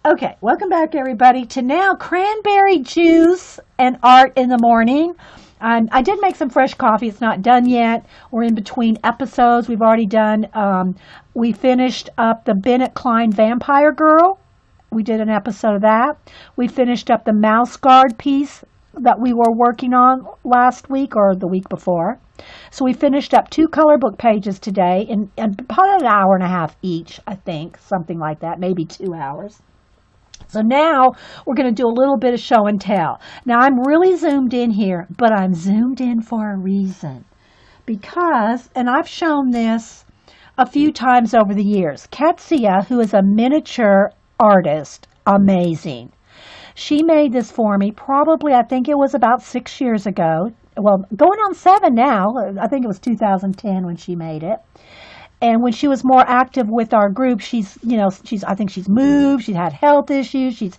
Okay, welcome back everybody to now cranberry juice and art in the morning. I did make some fresh coffee. It's not done yet. We're in between episodes. We've already done, we finished up the Bennett Klein Vampire Girl. We did an episode of that. We finished up the Mouse Guard piece that we were working on last week or the week before. So we finished up 2 color book pages today in about an hour and a half each, I think, something like that, maybe 2 hours. So now we're going to do a little bit of show and tell. Now I'm really zoomed in here, but I'm zoomed in for a reason. Because, and I've shown this a few times over the years, Ketsia, who is a miniature artist, amazing. She made this for me probably, I think it was about 6 years ago. Well, going on 7 now. I think it was 2010 when she made it. And when she was more active with our group, I think she's moved, she's had health issues, she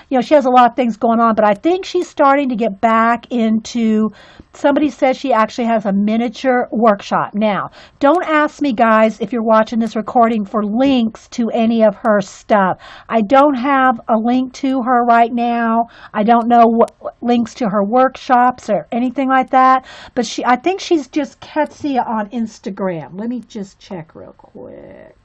has a lot of things going on, but I think she's starting to get back into, somebody says she actually has a miniature workshop. Now, don't ask me, guys, if you're watching this recording for links to any of her stuff. I don't have a link to her right now. I don't know what links to her workshops or anything like that, but I think she's just Ketsia on Instagram. Let me just check real quick.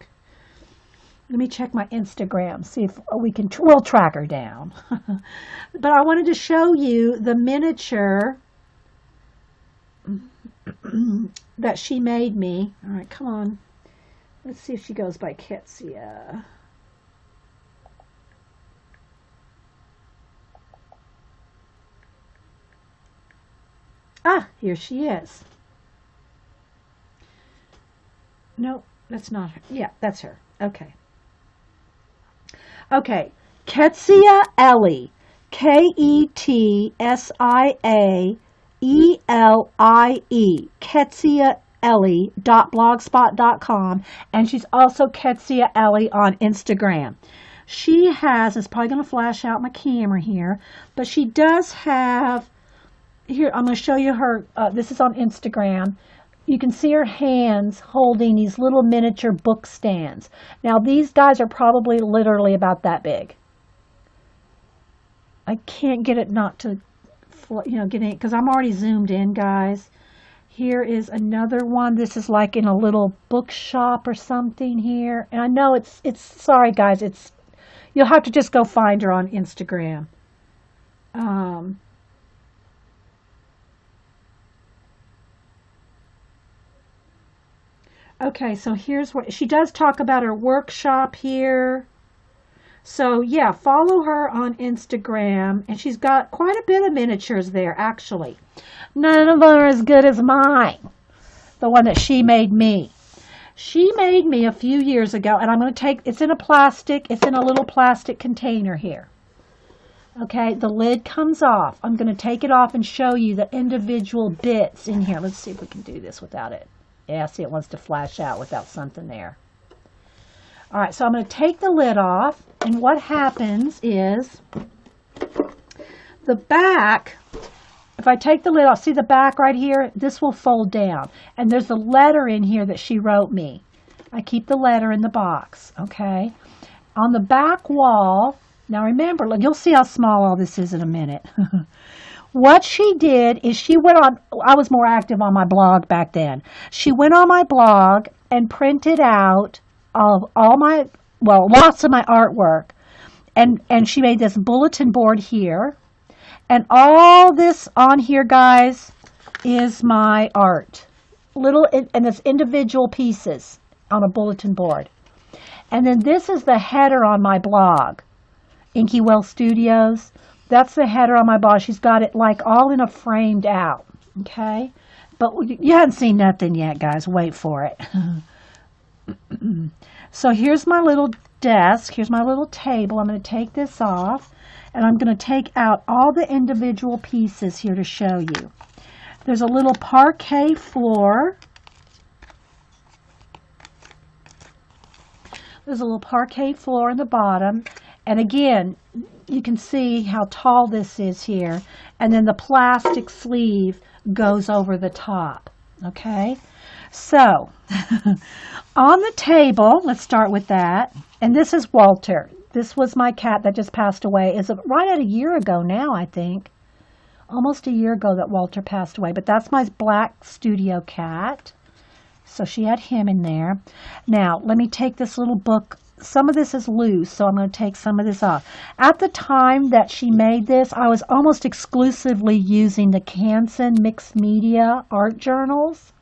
Let me check my Instagram, see if we'll track her down. But I wanted to show you the miniature that she made me. All right, come on. Let's see if she goes by Ketsia. Ah, here she is. No, that's not her. Yeah, that's her. Okay. Okay, Ketsia Ellie, Ketsia Elie, KetsiaElie.blogspot.com, and she's also Ketsia Ellie on Instagram. She has, it's probably going to flash out my camera here, but she does have, here, I'm going to show you her, this is on Instagram. You can see her hands holding these little miniature book stands. Now, these guys are probably literally about that big. I can't get it not to, get it, because I'm already zoomed in, guys. Here is another one. This is like in a little bookshop or something here. And I know it's sorry, guys, you'll have to just go find her on Instagram. Okay, so here's what she does talk about her workshop here. So yeah, follow her on Instagram, and she's got quite a bit of miniatures there, actually. None of them are as good as mine, the one that she made me. She made me a few years ago, and I'm going to take, it's in a little plastic container here. Okay, the lid comes off. I'm going to take it off and show you the individual bits in here. Let's see if we can do this without it. Yeah, see, it wants to flash out without something there. All right, so I'm going to take the lid off, and what happens is the back, if I take the lid off, see the back right here? This will fold down, and there's a letter in here that she wrote me. I keep the letter in the box, okay? On the back wall, now remember, look, you'll see how small all this is in a minute. What she did is she went on, I was more active on my blog back then. She went on my blog and printed out lots of my artwork. And she made this bulletin board here. And all this on here, guys, is my art. And it's individual pieces on a bulletin board. And then this is the header on my blog, Inky Well Studios. That's the header on my blog. She's got it like all in a framed out, okay? But you haven't seen nothing yet, guys. Wait for it. So here's my little desk. Here's my little table. I'm going to take this off, and I'm going to take out all the individual pieces here to show you. There's a little parquet floor. There's a little parquet floor in the bottom. And again, you can see how tall this is here. And then the plastic sleeve goes over the top. Okay? So, on the table, let's start with that. And this is Walter. This was my cat that just passed away. It's right at a year ago now, I think. Almost a year ago that Walter passed away. But that's my black studio cat. So she had him in there. Now, let me take this little book. Some of this is loose, so I'm going to take some of this off. At the time that she made this, I was almost exclusively using the Canson Mixed Media art journals.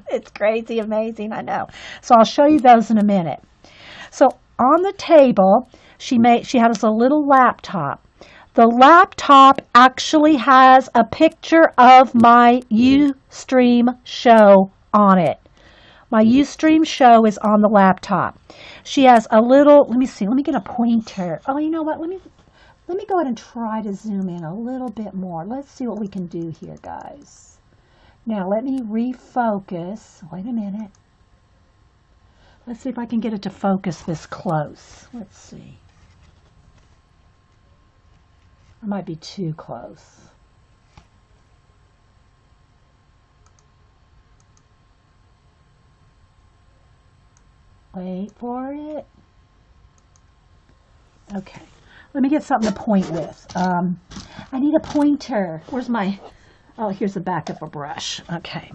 It's crazy, amazing, I know. So I'll show you those in a minute. So on the table, she had us a little laptop. The laptop actually has a picture of my Ustream show on it. My Ustream show is on the laptop. She has a little, let me see, let me get a pointer. Oh, you know what? Let me go ahead and try to zoom in a little bit more. Let's see what we can do here, guys. Now, let me refocus. Wait a minute. Let's see if I can get it to focus this close. Let's see. I might be too close. Wait for it. Okay. Let me get something to point with. I need a pointer. Where's my... Oh, here's the back of a brush. Okay.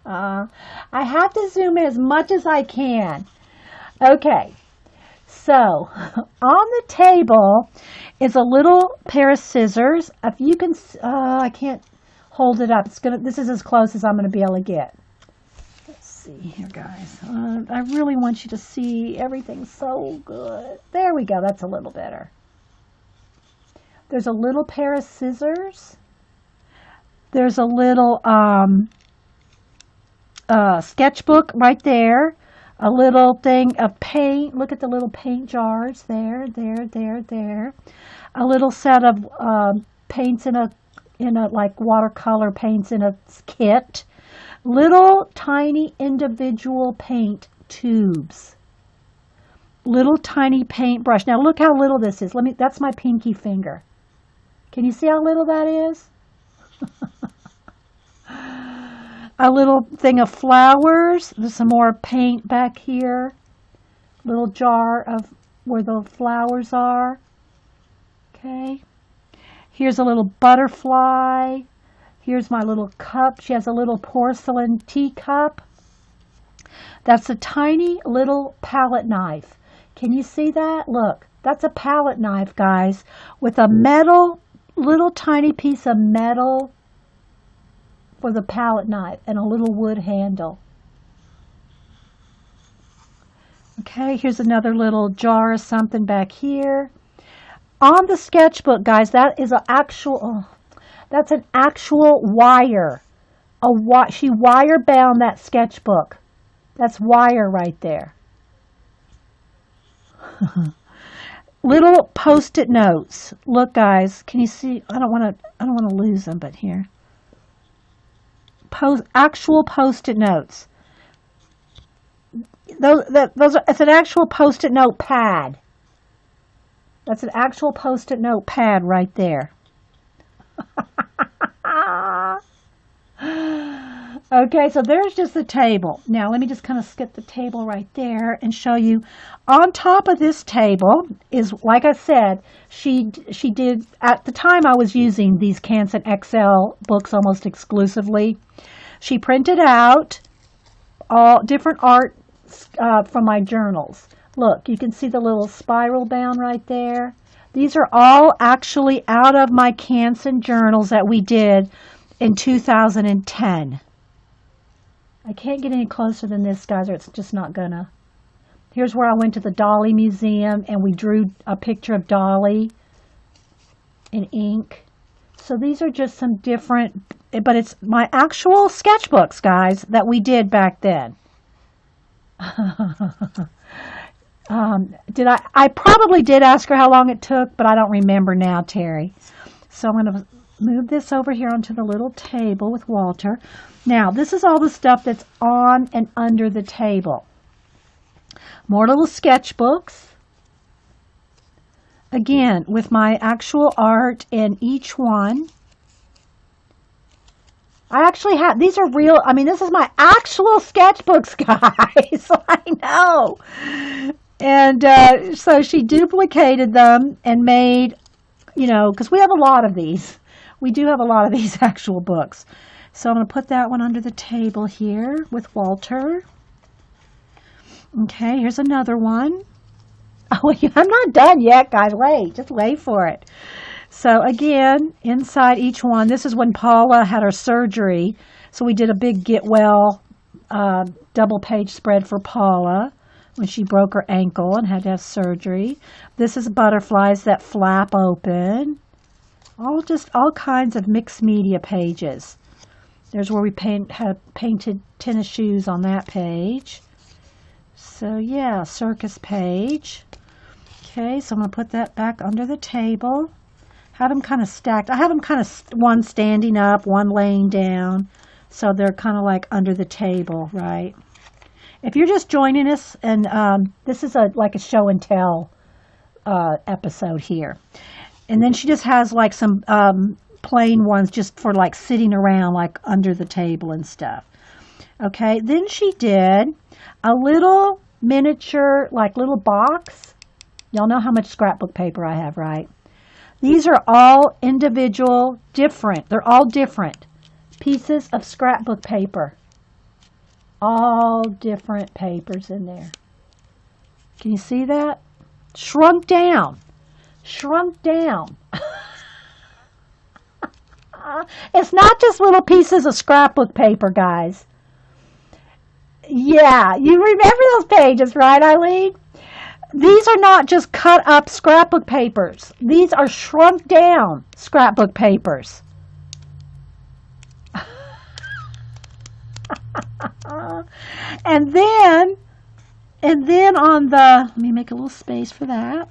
I have to zoom in as much as I can. Okay. So, on the table is a little pair of scissors. If you can... I can't hold it up. This is as close as I'm going to be able to get. See here, guys. I really want you to see everything so good. There we go. That's a little better. There's a little pair of scissors. There's a little sketchbook right there. A little thing of paint. Look at the little paint jars there, there. A little set of paints in a like watercolor paints in a kit. Little tiny individual paint tubes. Little tiny paintbrush. Now look how little this is. That's my pinky finger. Can you see how little that is? A little thing of flowers. There's some more paint back here. Little jar of where the flowers are. Okay. Here's a little butterfly. Here's my little cup. She has a little porcelain teacup. That's a tiny little palette knife. Can you see that? Look, that's a palette knife, guys, with a little tiny piece of metal for the palette knife and a little wood handle. Okay, here's another little jar of something back here. On the sketchbook, guys, that is that's an actual wire. She wire bound that sketchbook. That's wire right there. Little post-it notes. Look, guys, can you see? I don't want to lose them, but here. Actual post-it notes. It's an actual post-it note pad. That's an actual post-it note pad right there. Okay, so there's just the table. Now, let me just kind of skip the table right there and show you. On top of this table is, like I said, she did, at the time I was using these Canson XL books almost exclusively. She printed out all different art from my journals. Look, you can see the little spiral bound right there. These are all actually out of my Canson journals that we did in 2010. I can't get any closer than this, guys, or it's just not gonna. Here's where I went to the Dolly Museum and we drew a picture of Dolly in ink. So these are just some different, but it's my actual sketchbooks, guys, that we did back then. I probably did ask her how long it took, but I don't remember now, Terry. So I'm going to move this over here onto the little table with Walter. Now, this is all the stuff that's on and under the table. More little sketchbooks. Again, with my actual art in each one. I actually have, these are real, I mean, this is my actual sketchbooks, guys. I know. And so she duplicated them and made, because we have a lot of these. We do have a lot of these actual books. So I'm going to put that one under the table here with Walter. Okay, here's another one. Oh, I'm not done yet, guys. Wait, just wait for it. So again, inside each one, this is when Paula had her surgery. So we did a big get well double page spread for Paula when she broke her ankle and had to have surgery. This is butterflies that flap open. All kinds of mixed media pages. There's where we had painted tennis shoes on that page. So yeah, circus page. Okay, so I'm going to put that back under the table. Have them kind of stacked. I have them kind of one standing up, one laying down. So they're kind of like under the table, right? If you're just joining us, and this is like a show and tell episode here. And then she just has like some plain ones just for like sitting around like under the table and stuff. Okay, then she did a little miniature, like little box. Y'all know how much scrapbook paper I have, right? These are all individual, different. They're all different pieces of scrapbook paper. All different papers in there. Can you see that? Shrunk down. Shrunk down. It's not just little pieces of scrapbook paper, guys. Yeah, you remember those pages, right, Eileen? These are not just cut up scrapbook papers. These are shrunk down scrapbook papers. And then on the, let me make a little space for that.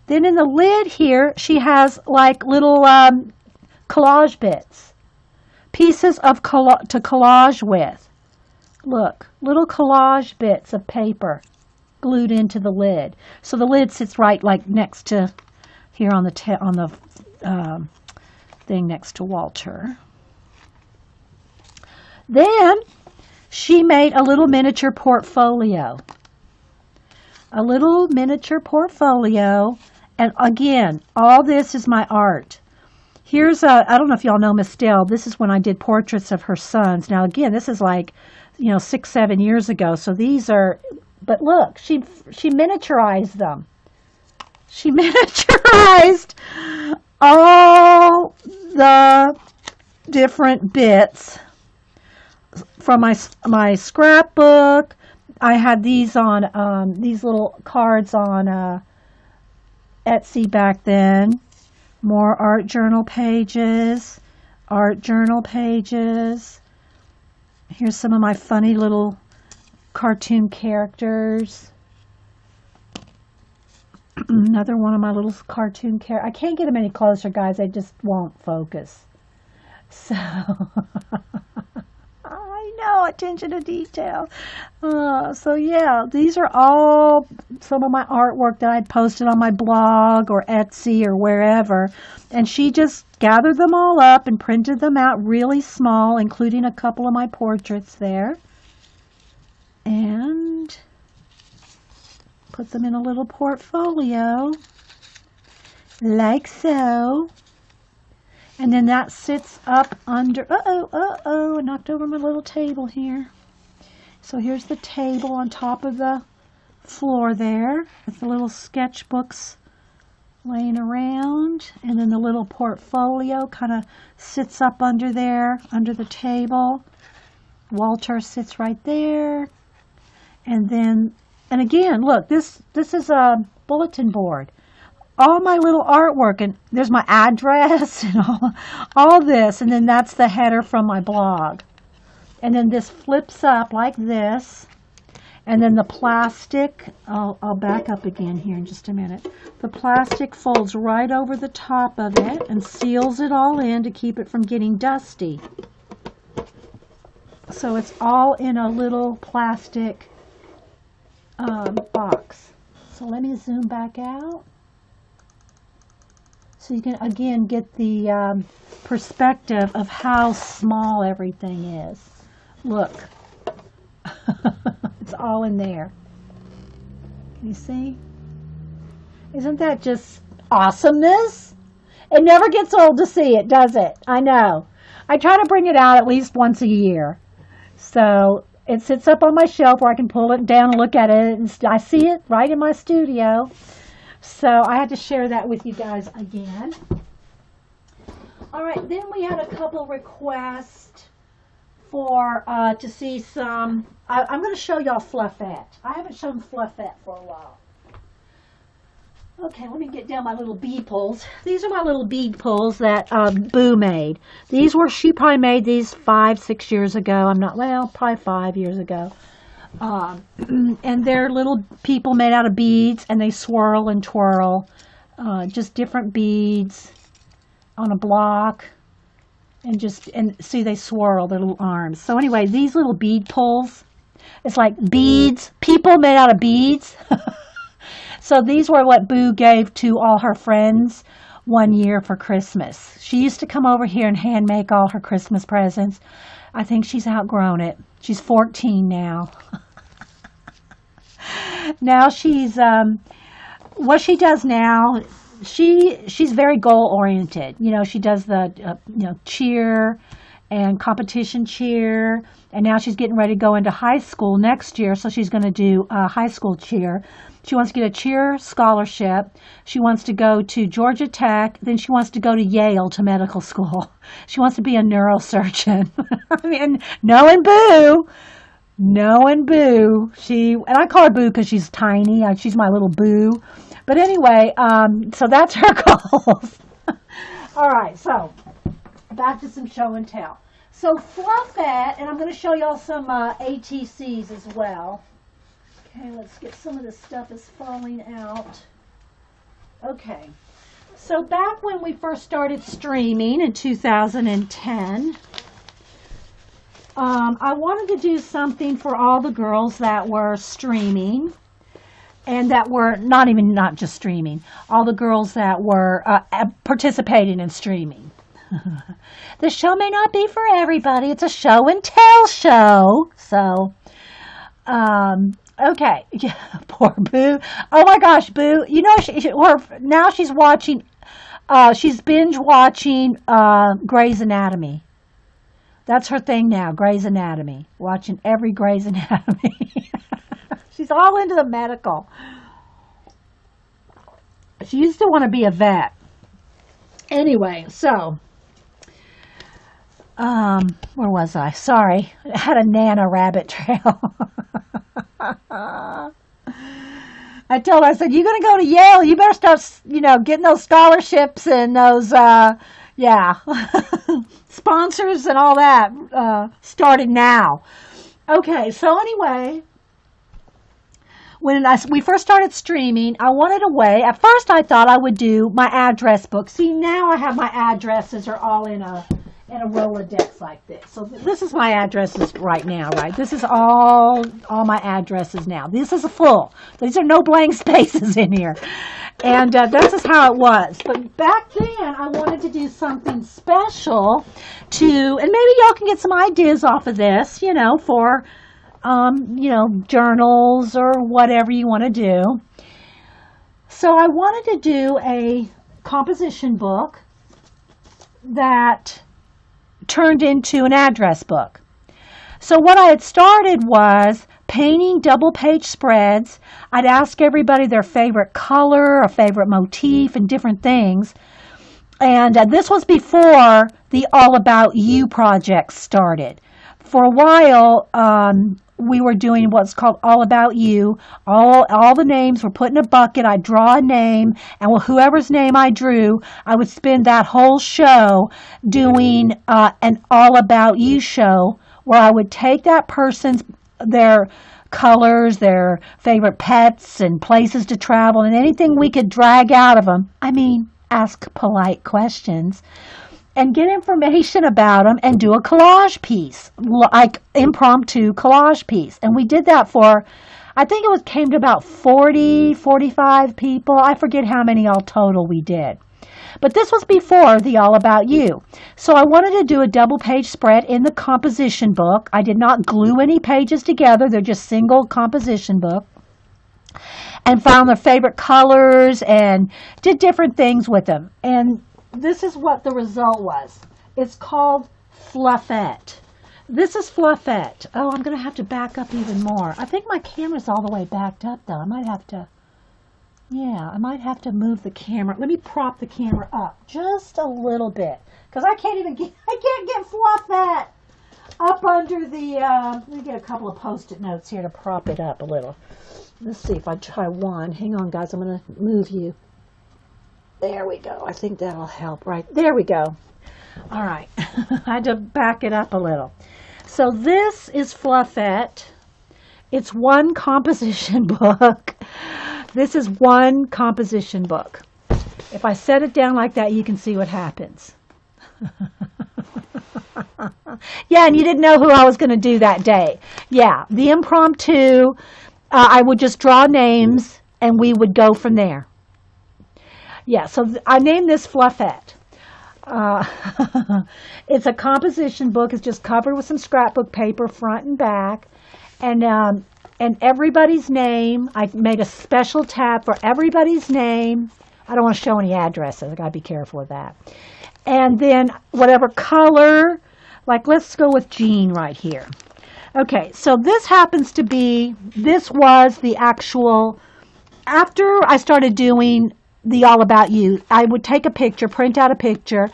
Then in the lid here, she has like little collage bits. Pieces of to collage with. Look, little collage bits of paper glued into the lid. So the lid sits right like next to here on the thing next to Walter. Then she made a little miniature portfolio. A little miniature portfolio. And again, all this is my art. Here's I don't know if y'all know Miss Dell. This is when I did portraits of her sons. Now again, this is like, 6-7 years ago. So these are, but look, she miniaturized them. She miniaturized all the different bits from my scrapbook. I had these on these little cards on Etsy back then. More art journal pages. Here's some of my funny little cartoon characters. Another one of my little cartoon characters. I can't get them any closer, guys. I just won't focus. So, I know, attention to detail. So yeah, these are all some of my artwork that I'd posted on my blog or Etsy or wherever. And she just gathered them all up and printed them out really small, including a couple of my portraits there. And put them in a little portfolio, like so. And then that sits up under, I knocked over my little table here. So here's the table on top of the floor there, with the little sketchbooks laying around. And then the little portfolio kind of sits up under there, under the table. Walter sits right there. And then, and again, look, this is a bulletin board. All my little artwork, and there's my address and all this, and then that's the header from my blog. And then this flips up like this, and then the plastic, I'll back up again here in just a minute. The plastic folds right over the top of it and seals it all in to keep it from getting dusty. So it's all in a little plastic box. So let me zoom back out. So you can, again, get the perspective of how small everything is. Look. It's all in there. You see? Isn't that just awesomeness? It never gets old to see it, does it? I know. I try to bring it out at least once a year. So it sits up on my shelf where I can pull it down and look at it. And I see it right in my studio. So I had to share that with you guys again. All right, then we had a couple requests for to see some. I'm going to show y'all Fluffette. I haven't shown Fluffette for a while. Okay, let me get down my little bead pulls. These are my little bead pulls that Boo made. She probably made these 5-6 years ago. Probably 5 years ago. And they're little people made out of beads, and they swirl and twirl. Just different beads on a block. And see, they swirl their little arms. So anyway, these little bead pulls, it's like beads, people made out of beads. So these were what Boo gave to all her friends one year for Christmas. She used to come over here and hand make all her Christmas presents. I think she's outgrown it. She's 14 now. Now she's, what she does now, she's very goal oriented. You know, she does the, cheer and competition cheer. And now she's getting ready to go into high school next year. So she's going to do high school cheer. She wants to get a cheer scholarship. She wants to go to Georgia Tech. Then she wants to go to Yale to medical school. She wants to be a neurosurgeon. I mean, knowing Boo. And I call her Boo because she's tiny. She's my little Boo. But anyway, so that's her goals. All right, so back to some show and tell. So Fluffette, and I'm going to show y'all some ATCs as well. Okay, let's get some of this stuff is falling out. Okay, so back when we first started streaming in 2010, I wanted to do something for all the girls that were streaming and that were not just streaming, all the girls that were participating in streaming. The show may not be for everybody. It's a show and tell show. So, okay. Yeah, poor Boo. Oh my gosh, Boo. You know, now she's watching, she's binge watching Grey's Anatomy. That's her thing now, Grey's Anatomy. Watching every Grey's Anatomy. She's all into the medical. She used to want to be a vet. Anyway, so, where was I? Sorry. I had a Nana rabbit trail. I told her, I said, you're going to go to Yale. You better start, getting those scholarships and those, sponsors and all that started now. Okay, so anyway, when we first started streaming, I wanted a way. At first, I thought I would do my address book. See, now I have my addresses are all in a Rolodex like this. So this is my addresses right now, right? This is all my addresses now. This is a full. These are no blank spaces in here. And this is how it was. But back then, I wanted to do something special and maybe y'all can get some ideas off of this, for, journals or whatever you want to do. So I wanted to do a composition book that turned into an address book. So what I had started was painting double-page spreads. I'd ask everybody their favorite color, a favorite motif, and different things. And this was before the All About You project started. For a while, we were doing what's called All About You. All the names were put in a bucket. I'd draw a name, and whoever's name I drew, I would spend that whole show doing an All About You show where I would take that person's their colors, their favorite pets, and places to travel, and anything we could drag out of them. I mean, ask polite questions and get information about them and do a collage piece, like impromptu collage piece. And we did that for, I think came to about 40, 45 people. I forget how many all total we did. But this was before the All About You. So I wanted to do a double-page spread in the composition book. I did not glue any pages together. They're just single composition book. and found their favorite colors and did different things with them. And this is what the result was. It's called Fluffette. This is Fluffette. Oh, I'm going to have to back up even more. I think my camera's all the way backed up, though. I might have to move the camera. Let me prop the camera up just a little bit, because I can't get Fluffette up under the, let me get a couple of Post-it notes here to prop it up a little. Let's see if I try one. Hang on, guys. I'm going to move you. There we go. I think that'll help. Right. There we go. All right. I had to back it up a little. So this is Fluffette. It's one composition book. This is one composition book. If I set it down like that, you can see what happens. Yeah, and you didn't know who I was going to do that day. Yeah, the impromptu, I would just draw names and we would go from there. Yeah, so I named this Fluffette. It's a composition book. It's just covered with some scrapbook paper, front and back. And everybody's name. I made a special tab for everybody's name. I don't want to show any addresses. I got to be careful with that. And then whatever color, like let's go with Jean right here. Okay, so this was the actual, after I started doing the All About You, I would take a picture, print out a picture,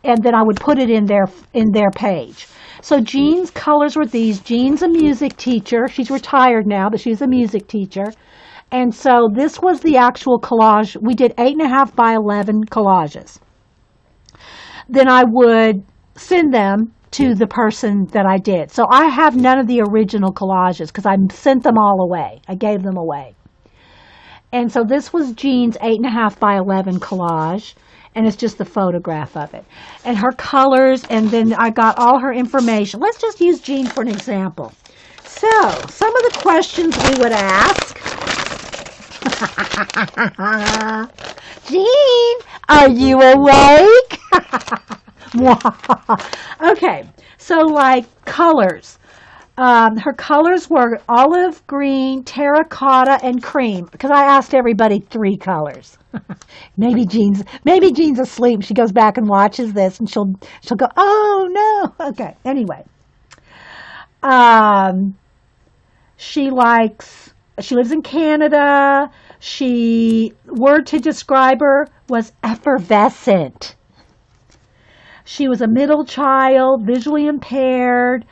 and then I would put it in their page. So Jean's colors were these. Jean's a music teacher. She's retired now, but she's a music teacher. And so this was the actual collage. We did 8.5 by 11 collages. Then I would send them to the person that I did. So I have none of the original collages because I sent them all away. I gave them away. And so this was Jean's 8.5 by 11 collage. And it's just the photograph of it. And her colors, and then I got all her information. Let's just use Jean for an example. So, some of the questions we would ask. Jean, are you awake? Okay, so like colors. Her colors were olive green, terracotta, and cream. Because I asked everybody 3 colors. Maybe Jean's asleep. She goes back and watches this, and she'll go, oh no. Okay. Anyway, she lives in Canada. Word to describe her was effervescent. She was a middle child, visually impaired.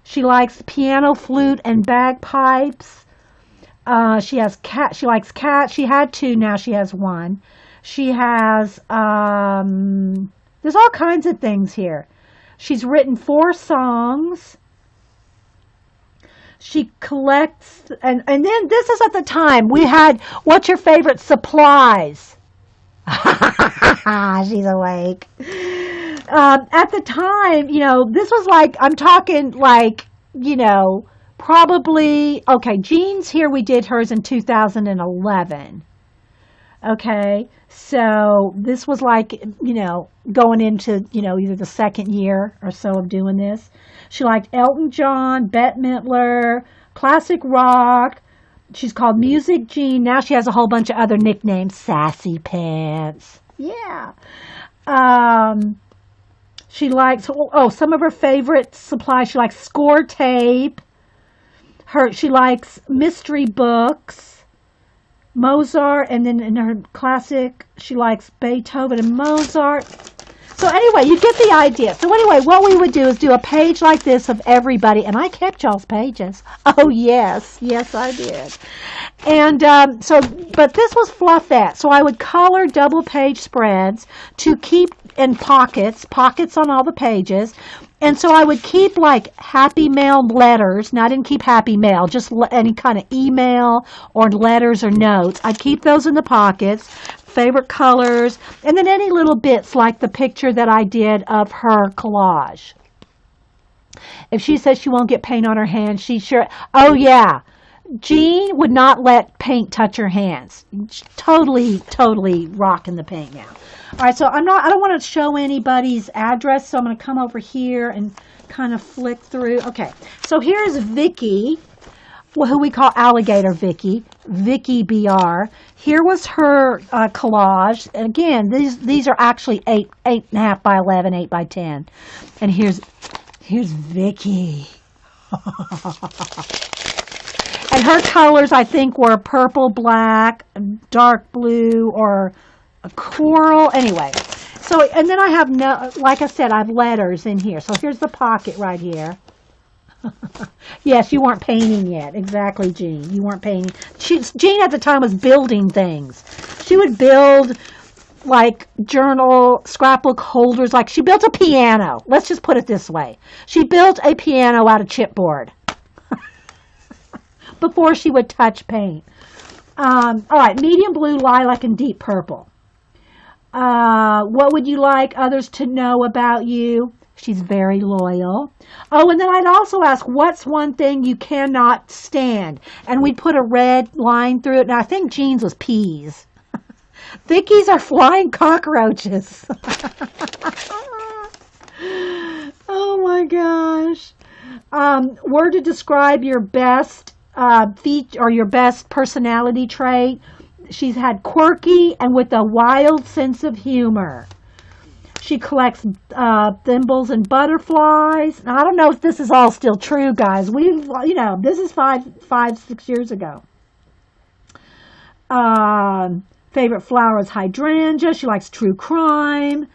She likes piano, flute, and bagpipes. She likes cats. She had 2, now she has 1. She has, there's all kinds of things here. She's written 4 songs. She collects, and then this is at the time we had, what's your favorite supplies? She's awake. At the time, this was like, I'm talking like, probably, okay, Jean's here, we did hers in 2011. Okay, so this was like, going into, either the second year or so of doing this. She liked Elton John, Bette Midler, classic rock. She's called Music Jean. Now she has a whole bunch of other nicknames. Sassy Pants. Yeah. She likes, some of her favorite supplies. She likes score tape. She likes mystery books, Mozart, and then in her classic, she likes Beethoven and Mozart. So anyway, you get the idea. So anyway, what we would do is do a page like this of everybody, and I kept y'all's pages. Oh yes, yes I did. And but this was Fluffette. So I would color double page spreads to keep in pockets on all the pages. And so I would keep like happy mail letters. Now I didn't keep happy mail, just any kind of email or letters or notes. I'd keep those in the pockets, favorite colors, and then any little bits like the picture that I did of her collage. If she says she won't get paint on her hands, she sure, oh yeah. Jean would not let paint touch her hands. Totally rocking the paint now. All right, so I don't want to show anybody's address, so I'm going to come over here and kind of flick through. Okay, so here's Vicky. who we call Alligator Vicky, Vicky BR. Here was her collage. And again, these are actually 8.5 by 11, 8 by 10. And here's Vicky. And her colors, I think, were purple, black, dark blue, or a coral. Anyway, so, and then I have, like I said, I have letters in here. So here's the pocket right here. Yes, you weren't painting yet. Exactly, Jean. You weren't painting. Jean at the time was building things. She would build, like, journal, scrapbook holders. Like, she built a piano. Let's just put it this way. She built a piano out of chipboard before she would touch paint. All right, medium blue, lilac, and deep purple. What would you like others to know about you? She's very loyal. Oh, and then I'd also ask, what's one thing you cannot stand? And we'd put a red line through it. And I think Jean's was peas. Vicky's are flying cockroaches. Oh my gosh. Word to describe your best feature or your best personality trait. She's had quirky and with a wild sense of humor. She collects thimbles and butterflies. Now, I don't know if this is all still true, guys. This is 6 years ago. Favorite flower is hydrangea. She likes true crime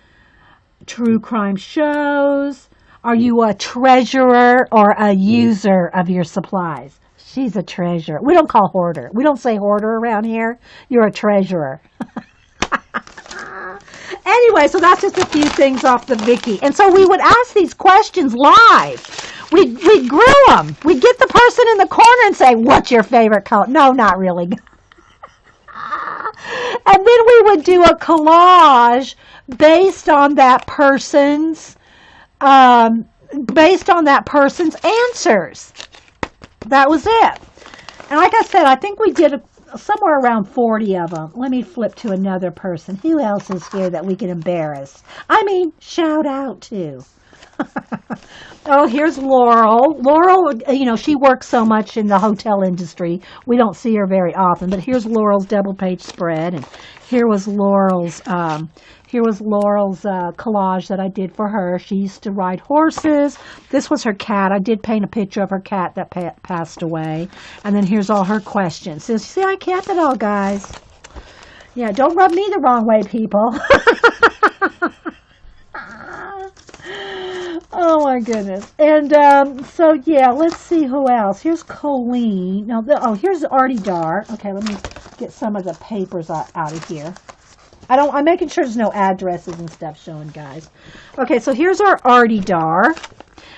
shows. Are you a treasurer or a user of your supplies? She's a treasurer. We don't call hoarder. We don't say hoarder around here. You're a treasurer. Anyway, so that's just a few things off the Vicky. And so we would ask these questions live. We'd grill them. We'd get the person in the corner and say, what's your favorite color? No, not really. And then we would do a collage based on that person's answers. That was it. And like I said, I think we did somewhere around 40 of them. Let me flip to another person. Who else is here that we can embarrass? I mean, shout out to. Oh, here's Laurel. Laurel, she works so much in the hotel industry. We don't see her very often. But here's Laurel's double-page spread, and here was Laurel's collage that I did for her. She used to ride horses. This was her cat. I did paint a picture of her cat that passed away. And then here's all her questions. So, see, I kept it all, guys. Yeah, don't rub me the wrong way, people. Oh, my goodness. And so, yeah, let's see who else. Here's Colleen. Now, here's Artie Dar. Okay, let me get some of the papers out of here. I'm making sure there's no addresses and stuff showing, guys. Okay, so here's our Artie Dar.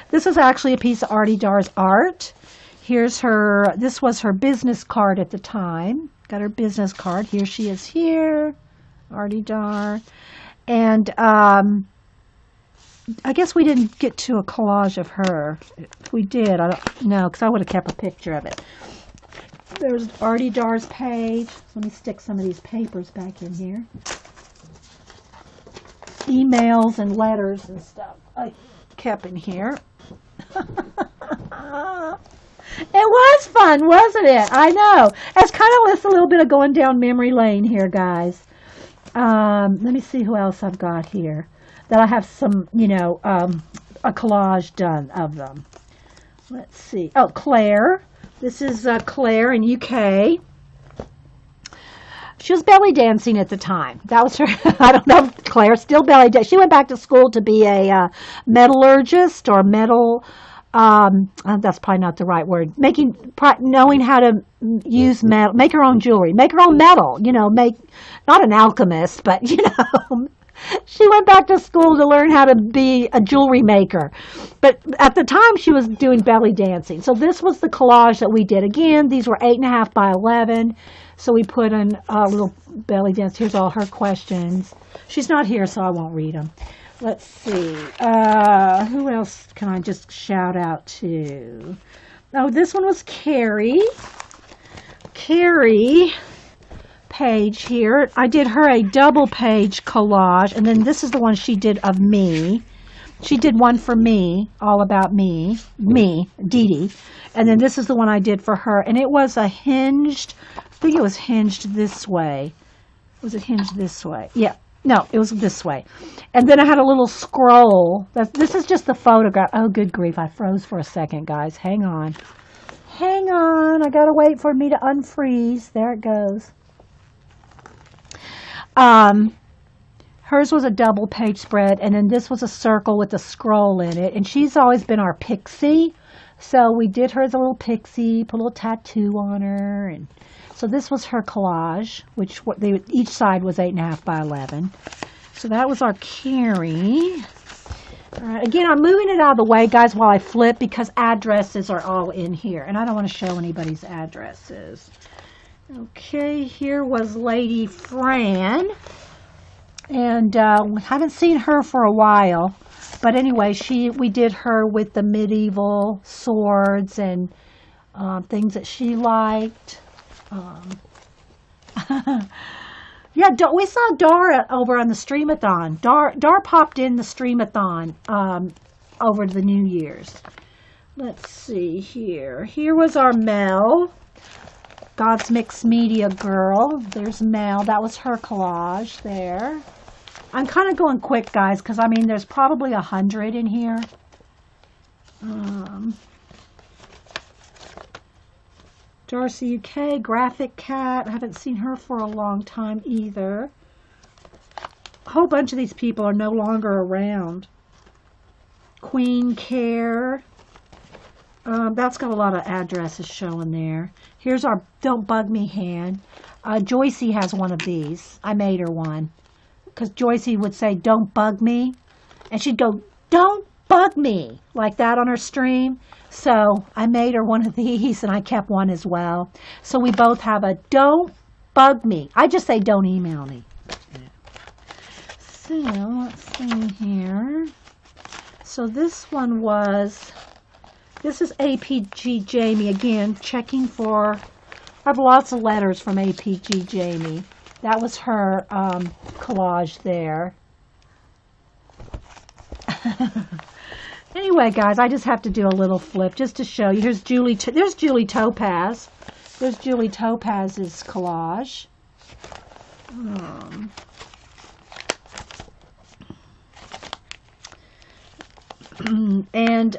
This is actually a piece of Artie Dar's art. This was her business card at the time. Got her business card. Here she is here. Artie Dar. And I guess we didn't get to a collage of her. If we did, I don't know, because I would have kept a picture of it. There's Artie Dar's page. Let me stick some of these papers back in here. Emails and letters and stuff I kept in here. It was fun, wasn't it? I know. It's kind of a little bit of going down memory lane here, guys. Let me see who else I've got here. That I have some, a collage done of them. Let's see. Oh, Claire. This is Claire in UK. She was belly dancing at the time. That was her. I don't know if Claire's still belly dancing. She went back to school to be a metallurgist or metal. That's probably not the right word. Knowing how to use metal, make her own jewelry, make her own metal. Not an alchemist, but she went back to school to learn how to be a jewelry maker. But at the time, she was doing belly dancing. So this was the collage that we did. Again, these were 8.5 by 11. So we put in a little belly dance. Here's all her questions. She's not here, so I won't read them. Let's see. Who else can I just shout out to? Oh, this one was Carrie. Carrie page here. I did her a double page collage, and then this is the one she did of me. She did one for me, all about me, Dee Dee. And then this is the one I did for her. And it was a hinged, I think it was hinged this way. Was it hinged this way? Yeah. No, it was this way. And then I had a little scroll. This is just the photograph. Oh, good grief. I froze for a second, guys. Hang on. Hang on. I got to wait for me to unfreeze. There it goes. Hers was a double page spread, and then this was a circle with a scroll in it. And she's always been our pixie. So we did her as a little pixie, put a little tattoo on her. And so this was her collage, which each side was 8.5 by 11. So that was our Carrie. All right, again, I'm moving it out of the way, guys, while I flip because addresses are all in here. And I don't want to show anybody's addresses. Okay, here was Lady Fran. And haven't seen her for a while. But anyway, we did her with the medieval swords and things that she liked. Yeah, we saw Dara over on the Streamathon. Dar popped in the Streamathon over the New Year's. Let's see here. Here was our Mel, God's Mixed Media girl. There's Mel. That was her collage there. I'm kind of going quick, guys, because, I mean, there's probably 100 in here. Darcy UK, Graphic Cat. I haven't seen her for a long time either. A whole bunch of these people are no longer around. Queen Care. That's got a lot of addresses showing there. Here's our Don't Bug Me hand. Joycey has one of these. I made her one. Because Joycey would say, don't bug me. And she'd go, don't bug me. Like that on her stream. So I made her one of these and I kept one as well. So we both have a don't bug me. I just say don't email me. So let's see here. So this one was, this is APG Jamie again, checking for, I have lots of letters from APG Jamie. That was her collage there. Anyway, guys, I just have to do a little flip just to show you. Here's Julie. There's Julie Topaz. There's Julie Topaz's collage. And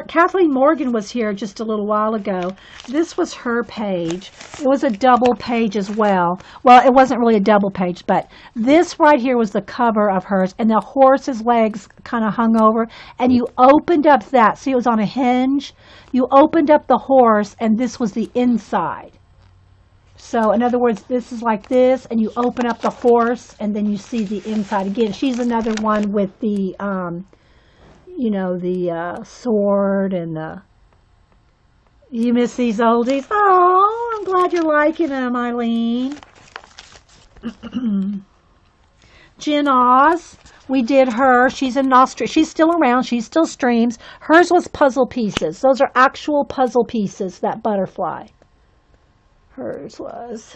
Kathleen Morgan was here just a little while ago. This was her page. It was a double page as well. Well, it wasn't really a double page, but this right here was the cover of hers, and the horse's legs kind of hung over, and you opened up that. See, it was on a hinge. You opened up the horse, and this was the inside. So, in other words, this is like this, and you open up the horse, and then you see the inside. Again, she's another one with the you know, the sword and the... You miss these oldies? Oh, I'm glad you're liking them, Eileen. Jen Oz, we did her. She's in Australia. She's still around. She still streams. Hers was puzzle pieces. Those are actual puzzle pieces, that butterfly. Hers was.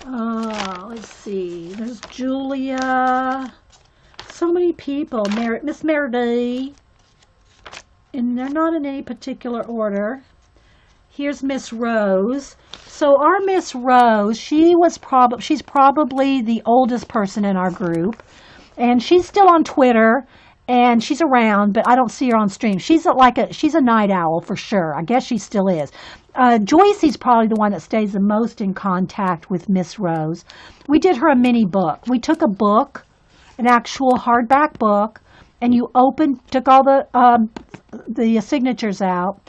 Let's see. There's Julia... So many people. Miss Meredith. And they're not in any particular order. Here's Miss Rose. So our Miss Rose, she's probably the oldest person in our group. And she's still on Twitter. And she's around, but I don't see her on stream. She's a night owl for sure. I guess she still is. Joycey's probably the one that stays the most in contact with Miss Rose. We did her a mini book. We took a book, an actual hardback book, and you took all the signatures out,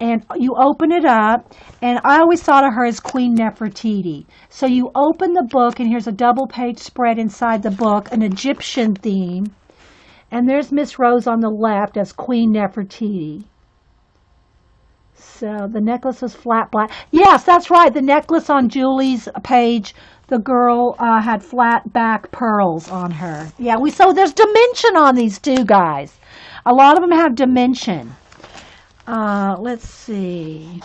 and you open it up, and I always thought of her as Queen Nefertiti. So you open the book, and here's a double page spread inside the book, an Egyptian theme, and there's Miss Rose on the left as Queen Nefertiti. So the necklace was flat black. Yes, that's right. The necklace on Julie's page, the girl had flat back pearls on her. Yeah, so there's dimension on these too, guys. A lot of them have dimension. Let's see.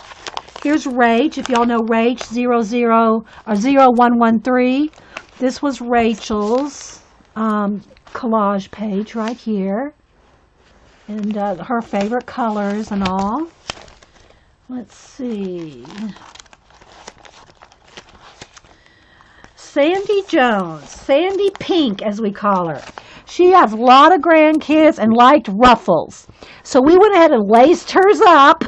Here's Rach. If y'all know Rach, 0113. This was Rachel's. collage page right here. And her favorite colors and all. Let's see. Sandy Jones, Sandy Pink as we call her. She has a lot of grandkids and liked ruffles. So we went ahead and laced hers up.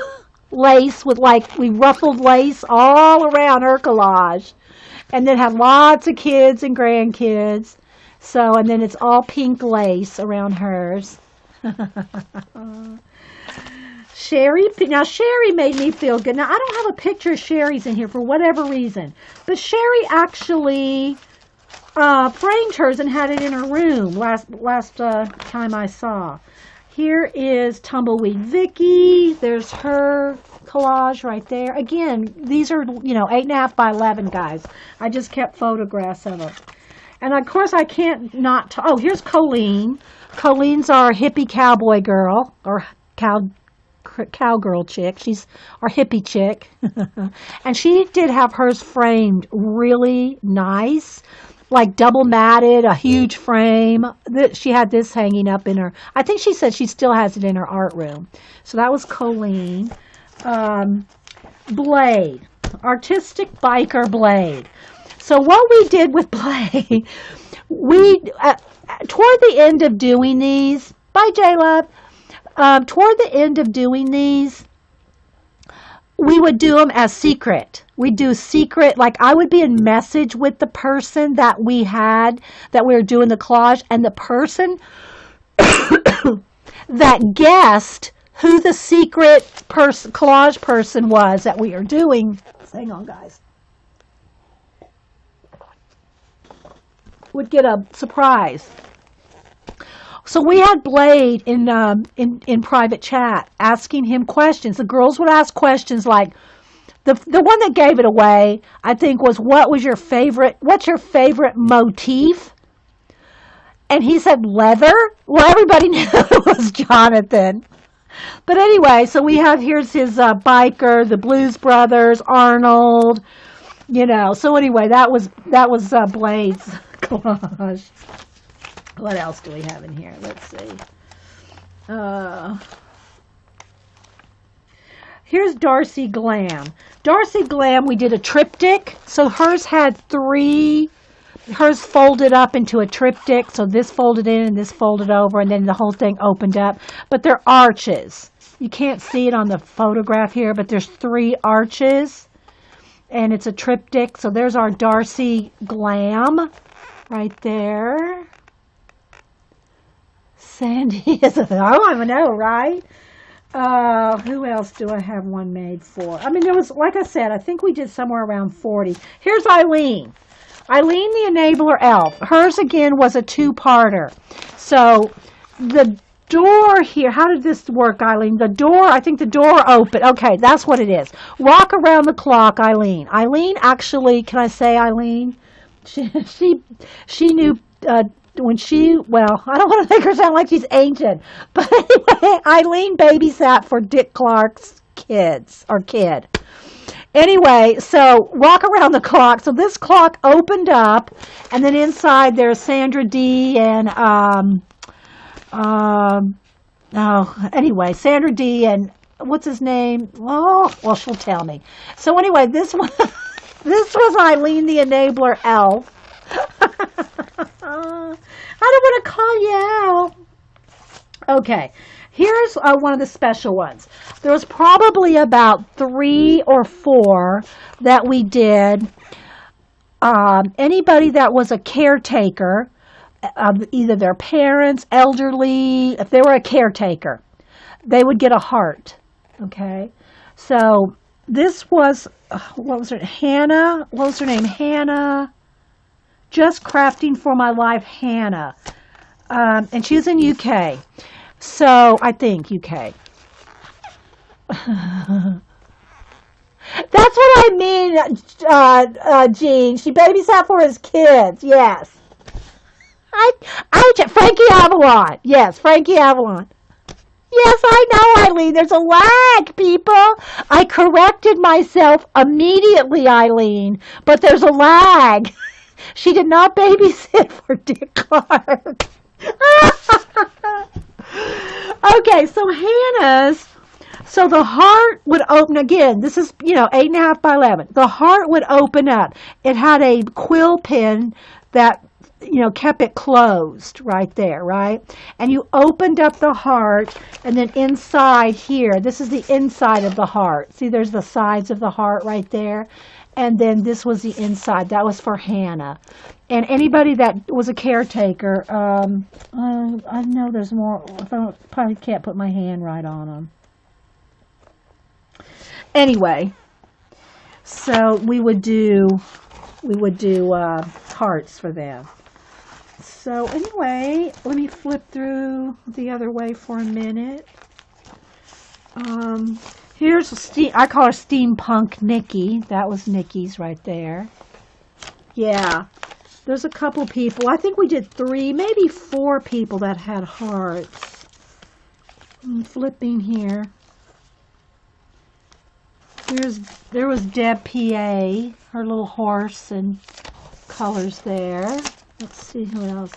Lace with we ruffled lace all around her collage. And then had lots of kids and grandkids. So, and then it's all pink lace around hers. Sherry, now Sherry made me feel good. Now I don't have a picture of Sherry's in here for whatever reason, but Sherry actually framed hers and had it in her room last time I saw. Here is Tumbleweed Vicky. There's her collage right there. Again, these are 8.5 by 11, guys. I just kept photographs of them. And of course I can't not. Oh, here's Colleen. Colleen's our hippie cowboy girl or cowgirl chick. She's our hippie chick. And she did have hers framed really nice, like double matted, a huge frame. She had this hanging up in her, I think she said she still has it in her art room. So that was Colleen. Blade, artistic biker Blade. So what we did with Blade, we, toward the end of doing these, bye J-Love, toward the end of doing these, we would do them as secret. We'd do secret, like I would be in message with the person that we were doing the collage, and the person that guessed who the secret collage person was that we are doing. Hang on, guys. Would get a surprise. So we had Blade in private chat asking him questions. The girls would ask questions like, the one that gave it away, I think, was what's your favorite motif? And he said leather. Well, everybody knew it was Jonathan. But anyway, so here's his biker, the Blues Brothers, Arnold, So anyway, that was Blade's collage. What else do we have in here? Let's see. Here's Darcy Glam. Darcy Glam, we did a triptych. So hers had hers folded up into a triptych. So this folded in and this folded over, and then the whole thing opened up. But they're arches. You can't see it on the photograph here, but there's 3 arches. And it's a triptych. So there's our Darcy Glam right there. Sandy is I know, right? Who else do I have one made for? I mean, there was, like I said, I think we did somewhere around 40. Here's Eileen. Eileen the Enabler Elf. Hers, again, was a 2-parter. So the door here, how did this work, Eileen? The door, I think the door opened. Okay, that's what it is. Walk around the clock, Eileen. Eileen actually, can I say Eileen? She knew when well, I don't want to make her sound like she's ancient, but anyway, Eileen babysat for Dick Clark's kid. Anyway, so walk around the clock. So this clock opened up, and then inside there's Sandra D and anyway, Sandra D and what's his name? Oh, well, she'll tell me. So anyway, this was Eileen the Enabler Elf. I don't want to call you out. Okay, here's one of the special ones. There was probably about 3 or 4 that we did. Anybody that was a caretaker, either their parents, elderly, if they were a caretaker, they would get a heart. Okay, so this was, what was her name? Hannah. Just Crafting for My Life, Hannah. And she's in UK. So, I think UK. That's what I mean, Jean. She babysat for his kids. Yes. Frankie Avalon. Yes, Frankie Avalon. Yes, I know, Eileen. There's a lag, people. I corrected myself immediately, Eileen. But there's a lag. She did not babysit for Dick Clark. Okay, so Hannah's, so the heart would open again. This is, 8.5 by 11. The heart would open up. It had a quill pen that, kept it closed right there, right? And you opened up the heart, and then inside here, this is the inside of the heart. See, there's the sides of the heart right there. And then this was the inside. That was for Hannah. And anybody that was a caretaker, I know there's more. I probably can't put my hand right on them. Anyway, so we would do hearts for them. So anyway, let me flip through the other way for a minute. Here's I call her Steampunk Nikki. That was Nikki's right there. Yeah, there's a couple people. I think we did 3, maybe 4 people that had hearts. I'm flipping here. There was Deb PA, her little horse and colors there. Let's see who else.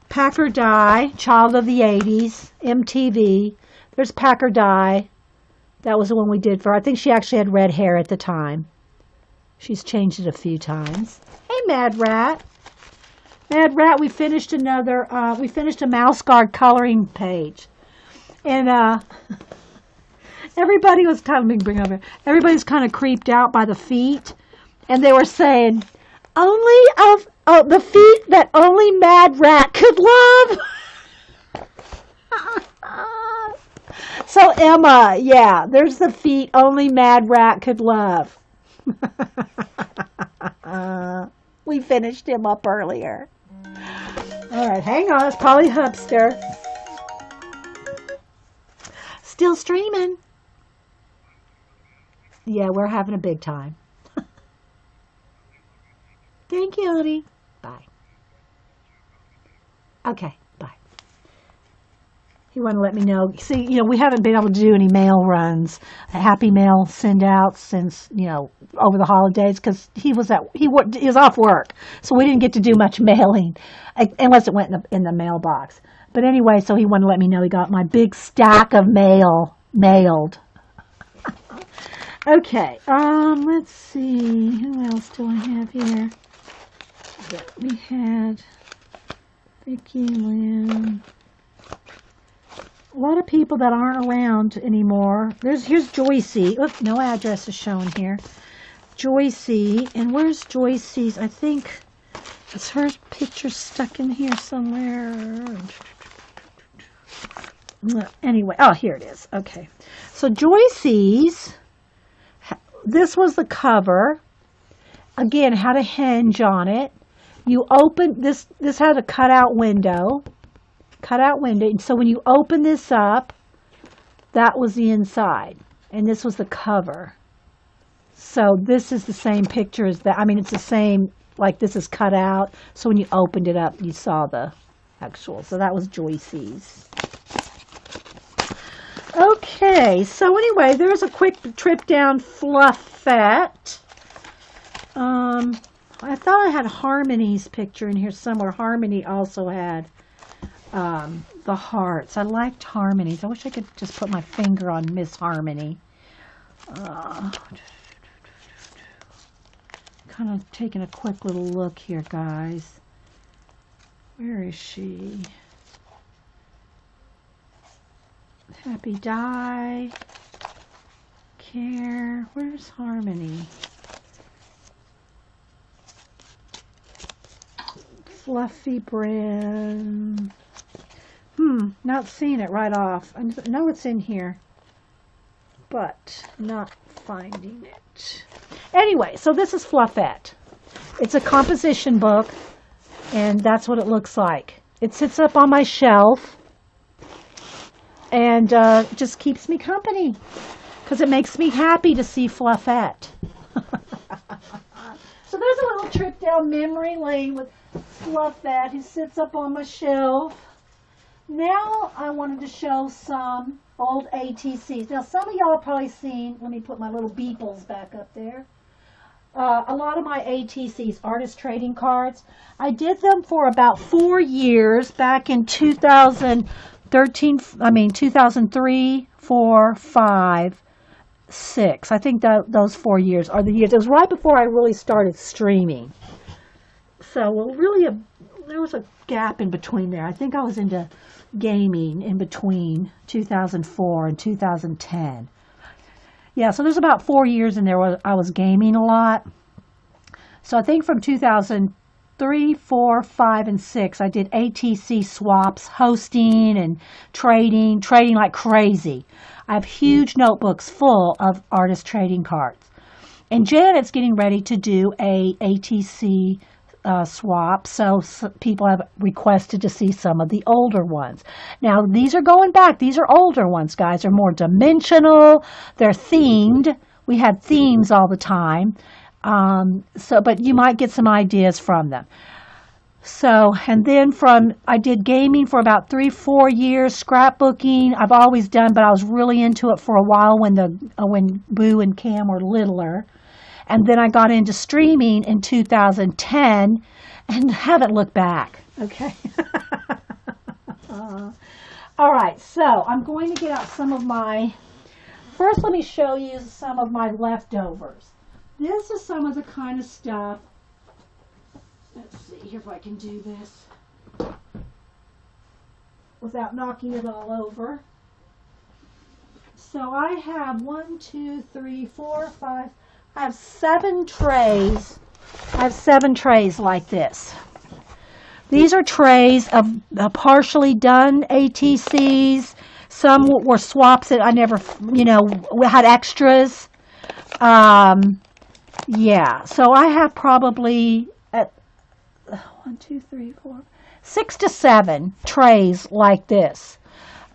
Packer Dye, child of the 80s, MTV. There's Packer Dye. That was the one we did for her. I think she actually had red hair at the time. She's changed it a few times. Hey, Mad Rat. Mad Rat, we finished a Mouse Guard coloring page. And everybody was everybody's kind of creeped out by the feet. And they were saying, the feet that only Mad Rat could love. So Emma, yeah, there's the feet only Mad Rat could love. We finished him up earlier. All right, hang on. It's probably Hubster. Still streaming. Yeah, we're having a big time. Thank you, honey. Bye. Okay, bye. He wanted to let me know. See, we haven't been able to do any mail runs, happy mail send outs since, over the holidays because he was off work. So we didn't get to do much mailing unless it went in the mailbox. But anyway, so he wanted to let me know he got my big stack of mail mailed. Okay, let's see. Who else do I have here? We had Vicki, Lynn. A lot of people that aren't around anymore. Here's Joycey. Look, no address is shown here. Joycey, and where's Joycey's? I think is her picture stuck in here somewhere. Anyway, oh, here it is. Okay, so Joycey's. This was the cover. Again, had a hinge on it. You open this. This had a cutout window. So when you open this up, that was the inside, and this was the cover. So this is the same picture as that. I mean, it's the same, like this is cut out. So when you opened it up, you saw the actual. So that was Joycey's. Okay, so anyway, there's a quick trip down Fluffette. I thought I had Harmony's picture in here somewhere. Harmony also had the hearts. I liked Harmony's. I wish I could just put my finger on Miss Harmony. Kind of taking a quick little look here, guys. Where is she? Happy Die. Care. Where's Harmony? Fluffy Brim. Not seeing it right off. I know it's in here, but not finding it. Anyway, so this is Fluffette. It's a composition book, and that's what it looks like. It sits up on my shelf, and just keeps me company, because it makes me happy to see Fluffette. So there's a little trip down memory lane with Fluffette, who sits up on my shelf. Now I wanted to show some old ATCs. Now some of y'all have probably seen, let me put my little Beeples back up there. a lot of my ATCs, artist trading cards. I did them for about 4 years back in 2013, 2003, 4, 5, 6. I think that those 4 years are the years. It was right before I really started streaming. So, well, really, there was a gap in between there. I think I was into gaming in between 2004 and 2010. Yeah, so there's about 4 years in there where I was gaming a lot. So I think from 2003, 4, 5, and 6, I did ATC swaps, hosting and trading like crazy. I have huge notebooks full of artist trading cards. And Janet's getting ready to do a ATC swap, so people have requested to see some of the older ones. Now, these are going back. These are older ones, guys. They're more dimensional. They're themed. We had themes all the time. But you might get some ideas from them. So, and then I did gaming for about 3, 4 years, scrapbooking. I've always done, but I was really into it for a while when Boo and Cam were littler. And then I got into streaming in 2010 and haven't looked back. Okay. All right. So I'm going to get out some of first let me show you some of my leftovers. This is some of the kind of stuff. Let's see here if I can do this without knocking it all over. So I have 1, 2, 3, 4, 5. I have 7 trays. I have 7 trays like this. These are trays of partially done ATCs. Some were swaps that I never, had extras. Yeah, so I have probably 1, 2, 3, 4, 6 to 7 trays like this.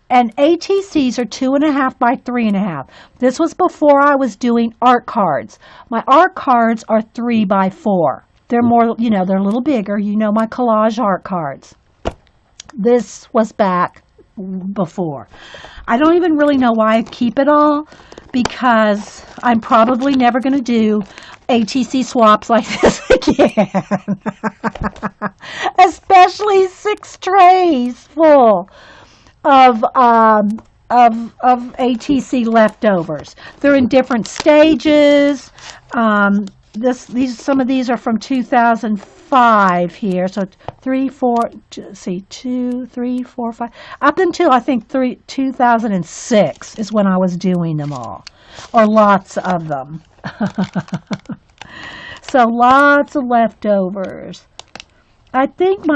And ATCs are 2.5 by 3.5. This was before I was doing art cards. My art cards are 3 by 4. They're more, they're a little bigger. My collage art cards. This was back before. I don't even really know why I keep it all, because I'm probably never going to do ATC swaps like this again. Especially 6 trays full of ATC leftovers. They're in different stages. Some of these are from 2005 here. So 3, 4, 2, 3, 4, 5. Up until I think 2006 is when I was doing them all, or lots of them. So lots of leftovers. I think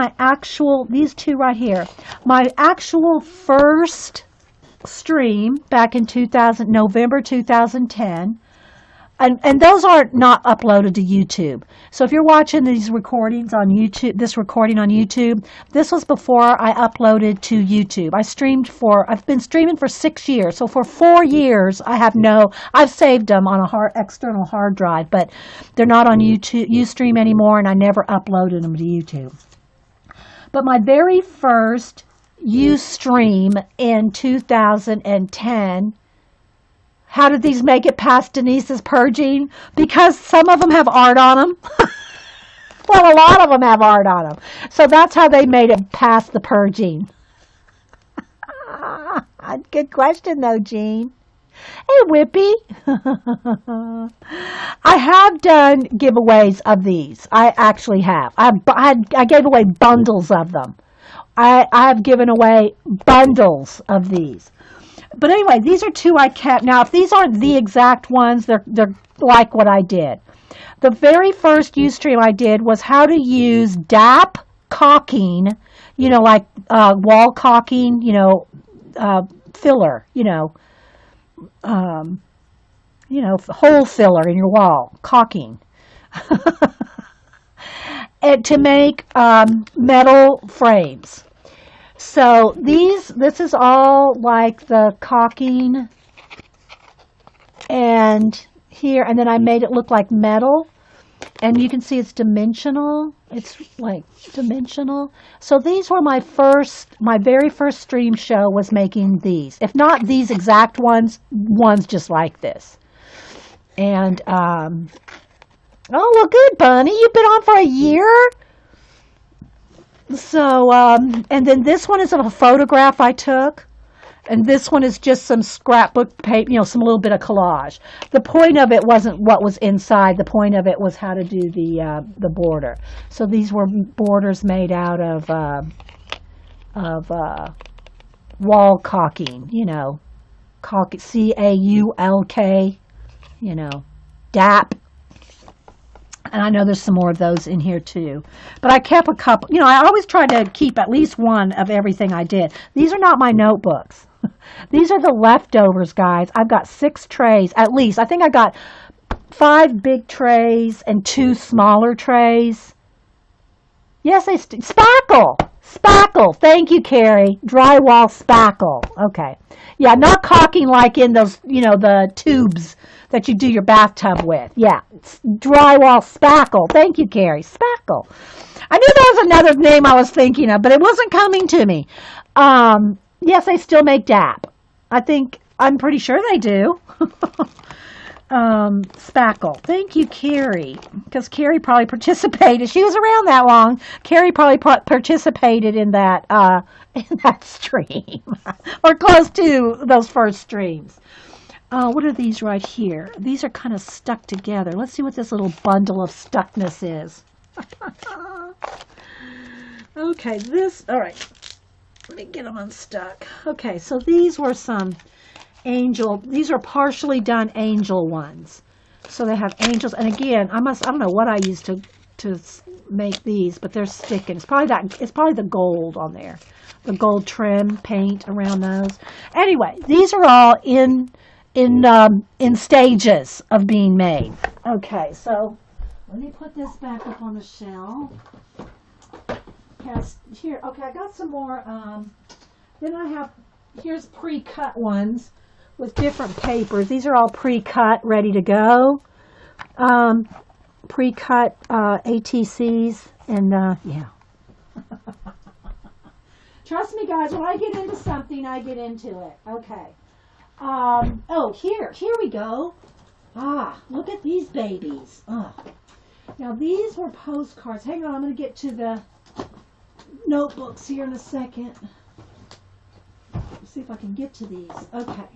these 2 right here, my actual first stream back in November 2010, and those are not uploaded to YouTube. So if you're watching these recordings on YouTube, this recording on YouTube, this was before I uploaded to YouTube. I've been streaming for 6 years. So for 4 years, I've saved them on a external hard drive, but they're not on YouTube, Ustream anymore, and I never uploaded them to YouTube. But my very first Ustream in 2010, how did these make it past Denise's purging? Because some of them have art on them. Well, a lot of them have art on them. So that's how they made it past the purging. Good question, though, Jean. Hey, Whippy. I have done giveaways of these. I actually have. I gave away bundles of them. I have given away bundles of these. But anyway, these are 2 I kept. Now, if these aren't the exact ones, they're like what I did. The very first Ustream I did was how to use DAP caulking, like wall caulking, filler, hole filler in your wall, caulking. And to make metal frames. So this is all like the caulking and here, and then I made it look like metal, and you can see it's dimensional. It's like dimensional. So these were my very first stream show was making these. If not these exact ones just like this. And Oh, well, good, Bunny. You've been on for a year? So, and then this one is of a photograph I took. And this one is just some scrapbook paper, some little bit of collage. The point of it wasn't what was inside. The point of it was how to do the border. So these were borders made out of wall caulking, CAULK, DAP. And I know there's some more of those in here too. But I kept a couple. I always try to keep at least one of everything I did. These are not my notebooks. These are the leftovers, guys. I've got 6 trays at least. I think I got 5 big trays and 2 smaller trays. Yes, spackle. Spackle. Thank you, Carrie. Drywall spackle. Okay. Yeah, not caulking like in those, the tubes that you do your bathtub with. Yeah, it's drywall spackle. Thank you, Carrie. Spackle. I knew there was another name I was thinking of, but it wasn't coming to me. Yes, they still make DAP. I'm pretty sure they do. Spackle. Thank you, Carrie. Because Carrie probably participated. She was around that long. Carrie probably participated in that stream. Or close to those first streams. What are these right here? These are kind of stuck together. Let's see what this little bundle of stuckness is. Okay, all right. Let me get them unstuck. Okay, so these were some these are partially done angel ones. So they have angels, and again, I don't know what I used to make these, but they're sticking. It's probably the gold on there. The gold trim paint around those. Anyway, these are all in stages of being made. Okay, so let me put this back up on the shelf. Here, okay, I got some more. Then here's pre-cut ones with different papers. These are all pre-cut, ready to go. Pre-cut ATCs, and yeah. Trust me, guys, when I get into something, I get into it. Okay. Here we go. Look at these babies. Now, these were postcards. Hang on, I'm going to get to the notebooks here in a second. Let's see if I can get to these. Okay.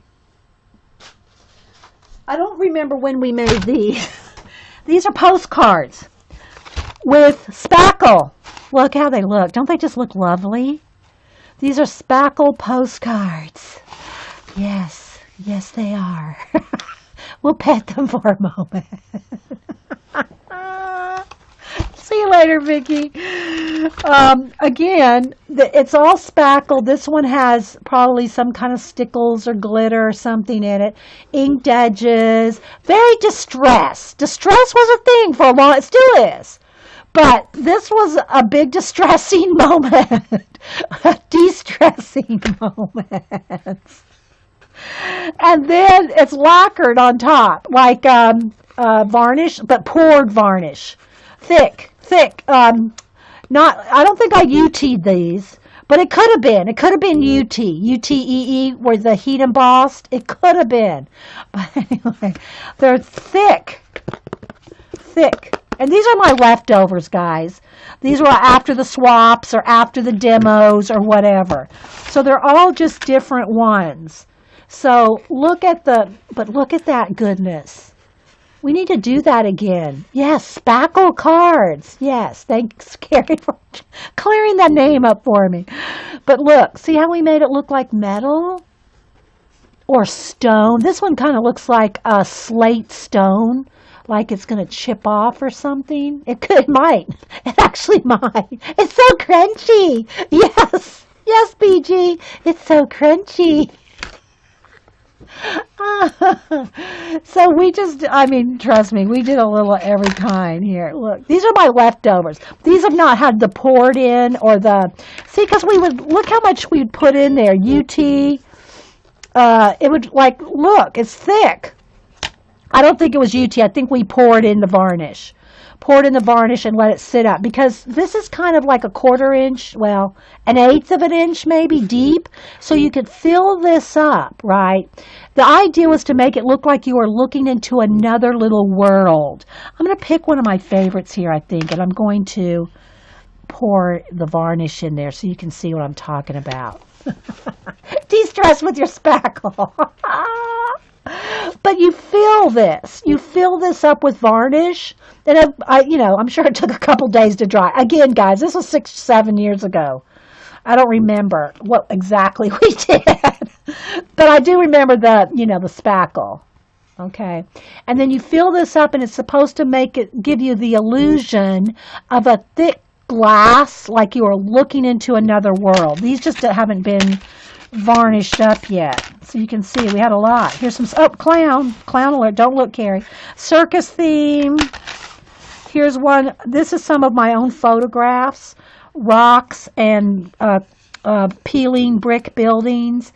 I don't remember when we made these. These are postcards with spackle. Look how they look. Don't they just look lovely? These are spackle postcards. Yes, they are. We'll pet them for a moment. See you later, Vicki. Again, it's all spackle. This one has probably some kind of stickles or glitter or something in it. Inked edges. Very distressed. Distress was a thing for a while. It still is. But this was a big distressing moment. A de-stressing moment. And then it's lacquered on top, like varnish, but poured varnish. Thick. I don't think I UT'd these, but it could have been. It could have been UTEE, where the heat embossed. It could have been. But anyway, they're thick. And these are my leftovers, guys. These were after the swaps or after the demos or whatever. So they're all just different ones. So look at that goodness. We need to do that again. Yes, spackle cards. Yes, thanks, Carrie, for clearing that name up for me. But look, see how we made it look like metal? Or stone. This one kind of looks like a slate stone, like it's going to chip off or something. It might. It actually might. It's so crunchy. Yes, BG. It's so crunchy. So trust me, we did a little of every kind here. Look, these are my leftovers. These have not had the poured in or because look how much we'd put in there. It would look, it's thick. I don't think it was UT. I think we poured in the varnish. pour it in the varnish and let it sit up, because this is kind of like a 1/4 inch, well, an 1/8 of an inch maybe deep, so you could fill this up, right? The idea was to make it look like you were looking into another little world. I'm going to pick one of my favorites here, I think, and I'm going to pour the varnish in there so you can see what I'm talking about. De-stress with your spackle. But you fill this. You fill this up with varnish. And I'm sure it took a couple days to dry. Again, guys, this was 6, 7 years ago. I don't remember what exactly we did. But I do remember the spackle. Okay. And then you fill this up, and it's supposed to give you the illusion of a thick glass, like you are looking into another world. These just haven't been varnished up yet, so you can see we had a lot. Here's some clown alert, don't look, Carrie. Circus theme. Here's one. This is some of my own photographs, rocks and peeling brick buildings.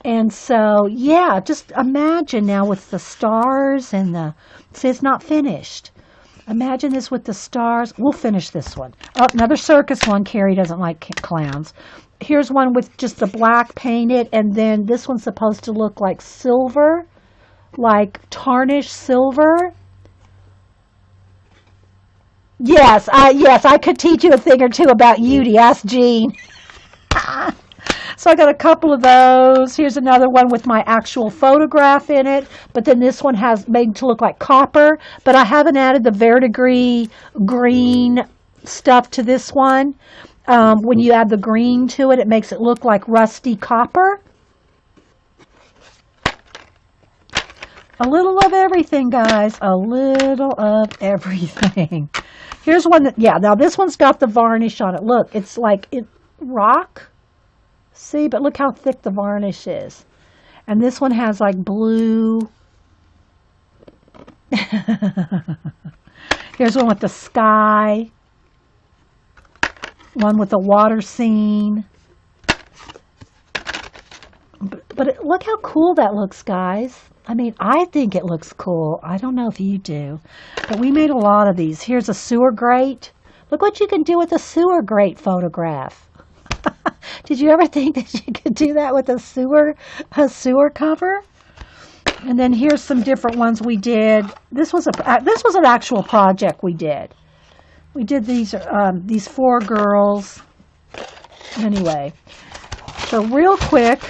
And so yeah, just imagine now with the stars and see, it's not finished. Imagine this with the stars. We'll finish this one. Oh, another circus one. Carrie doesn't like clowns. Here's one with just the black painted, and then this one's supposed to look like silver, like tarnished silver. Yes, I could teach you a thing or two about Yudi. Ask Jean. So I got a couple of those. Here's another one with my actual photograph in it, but then this one has made to look like copper, but I haven't added the verdigris green stuff to this one. When you add the green to it, it makes it look like rusty copper. A little of everything, guys. A little of everything. Here's one that, now this one's got the varnish on it. Look, it's like rock. See, but look how thick the varnish is. And this one has like blue. Here's one with the sky. One with the water scene. But look how cool that looks, guys. I mean, I think it looks cool. I don't know if you do. But we made a lot of these. Here's a sewer grate. Look what you can do with a sewer grate photograph. Did you ever think that you could do that with a sewer cover? And then here's some different ones we did. This was an actual project we did. We did these 4 girls. Anyway, so real quick,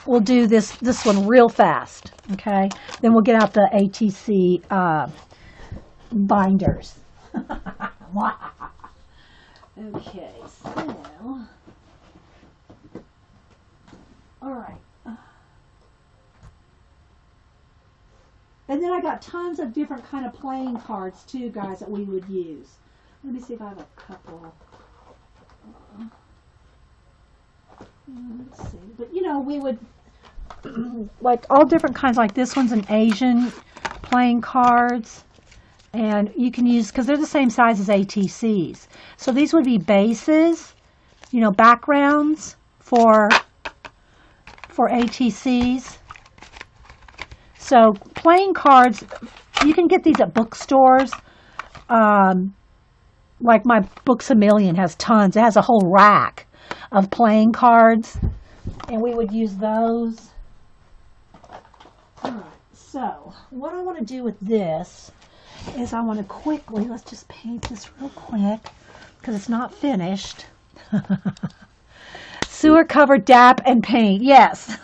we'll do this one real fast. Okay, then we'll get out the ATC binders. Okay, so, all right. And then I got tons of different kind of playing cards too, guys, that we would use. Let me see if I have a couple. Let's see. But, we would, like all different kinds, like this one's an Asian playing cards. And you can use, because they're the same size as ATCs. So these would be bases, backgrounds for ATCs. So playing cards, you can get these at bookstores. Like my Books A Million has tons. It has a whole rack of playing cards. And we would use those. All right, so what I want to do with this is I want to quickly, let's just paint this real quick because it's not finished. Sewer cover, DAP, and paint. Yes.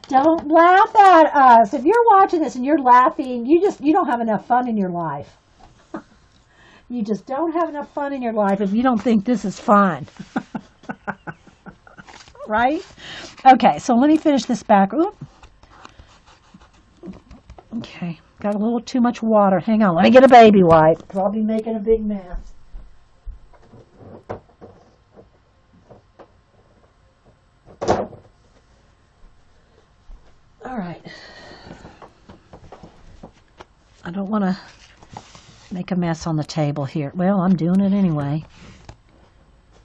Don't laugh at us. If you're watching this and you're laughing, you don't have enough fun in your life. You just don't have enough fun in your life if you don't think this is fun. Right? Okay, so let me finish this back. Oop. Okay, got a little too much water. Hang on, let me get a baby wipe because I'll be making a big mess. All right. I don't want to make a mess on the table here. Well, I'm doing it anyway.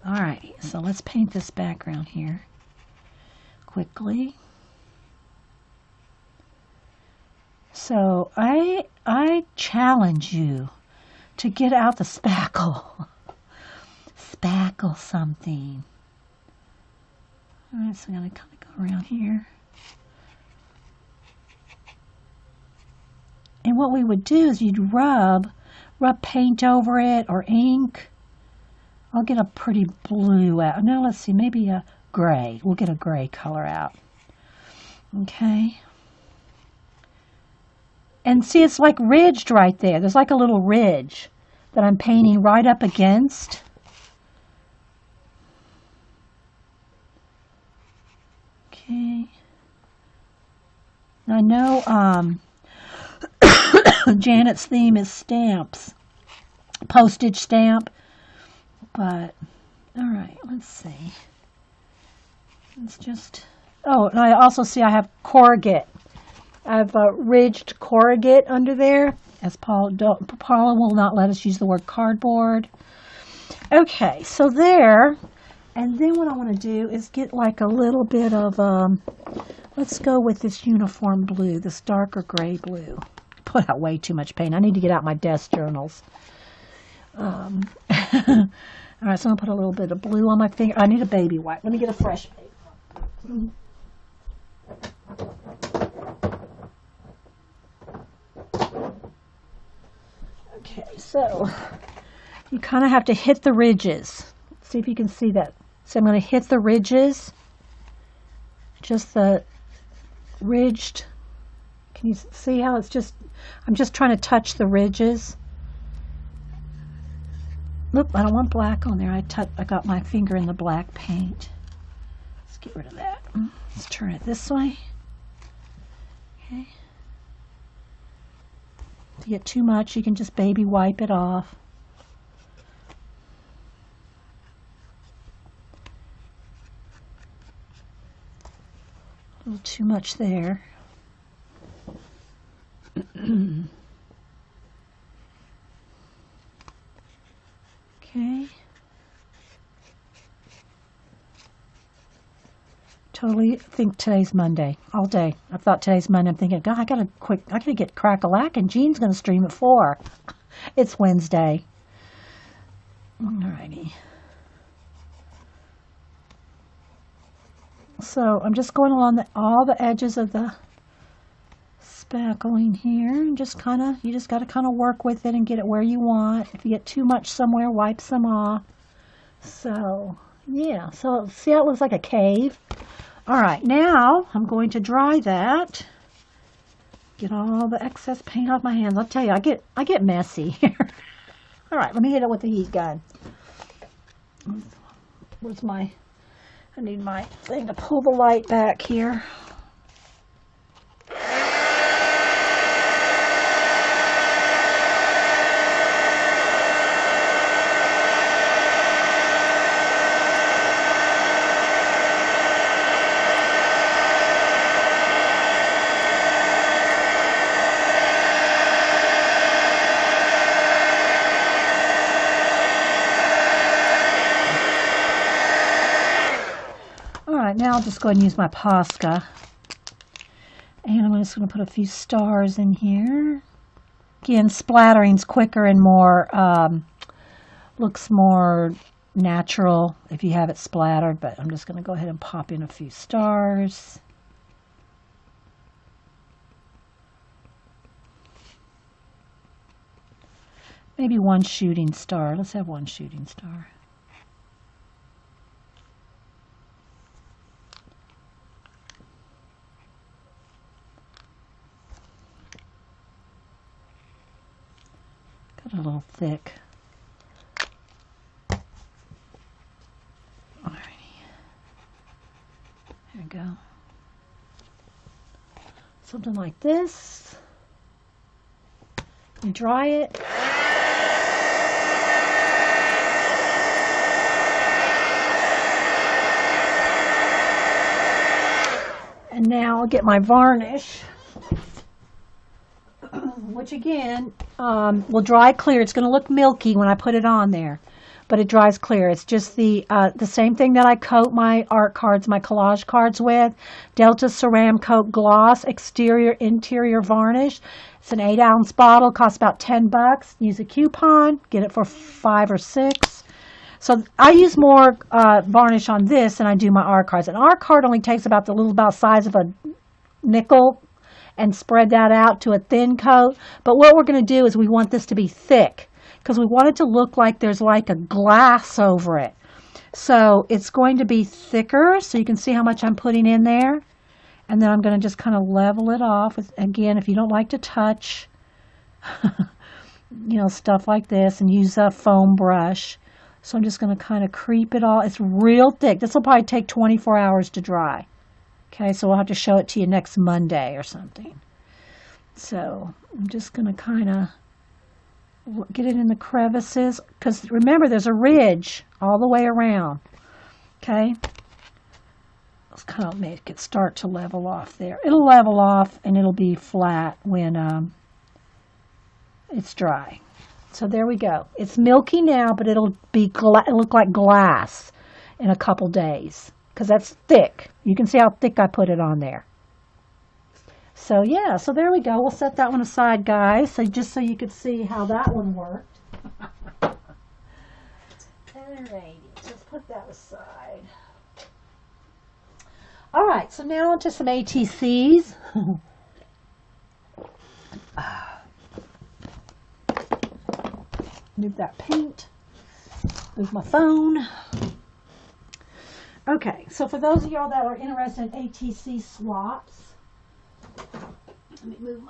All right, so let's paint this background here quickly. So I challenge you to get out the spackle. Spackle something. All right, so I'm going to kind of go around here. And what we would do is you'd rub paint over it or ink. I'll get a pretty blue out. Now let's see, maybe a gray. We'll get a gray color out. Okay. And see, it's like ridged right there. There's like a little ridge that I'm painting right up against. Okay. I know Janet's theme is stamps, postage stamp, but all right, let's see. It's just, oh, and I also see I have corrugate. I have ridged corrugate under there, as Paula will not let us use the word cardboard. Okay, so there, and then what I want to do is get like a little bit of, let's go with this uniform blue, this darker gray blue. Put out way too much paint. I need to get out my desk journals. All right, so I'm going to put a little bit of blue on my finger. I need a baby wipe. Let me get a fresh paper. Okay, so you kind of have to hit the ridges. See if you can see that. So I'm going to hit the ridges, just the ridged. Can you see how it's just, I'm just trying to touch the ridges. Look, I don't want black on there. I got my finger in the black paint. Let's get rid of that. Let's turn it this way. Okay. If you get too much, you can just baby wipe it off. A little too much there. Okay. Totally think today's Monday all day. I thought today's Monday. I'm thinking, God, I gotta get crack-a-lack, and Jean's gonna stream at 4. It's Wednesday. Alrighty. So I'm just going along all the edges of the spackling here, and just you just got to kind of work with it and get it where you want. If you get too much somewhere, wipe some off. So yeah, so see how it looks like a cave. All right, now I'm going to dry that. Get all the excess paint off my hands. I'll tell you, I get messy here. All right, let me hit it with the heat gun. Where's my? I need my thing to pull the light back here. Now I'll just go ahead and use my Posca, and I'm just going to put a few stars in here. Again, splattering's quicker and more, looks more natural if you have it splattered, but I'm just going to go ahead and pop in a few stars. Maybe one shooting star. Let's have one shooting star. A little thick. Alrighty. There we go. Something like this. You dry it. And now I'll get my varnish, which again will dry clear. It's going to look milky when I put it on there, but it dries clear. It's just the same thing that I coat my art cards, my collage cards with. Delta Ceram Coat Gloss Exterior Interior Varnish. It's an 8-ounce bottle, costs about $10. Use a coupon, get it for 5 or 6. So I use more varnish on this than I do my art cards. An art card only takes about the little size of a nickel and spread that out to a thin coat. But what we're going to do is we want this to be thick because we want it to look like there's like a glass over it. So it's going to be thicker, so you can see how much I'm putting in there. And then I'm going to just kind of level it off. Again, if you don't like to touch, stuff like this, and use a foam brush. So I'm just going to kind of creep it all. It's real thick. This will probably take 24 hours to dry. Okay, so we'll have to show it to you next Monday or something. So I'm just going to kind of get it in the crevices. Because remember, there's a ridge all the way around. Okay. Let's kind of make it start to level off there. It'll level off and it'll be flat when it's dry. So there we go. It's milky now, but it'll look like glass in a couple days because that's thick. You can see how thick I put it on there. So yeah, so there we go. We'll set that one aside, guys. So just so you could see how that one worked. Alrighty, let's put that aside. All right, so now onto some ATCs. Move that paint. Move my phone. Okay, so for those of y'all that are interested in ATC swaps, let me move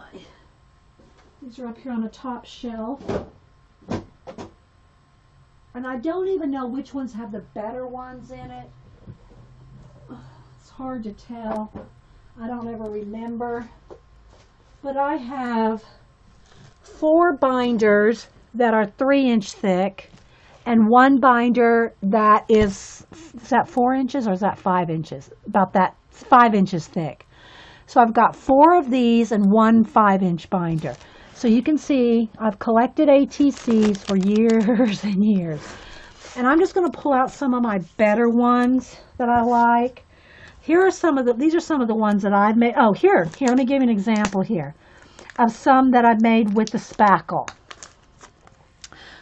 these are up here on the top shelf. And I don't even know which ones have the better ones in it. It's hard to tell. I don't ever remember. But I have 4 binders that are 3-inch thick and 1 binder that is that 4 inches or is that 5 inches? About that, 5 inches thick. So I've got 4 of these and 1 5-inch binder. So you can see I've collected ATCs for years and years. And I'm just going to pull out some of my better ones that I like. These are some of the ones that I've made. Oh, here, let me give you an example here of some that I've made with the spackle.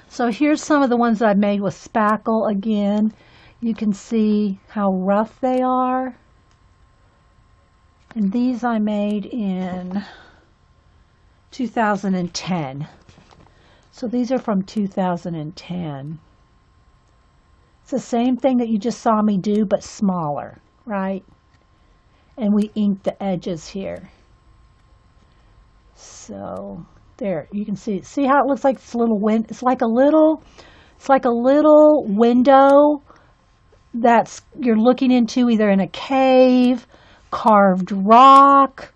So here's some of the ones that I've made with spackle. Again, you can see how rough they are. And these I made in 2010. So these are from 2010. It's the same thing that you just saw me do, but smaller, right? And we inked the edges here. So there, you can see how it looks like it's a little it's like a little window that's you're looking into either in a cave, carved rock,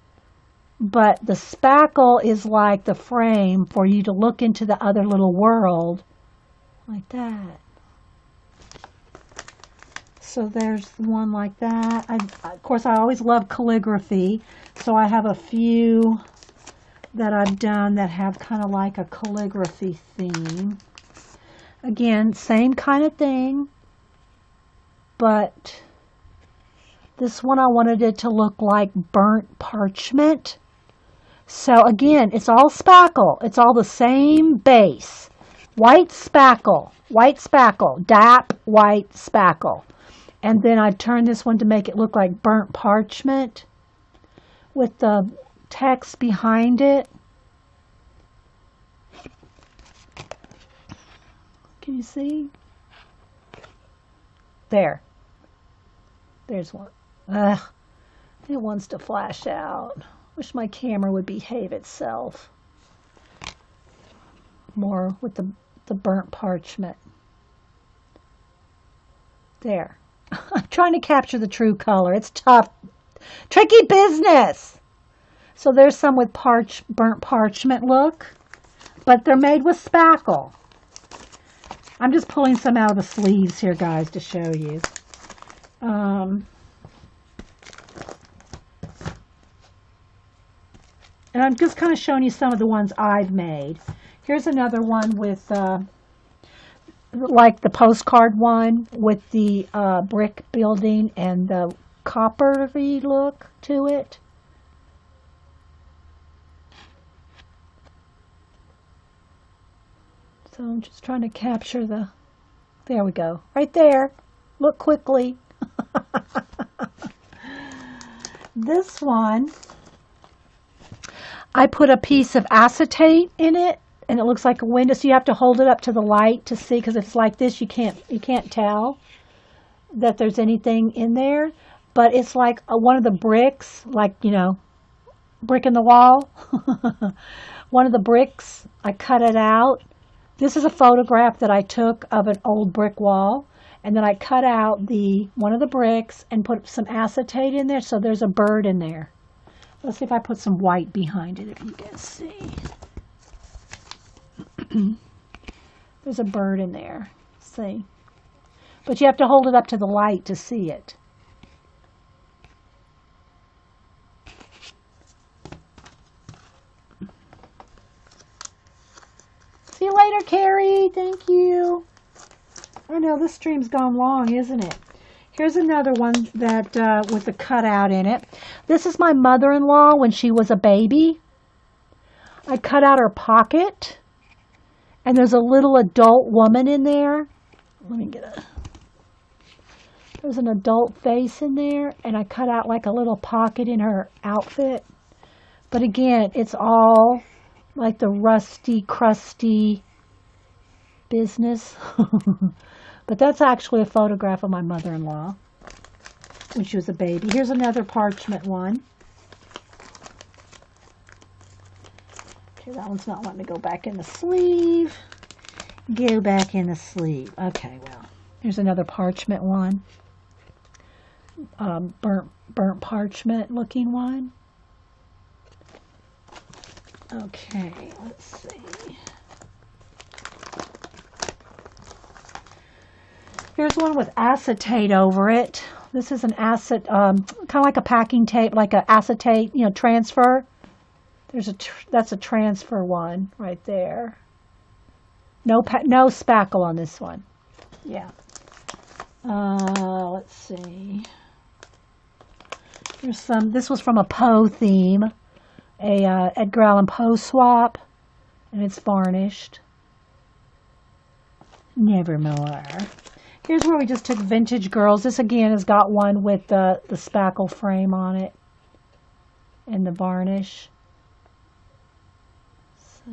but the spackle is like the frame for you to look into the other little world like that. So there's one like that. Of course, I always love calligraphy, so I have a few that I've done that have kind of like a calligraphy theme. Again, same kind of thing, but this one I wanted it to look like burnt parchment. So again, it's all spackle. It's all the same base. White spackle, DAP white spackle. And then I turned this one to make it look like burnt parchment with the text behind it. Can you see? There's one. Ugh, it wants to flash out. Wish my camera would behave itself more with the burnt parchment. There. I'm trying to capture the true color. It's tough. Tricky business. So there's some with burnt parchment look, but they're made with spackle. I'm just pulling some out of the sleeves here, guys, to show you. And I'm just kind of showing you some of the ones I've made. Here's another one with, like the postcard one with the brick building and the coppery look to it. So I'm just trying to capture there we go, right there. Look quickly. This one, I put a piece of acetate in it, and it looks like a window, so you have to hold it up to the light to see, because if it's like this, you can't tell that there's anything in there. But it's like one of the bricks, like, brick in the wall. One of the bricks, I cut it out. This is a photograph that I took of an old brick wall, and then I cut out one of the bricks and put some acetate in there, so there's a bird in there. Let's see if I put some white behind it, if you can see. There's a bird in there, see? But you have to hold it up to the light to see it. See you later, Carrie. Thank you. I know this stream's gone long, isn't it? Here's another one that with a cutout in it. This is my mother-in-law when she was a baby. I cut out her pocket, and there's a little adult woman in there. Let me there's an adult face in there, and I cut out like a little pocket in her outfit. But again, it's all like the rusty, crusty business. But that's actually a photograph of my mother-in-law when she was a baby. Here's another parchment one. Okay, that one's not letting me go back in the sleeve. Go back in the sleeve. Okay, well, here's another parchment one. Burnt parchment looking one. Okay, let's see. Here's one with acetate over it. This is an kind of like a packing tape, like an acetate, transfer. That's a transfer one right there. No spackle on this one. Yeah. Let's see. Here's this was from a Poe theme, a Edgar Allan Poe swap, and it's varnished. Nevermore. Here's where we just took Vintage Girls. This again has got one with the spackle frame on it and the varnish. So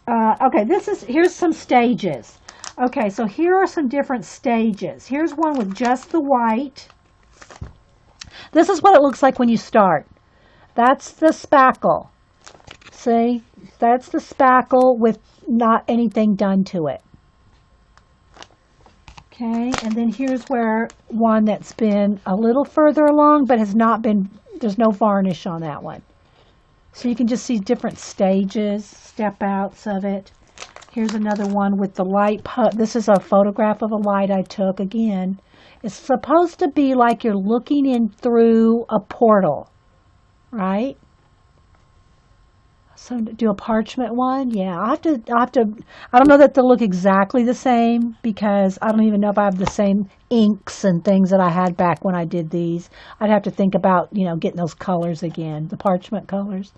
yeah. Okay, here's some stages. Okay, so here are some different stages. Here's one with just the white. This is what it looks like when you start. That's the spackle. See? That's the spackle with not anything done to it. Okay, and then here's one that's been a little further along, but has not been, there's no varnish on that one. So you can just see different stages, step outs of it. Here's another one with the light. This is a photograph of a light I took again. It's supposed to be like you're looking in through a portal, right? So do a parchment one? Yeah, I don't know that they'll look exactly the same, because I don't even know if I have the same inks and things that I had back when I did these. I'd have to think about, getting those colors again, the parchment colors.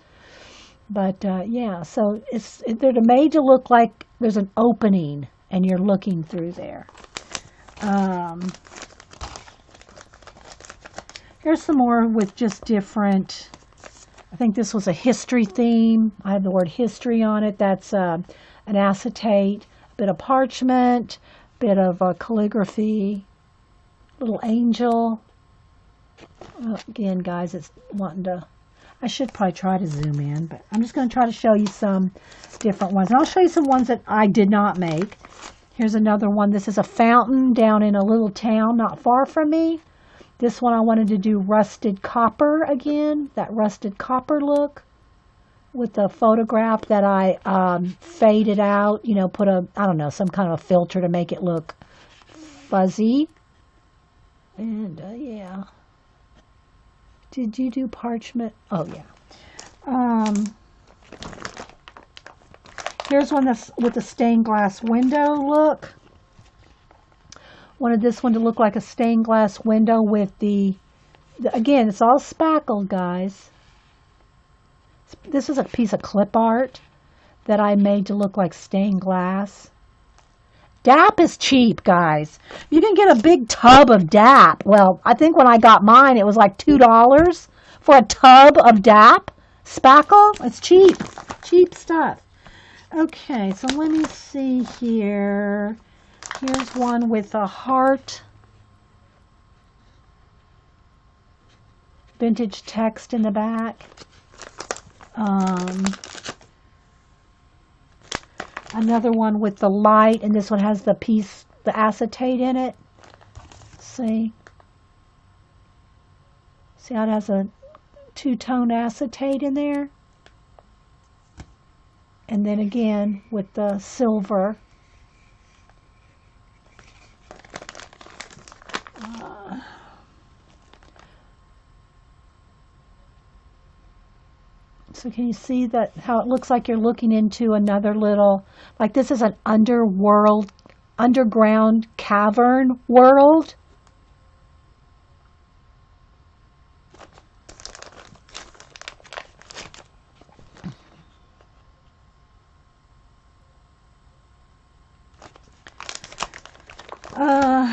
But yeah, so they're made to look like there's an opening and you're looking through there. Here's some more with just different. I think this was a history theme. I have the word history on it. That's an acetate, a bit of parchment, bit of calligraphy, little angel. Again, guys, it's wanting to. I should probably try to zoom in, but I'm just going to try to show you some different ones. And I'll show you some ones that I did not make. Here's another one. This is a fountain down in a little town not far from me. This one I wanted to do rusted copper again, that rusted copper look with the photograph that I faded out, put some kind of a filter to make it look fuzzy. And yeah. Did you do parchment? Oh, yeah. Here's one that's with a stained glass window look. Wanted this one to look like a stained glass window with again, it's all spackled, guys. This is a piece of clip art that I made to look like stained glass. DAP is cheap, guys. You can get a big tub of DAP. Well, I think when I got mine, it was like $2 for a tub of DAP. Spackle, it's cheap. Cheap stuff. Okay, so let me see here. Here's one with a heart. Vintage text in the back. Another one with the light, and this one has the acetate in it. See how it has a two-tone acetate in there? And then again with the silver. So can you see that how it looks like you're looking into another little, like this is an underground cavern world?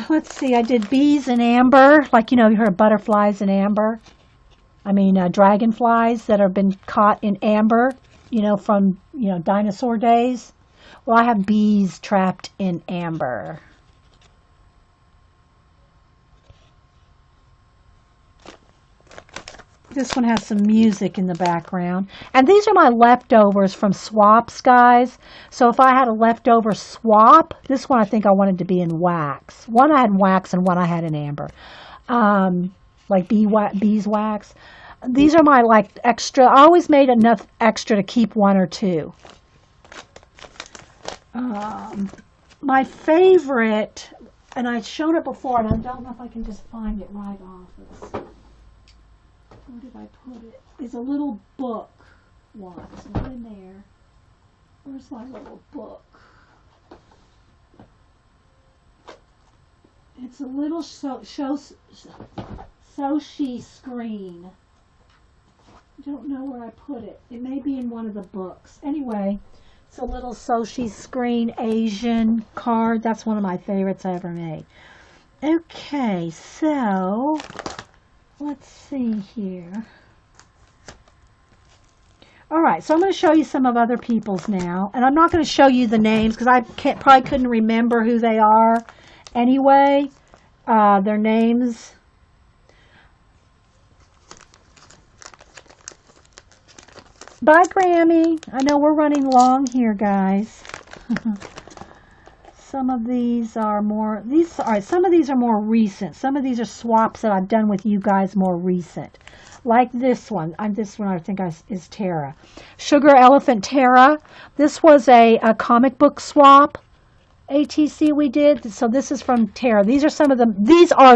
Let's see, I did bees in amber, like, you know, you heard of butterflies in amber. I mean, dragonflies that have been caught in amber, you know, from, you know, dinosaur days. Well, I have bees trapped in amber. This one has some music in the background. And these are my leftovers from swaps, guys. So if I had a leftover swap, this one I think I wanted to be in wax. One I had in wax and one I had in amber. Like beeswax. These are my like extra. I always made enough extra to keep one or two. My favorite, and I've shown it before, and I don't know if I can just find it right off this. Where did I put it? Is a little book one. It's not in there. Where's my little book? It's a little Soshi screen. I don't know where I put it. It may be in one of the books. Anyway, it's a little Soshi screen Asian card. That's one of my favorites I ever made. Okay, so let's see here. All right, so I'm going to show you some of other people's now. And I'm not going to show you the names because I probably couldn't remember who they are anyway. Their names. Bye, Grammy. I know we're running long here, guys. Some of these are more, some of these are more recent. Some of these are swaps that I've done with you guys more recent. Like this one. This one I think is Tara. Sugar Elephant Tara. This was a comic book swap. ATC we did. So this is from Tara. These are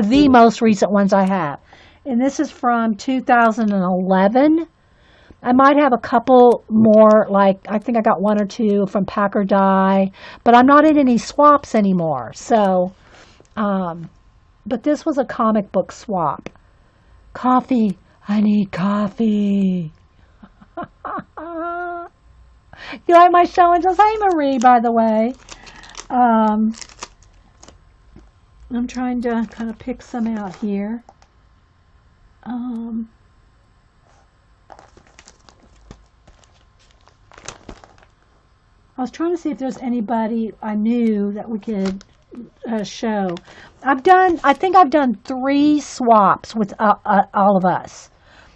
the most recent ones I have. And this is from 2011. I might have a couple more, like I think I got one or two from Pack or Die, but I'm not in any swaps anymore. So, but this was a comic book swap. Coffee. I need coffee. You like my show and just, hey Marie, by the way. I'm trying to kind of pick some out here. I was trying to see if there's anybody I knew that we could show. I think I've done 3 swaps with all of us.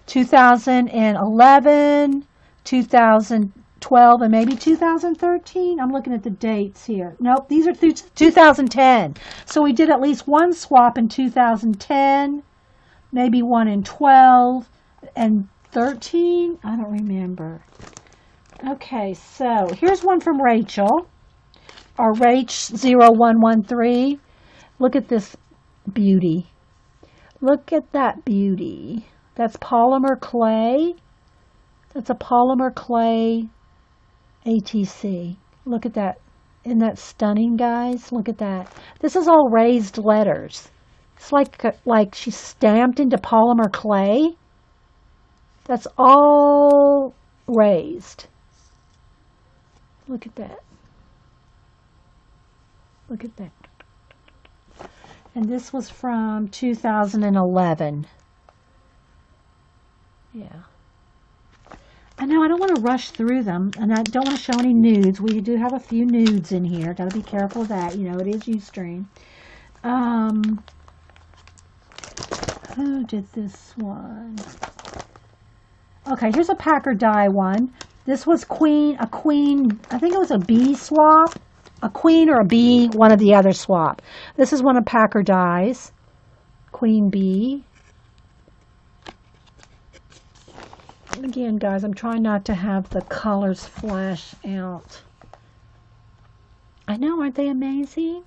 2011, 2012, and maybe 2013. I'm looking at the dates here. Nope, these are through 2010. So we did at least one swap in 2010, maybe one in 12, and 13. I don't remember. Okay, so here's one from Rachel, or Rach0113. Look at this beauty. Look at that beauty. That's polymer clay. That's a polymer clay ATC. Look at that. Isn't that stunning, guys? Look at that. This is all raised letters. It's like she's stamped into polymer clay. That's all raised. Look at that. Look at that. And this was from 2011. Yeah. I know I don't want to rush through them, and I don't want to show any nudes. We do have a few nudes in here. Got to be careful of that. You know, it is Ustream. Who did this one? Okay, here's a Packer dye one. This was a queen, I think it was a bee swap. A queen or a bee, one of the other swap. This is one of Packer dyes. Queen bee. Again, guys, I'm trying not to have the colors flash out. I know, aren't they amazing?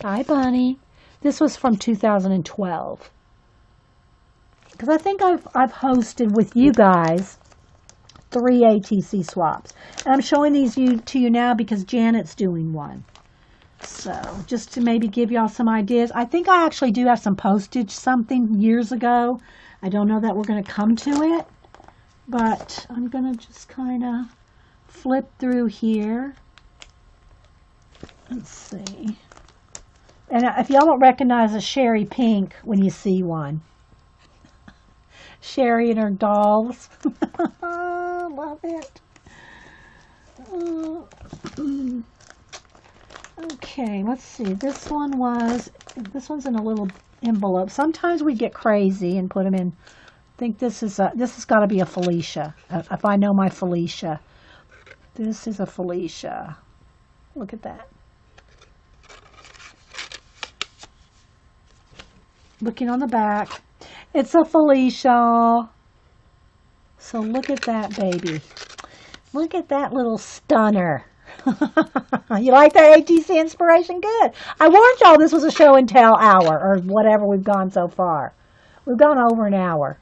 Hi, Bunny. This was from 2012. Because I think I've hosted with you guys 3 ATC swaps. And I'm showing these to you now because Janet's doing one. So, just to maybe give y'all some ideas. I think I actually do have some postage something years ago. I don't know that we're going to come to it. But I'm going to just kind of flip through here. Let's see. And if y'all don't recognize a Sherry Pink when you see one. Sherry and her dolls. Love it. Okay, let's see. This one's in a little envelope. Sometimes we get crazy and put them in. I think this has got to be a Felicia. If I know my Felicia. This is a Felicia. Look at that. Looking on the back. It's a Felicia. So look at that baby. Look at that little stunner. You like that ATC inspiration? Good. I warned y'all this was a show and tell hour or whatever we've gone so far. We've gone over an hour.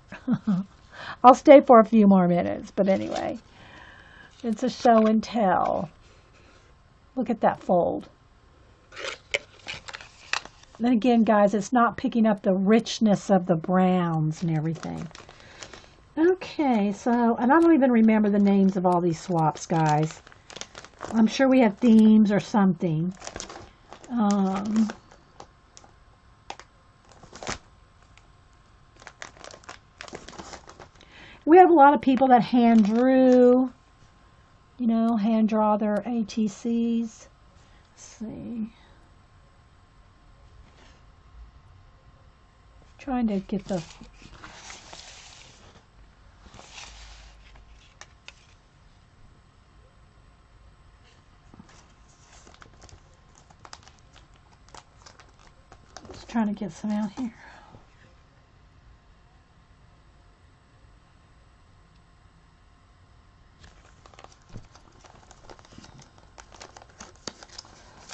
I'll stay for a few more minutes, but anyway. It's a show and tell. Look at that fold. Then again, guys, it's not picking up the richness of the browns and everything. Okay, so, and I don't even remember the names of all these swaps, guys. I'm sure we have themes or something. We have a lot of people that hand drew, hand draw their ATCs. Let's see. Trying to get the trying to get some out here.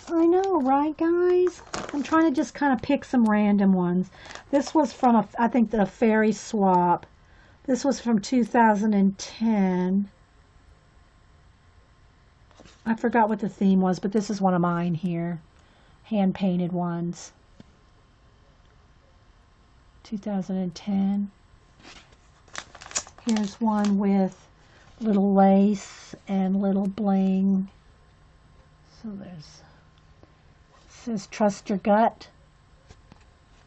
I know, right, guys? I'm trying to just kind of pick some random ones. This was from, I think, the Fairy Swap. This was from 2010. I forgot what the theme was, but this is one of mine here. Hand-painted ones. 2010. Here's one with little lace and little bling. So there's... says trust your gut.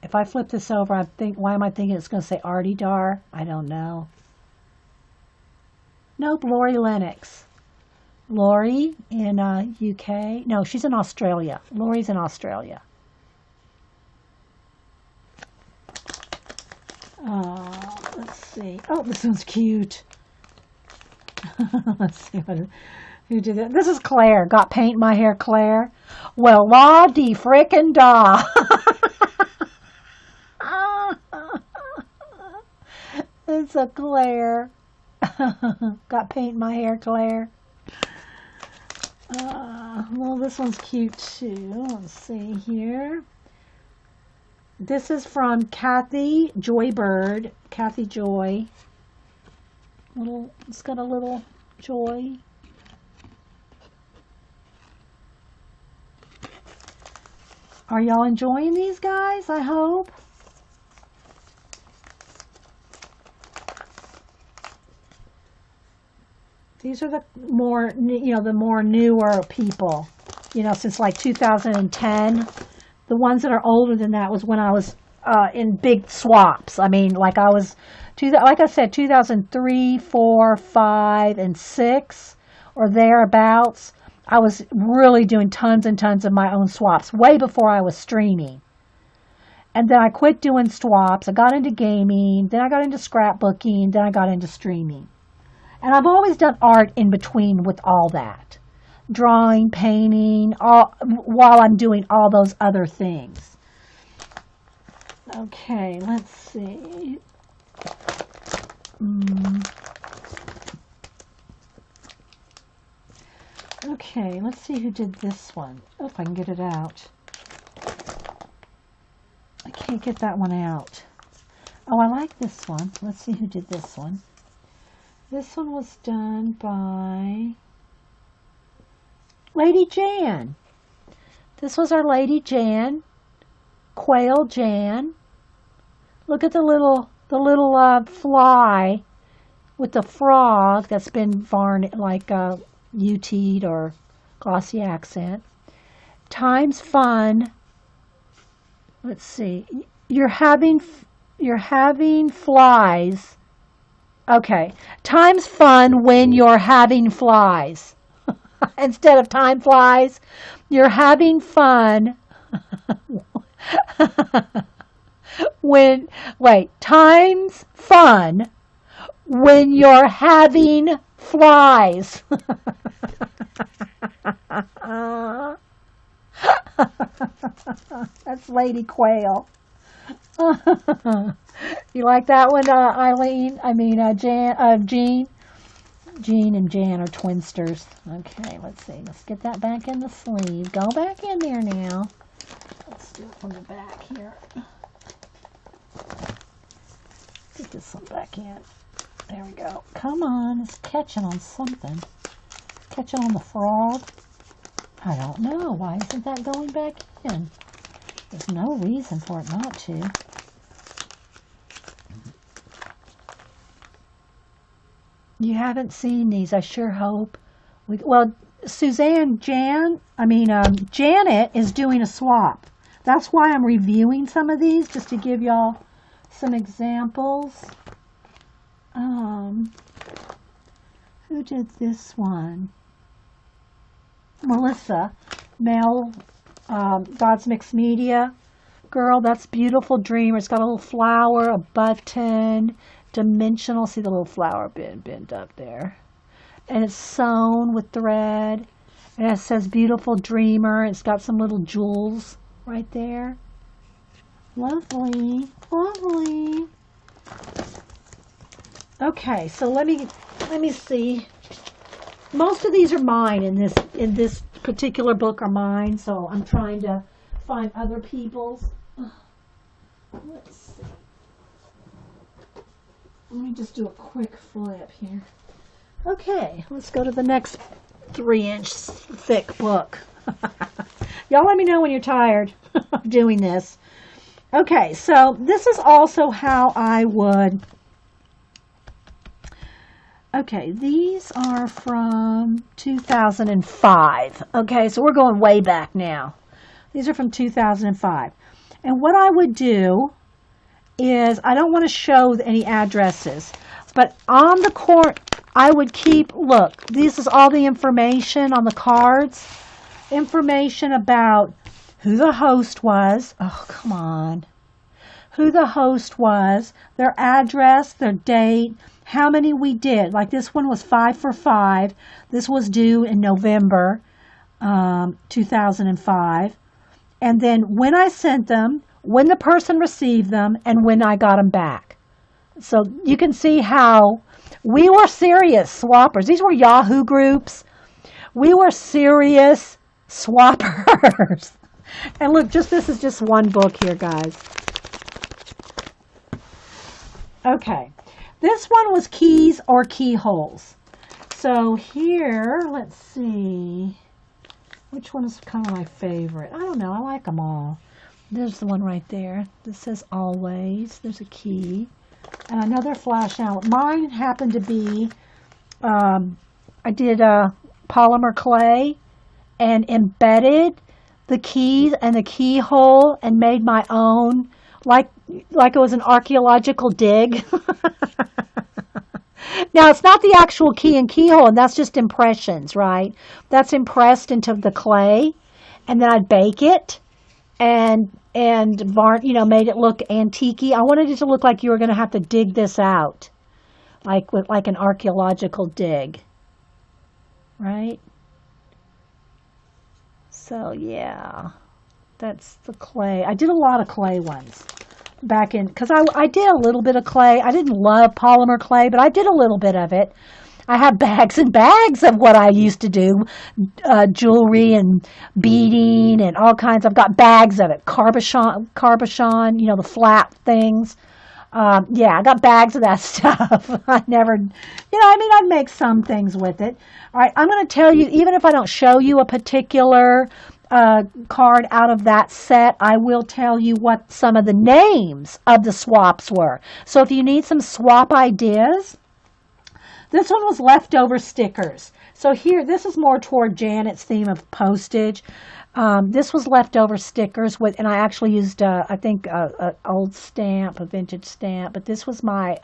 If I flip this over, I think, why am I thinking it's going to say Artie Dar? I don't know. Nope, Lori Lennox. Lori in UK. No, she's in Australia. Lori's in Australia. Let's see. Oh, this one's cute. Let's see who did it. This is Claire. Got paint in my hair, Claire. Well, la de frickin' da. It's a Claire. Got paint in my hair, Claire. Well, this one's cute too. Let's see here. This is from Kathy Joybird. Kathy Joy. It's got a little joy. Are y'all enjoying these, guys? I hope. These are the more, the more newer people, since like 2010. The ones that are older than that was when I was in big swaps. I mean, like I said, 2003, 4, 5, and 6, or thereabouts. I was really doing tons and tons of my own swaps way before I was streaming. And then I quit doing swaps. I got into gaming. Then I got into scrapbooking. Then I got into streaming. And I've always done art in between with all that. Drawing, painting, while I'm doing all those other things. Okay, let's see. Okay, let's see who did this one. Oh, if I can get it out. I can't get that one out. Oh, I like this one. Let's see who did this one. This one was done by Lady Jan. This was our Lady Jan, Quail Jan. Look at the little fly with the frog that's been varnished, like UT'd or glossy accent. Times fun. Let's see. You're having flies. Okay. Time's fun when you're having flies. Instead of time flies, you're having fun. Time's fun when you're having flies. That's Lady Quail. You like that one, Eileen? I mean, Jean? Jean and Jan are twinsters. Okay, let's see. Let's get that back in the sleeve. Go back in there now. Let's do it from the back here. Get this one back in. There we go. Come on. It's catching on something. Catching on the frog. I don't know. Why isn't that going back in? There's no reason for it not to. You haven't seen these, I sure hope. Janet is doing a swap. That's why I'm reviewing some of these, just to give y'all some examples. Who did this one? Melissa, God's Mixed Media. Girl, that's beautiful dreamer. It's got a little flower, a button, dimensional. See the little flower bent up there. And it's sewn with thread. And it says beautiful dreamer. It's got some little jewels right there. Lovely. Lovely. Okay, so let me see. Most of these are mine in this particular book are mine, so I'm trying to find other people's. Let's see. Let me just do a quick flip here. Okay, let's go to the next 3-inch thick book. Y'all let me know when you're tired of doing this. Okay, so this is also how I would... Okay, these are from 2005. Okay, so we're going way back now. These are from 2005. And what I would do is, I don't want to show any addresses, but on the I would keep, look, this is all the information on the cards. Information about who the host was. Oh, come on. Who the host was, their address, their date, how many we did. Like this one was 5 for 5. This was due in November 2005. And then when I sent them, when the person received them, and when I got them back. So you can see how we were serious swappers. These were Yahoo groups. We were serious swappers. And look, this is just one book here, guys. Okay. This one was keys or keyholes. So here, let's see. Which one is kind of my favorite? I don't know. I like them all. There's the one right there. This says always. There's a key. And another flash out. Mine happened to be, I did a polymer clay and embedded the keys and the keyhole and made my own, like it was an archaeological dig. Now, it's not the actual key and keyhole, and that's just impressions, right? That's impressed into the clay, and then I'd bake it and made it look antique-y. I wanted it to look like you were going to have to dig this out, like an archaeological dig, right? So, yeah, that's the clay. I did a lot of clay ones back in, because I did a little bit of clay. I didn't love polymer clay, but I did a little bit of it. I have bags and bags of what I used to do, jewelry and beading and all kinds. I've got bags of it. Cabochon, the flat things. Yeah, I got bags of that stuff. I never, I'd make some things with it. All right, I'm going to tell you, even if I don't show you a particular card out of that set, I will tell you what some of the names of the swaps were. So if you need some swap ideas, this one was leftover stickers. So here, this is more toward Janet's theme of postage. This was leftover stickers and I actually used, I think, a old stamp, a vintage stamp. But this was my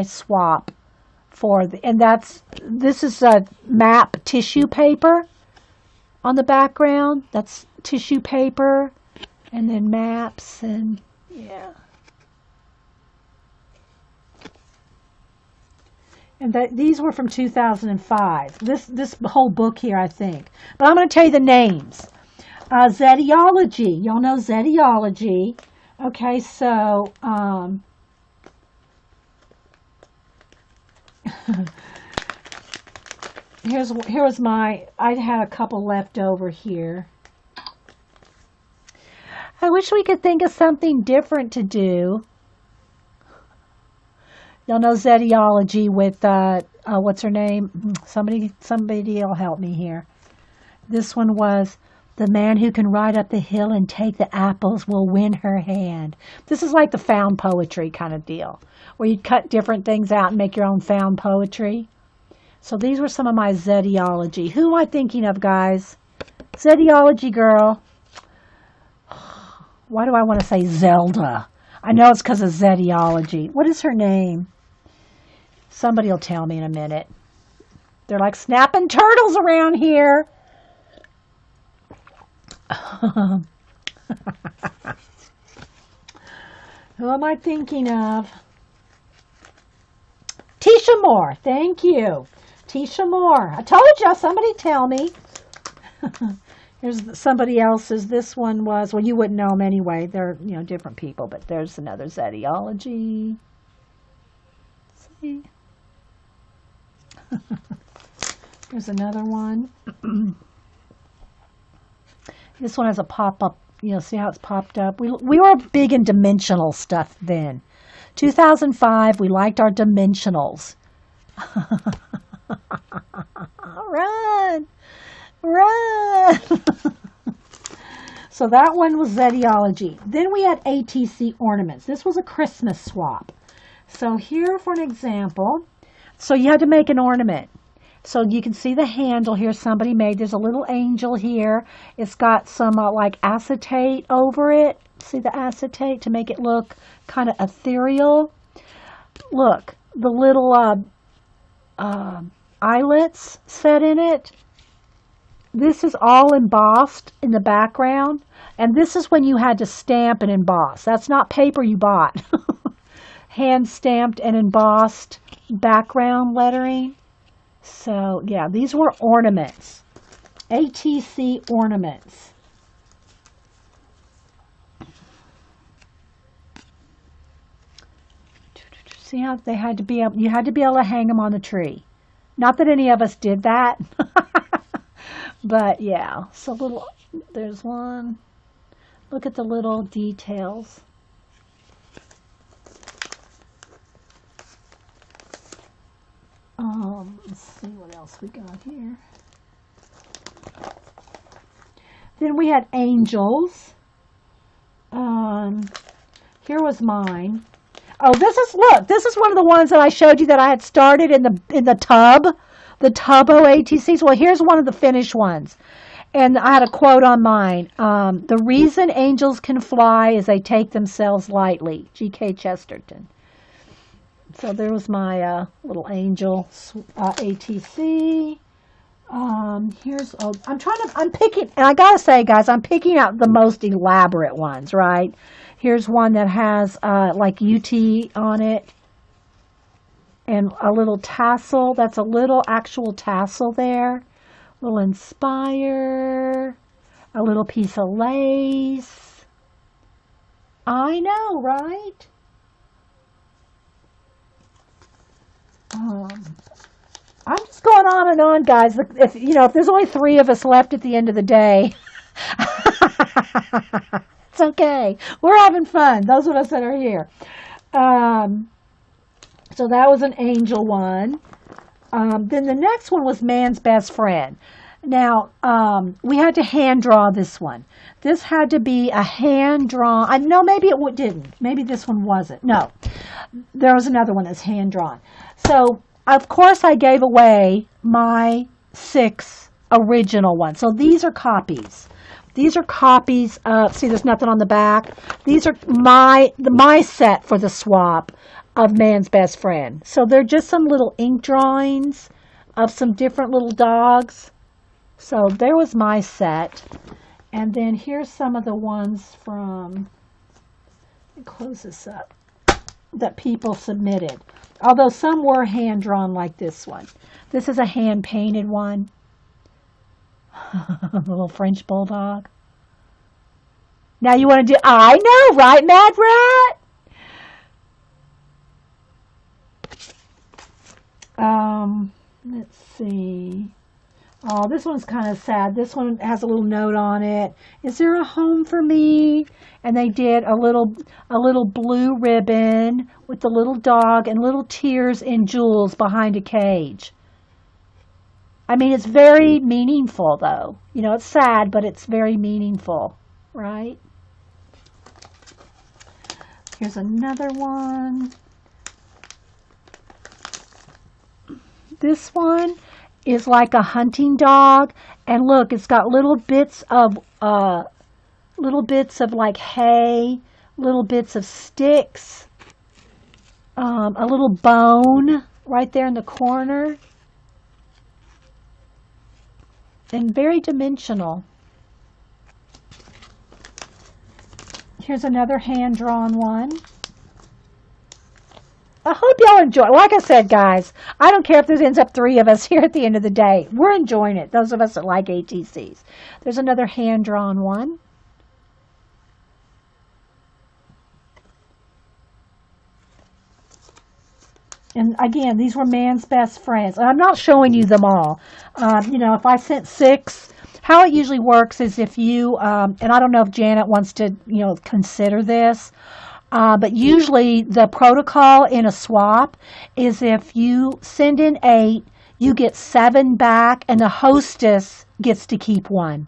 swap this is a map tissue paper on the background. That's tissue paper, and then maps, and yeah. And these were from 2005. This whole book here, I think. But I'm going to tell you the names. Zetiology. Y'all know Zetiology. Okay, so I had a couple left over here. I wish we could think of something different to do. Y'all know Zetiology with, what's her name? Somebody will help me here. This one was, the man who can ride up the hill and take the apples will win her hand. This is like the found poetry kind of deal, where you cut different things out and make your own found poetry. So these were some of my Zetiology. Who am I thinking of, guys? Zetiology girl. Why do I want to say Zelda? I know it's because of Zetiology. What is her name? Somebody will tell me in a minute. They're like snapping turtles around here. Who am I thinking of? Tisha Moore. Thank you. Tisha Moore. I told you. Somebody tell me. Here's somebody else's. This one was, well, you wouldn't know them anyway. They're, different people, but there's another Zetiology. Let's see. There's another one. This one has a pop-up. See how it's popped up? We were big in dimensional stuff then. 2005, we liked our dimensionals. Run! Run! So that one was Zetiology. Then we had ATC ornaments. This was a Christmas swap. So here for an example. So you had to make an ornament. So you can see the handle here somebody made. There's a little angel here. It's got some like acetate over it. See the acetate to make it look kind of ethereal. Look, the little eyelets set in it. This is all embossed in the background. And this is when you had to stamp and emboss. That's not paper you bought. Hand stamped and embossed background lettering. So, yeah, these were ornaments. ATC ornaments. See how they had to be able, you had to be able to hang them on the tree. Not that any of us did that. But, yeah. So, there's one. Look at the little details. Let's see what else we got here. Then we had angels. Here was mine. Oh, this is one of the ones that I showed you that I had started in the tub, the Tubbo ATCs. Well, here's one of the finished ones. And I had a quote on mine. The reason angels can fly is they take themselves lightly. G.K. Chesterton. So there was my little angel ATC. I'm picking, and I gotta say, guys, I'm picking out the most elaborate ones, right? Here's one that has like UT on it and a little tassel. That's a little actual tassel there. A little Inspire, a little piece of lace. I know, right? I'm just going on and on, guys. If there's only 3 of us left at the end of the day, it's okay. We're having fun. Those of us that are here. So that was an angel one. Then the next one was man's best friend. Now, we had to hand draw this one. This had to be a hand drawn. No, maybe it didn't. Maybe this one wasn't. No, there was another one that's hand drawn. So, of course, I gave away my 6 original ones. So these are copies. These are copies of, see, there's nothing on the back. These are my set for the swap of man's best friend. So they're just some little ink drawings of some different little dogs. So there was my set. And then here's some of the ones from, let me close this up, that people submitted. Although some were hand-drawn like this one. This is a hand-painted one. A little French bulldog. Now you want to do, I know, right, Mad Rat? Let's see. Oh, this one's kind of sad. This one has a little note on it. Is there a home for me? And they did a little blue ribbon with the little dog and little tears and jewels behind a cage. I mean, it's very meaningful, though. It's sad, but it's very meaningful, right? Here's another one. This one is like a hunting dog, and look, it's got little bits of like hay, little bits of sticks, a little bone right there in the corner, and very dimensional. Here's another hand-drawn one. I hope y'all enjoy. Like I said, guys, I don't care if there ends up 3 of us here at the end of the day. We're enjoying it, those of us that like ATCs. There's another hand-drawn one. And again, these were man's best friends. And I'm not showing you them all. If I sent 6, how it usually works is if you, and I don't know if Janet wants to, consider this, but usually the protocol in a swap is if you send in 8, you get 7 back, and the hostess gets to keep 1.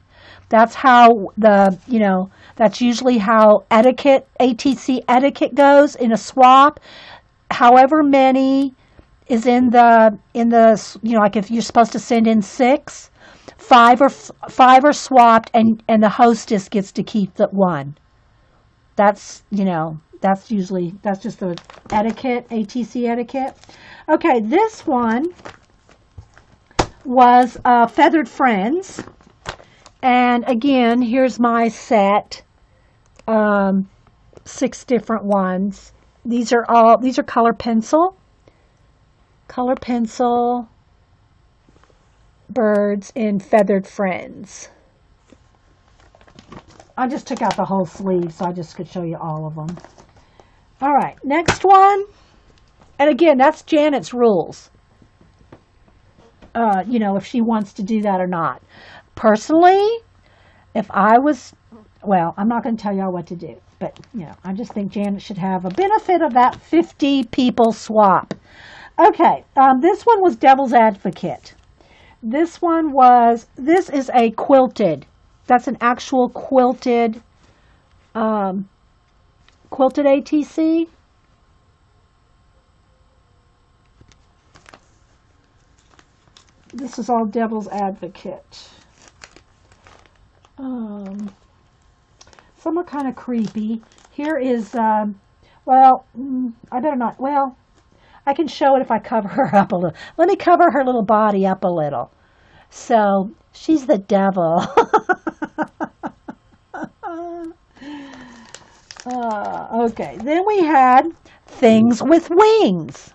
That's how that's usually how ATC etiquette goes in a swap. However many is in the like if you're supposed to send in 6, 5 are swapped, and the hostess gets to keep the 1. That's that's just the etiquette, ATC etiquette. Okay, this one was Feathered Friends. And again, here's my set, 6 different ones. These are color pencil birds in Feathered Friends. I just took out the whole sleeve, so I just could show you all of them. All right, next one. And again, that's Janet's rules. If she wants to do that or not. Personally, if I was, well, I'm not going to tell y'all what to do. But, I just think Janet should have a benefit of that 50 people swap. Okay, this one was Devil's Advocate. This is a quilted. That's an actual quilted ATC. This is all Devil's Advocate. Some are kind of creepy. Here is, well, I better not, well, I can show it if I cover her up a little. Let me cover her little body up a little. So, she's the devil. Okay, then we had Things with Wings.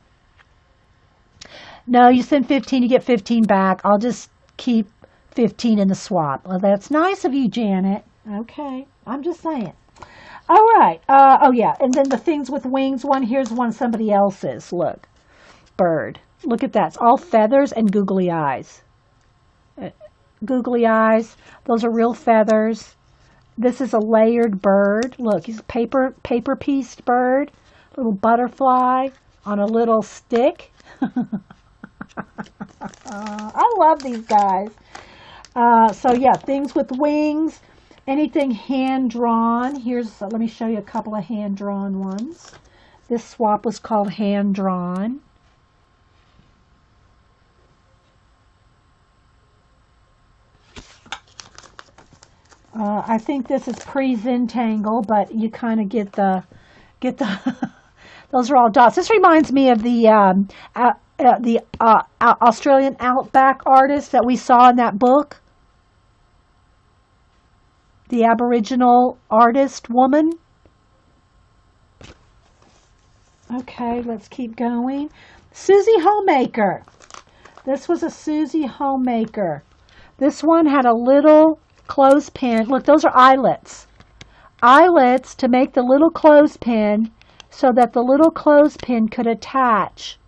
No, you send 15, you get 15 back. I'll just keep 15 in the swap. Well, that's nice of you, Janet. Okay, I'm just saying. All right. Oh, yeah. And then the Things with Wings one, here's one somebody else's. Look. Bird. Look at that. It's all feathers and googly eyes. Googly eyes. Those are real feathers. This is a layered bird. Look, he's a paper pieced bird. Little butterfly on a little stick. I love these guys. So yeah, Things with Wings. Anything hand-drawn. Let me show you a couple of hand-drawn ones. This swap was called hand-drawn. I think this is pre-Zentangle, but you kind of get the those are all dots. This reminds me of the Australian Outback artist that we saw in that book. The Aboriginal artist woman. Okay, let's keep going. Susie Homemaker. This was a Susie Homemaker. This one had a little clothespin. Look, those are eyelets. Eyelets to make the little clothespin so that the little clothespin could attach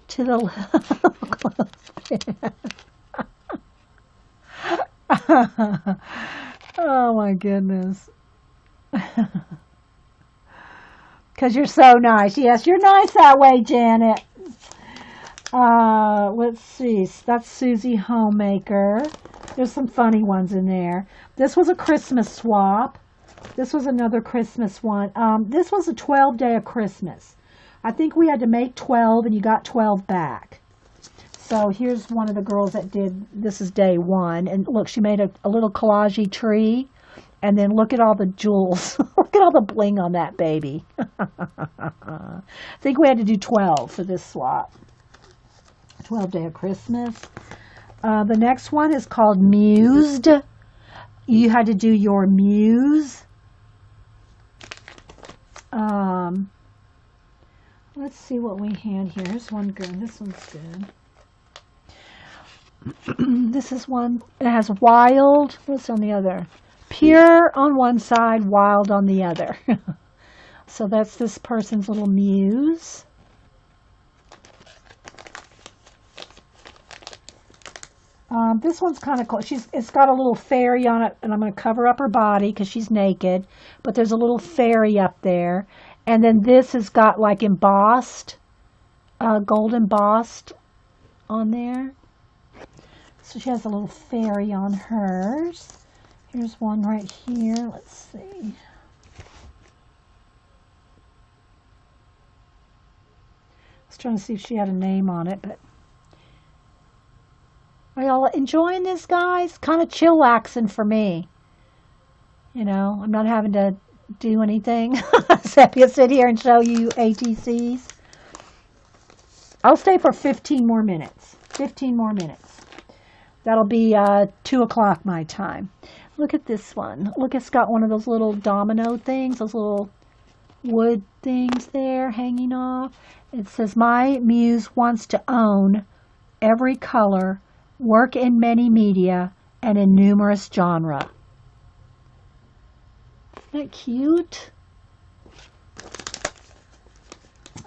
to the little clothespin. Oh my goodness. Because you're so nice. Yes, you're nice that way, Janet. Let's see. That's Susie Homemaker. There's some funny ones in there. This was a Christmas swap. This was another Christmas one. This was a 12-day of Christmas. I think we had to make 12 and you got 12 back. So here's one of the girls that did, this is day one. And look, she made a little collage tree. And then look at all the jewels. Look at all the bling on that baby. I think we had to do 12 for this swap. 12-day of Christmas. The next one is called Mused. You had to do your muse. Let's see what we had here. Here's one good. This one's good. This is one. It has wild. What's on the other? Pure on one side, wild on the other. So that's this person's little muse. This one's kind of cool. It's got a little fairy on it, and I'm going to cover up her body because she's naked. But there's a little fairy up there. And then this has got like embossed, gold embossed on there. So she has a little fairy on hers. Here's one right here. Let's see. I was trying to see if she had a name on it, but are y'all enjoying this, guys? Kind of chillaxing for me. You know, I'm not having to do anything except to sit here and show you ATCs. I'll stay for 15 more minutes. 15 more minutes. That'll be 2 o'clock my time. Look at this one. Look, it's got one of those little domino things, those little wood things there hanging off. It says, my muse wants to own every color, work in many media, and in numerous genre. Isn't that cute?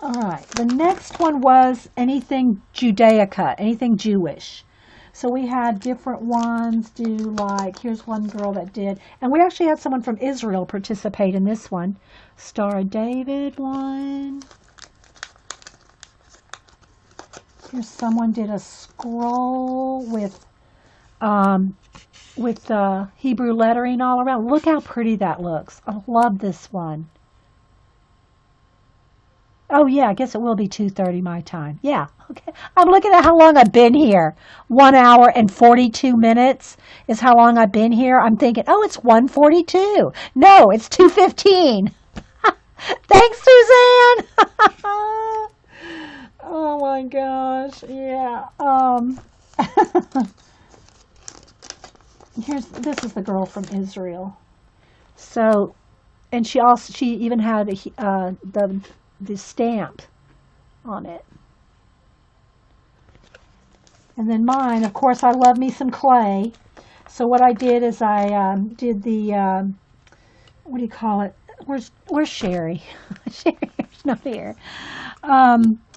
All right. The next one was anything Judaica, anything Jewish. So we had different ones do like, here's one girl that did, and we actually had someone from Israel participate in this one. Star of David one. Here's someone did a scroll with Hebrew lettering all around. Look how pretty that looks. I love this one. Oh yeah, I guess it will be 2:30 my time. Yeah, okay. I'm looking at how long I've been here. 1 hour and 42 minutes is how long I've been here. I'm thinking, oh, it's 1:42. No, it's 2:15. Thanks, Suzanne. Oh my gosh, yeah. This is the girl from Israel. So, and she even had the stamp on it. And then mine, of course, I love me some clay. So what I did is I did the what do you call it? Where's Sherry? Sherry's not here.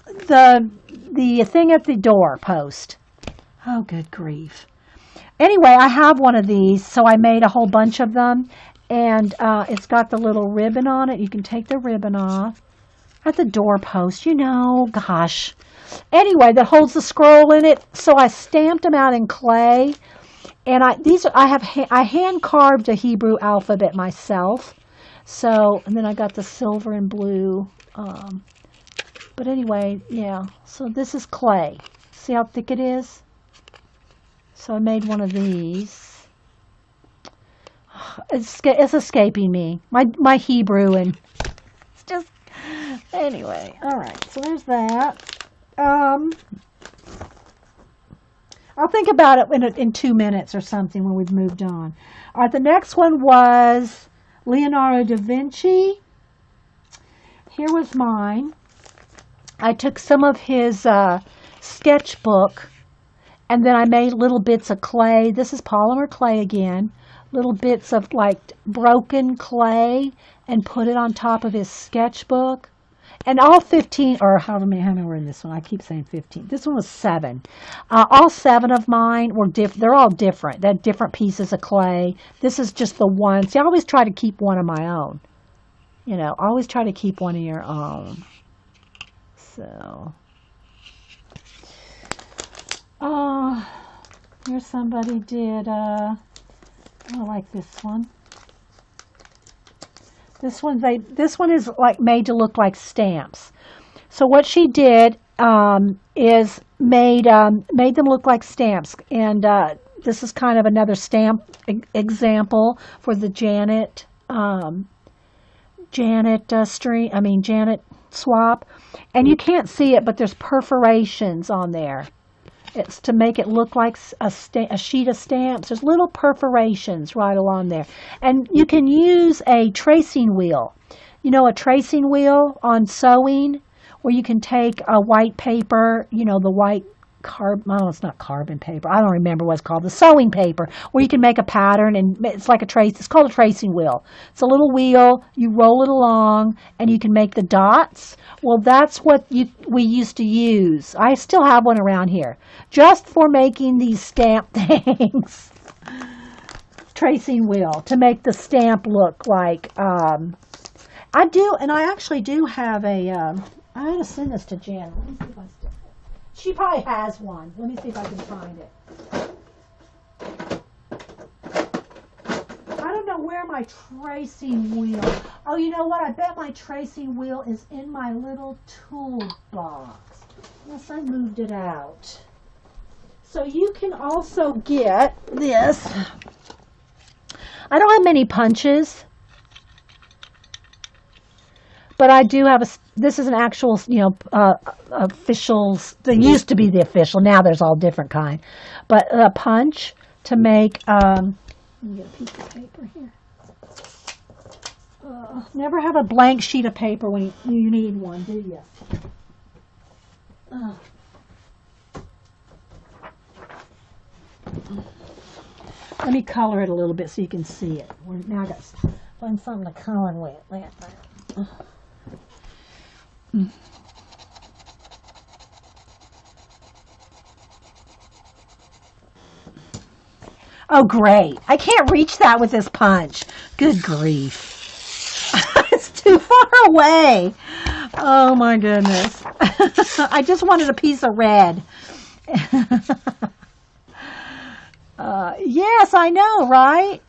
The thing at the door post. Oh, good grief. Anyway, I have one of these, so I made a whole bunch of them, and it's got the little ribbon on it. You can take the ribbon off at the doorpost, gosh. Anyway, that holds the scroll in it. So I stamped them out in clay, and I hand carved a Hebrew alphabet myself. So, and then I got the silver and blue. But anyway, yeah. So this is clay. See how thick it is? So I made one of these. It's escaping me. My Hebrew, and it's just, anyway. All right, so there's that. I'll think about it in 2 minutes or something when we've moved on. All right, the next one was Leonardo da Vinci. Here was mine. I took some of his sketchbook, and then I made little bits of clay. This is polymer clay again. Little bits of like broken clay, and put it on top of his sketchbook. And all 15, or however many were in this one. I keep saying 15. This one was 7. All 7 of mine were different. They're all different. They're different pieces of clay. This is just the one. See, I always try to keep one of my own. Always try to keep one of your own. So, here somebody did, I like this one. This one is like made to look like stamps. So what she did is made them look like stamps, and this is kind of another stamp example for the Janet swap. And you can't see it, but there's perforations on there. It's to make it look like a sheet of stamps. There's little perforations right along there. And you can use a tracing wheel. A tracing wheel on sewing, where you can take a white paper, the white it's not carbon paper. I don't remember what it's called. The sewing paper, where you can make a pattern, and it's like it's called a tracing wheel. It's a little wheel. You roll it along, and you can make the dots. Well, that's what we used to use. I still have one around here, just for making these stamp things. Tracing wheel to make the stamp look like. I do, and I actually do have a. I had to send this to Jen. Let me see if I still. She probably has one. Let me see if I can find it. I don't know where my tracing wheel. Oh, you know what? I bet my tracing wheel is in my little toolbox. Unless I moved it out. So you can also get this. I don't have many punches, but I do have this is an actual, official. They used to be the official. Now there's all different kind. But a punch to make. Let me get a piece of paper here. Never have a blank sheet of paper when you need one, do you? Let me color it a little bit so you can see it. Now I got to find something to color with. Oh, great. I can't reach that with this punch. Good grief. It's too far away. Oh, my goodness. I just wanted a piece of red. Yes, I know, right?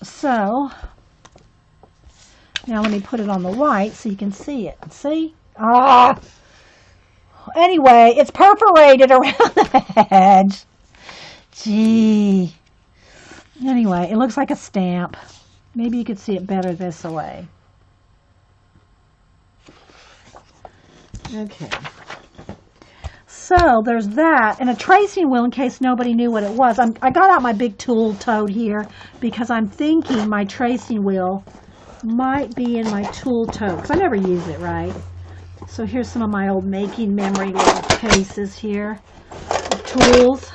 So, now let me put it on the white so you can see it. See? Ah! Anyway, it's perforated around the edge. Gee. Anyway, it looks like a stamp. Maybe you could see it better this way. Okay. So there's that, and a tracing wheel in case nobody knew what it was. I got out my big tool tote here because I'm thinking my tracing wheel might be in my tool tote because I never use it, right? So here's some of my old making memory little cases here of tools.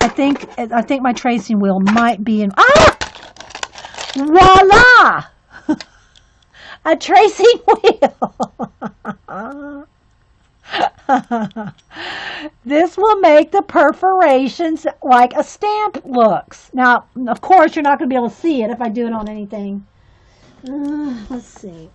I think my tracing wheel might be in. Ah! Voila! A tracing wheel. This will make the perforations like a stamp looks. Now, of course, you're not going to be able to see it if I do it on anything. Let's see.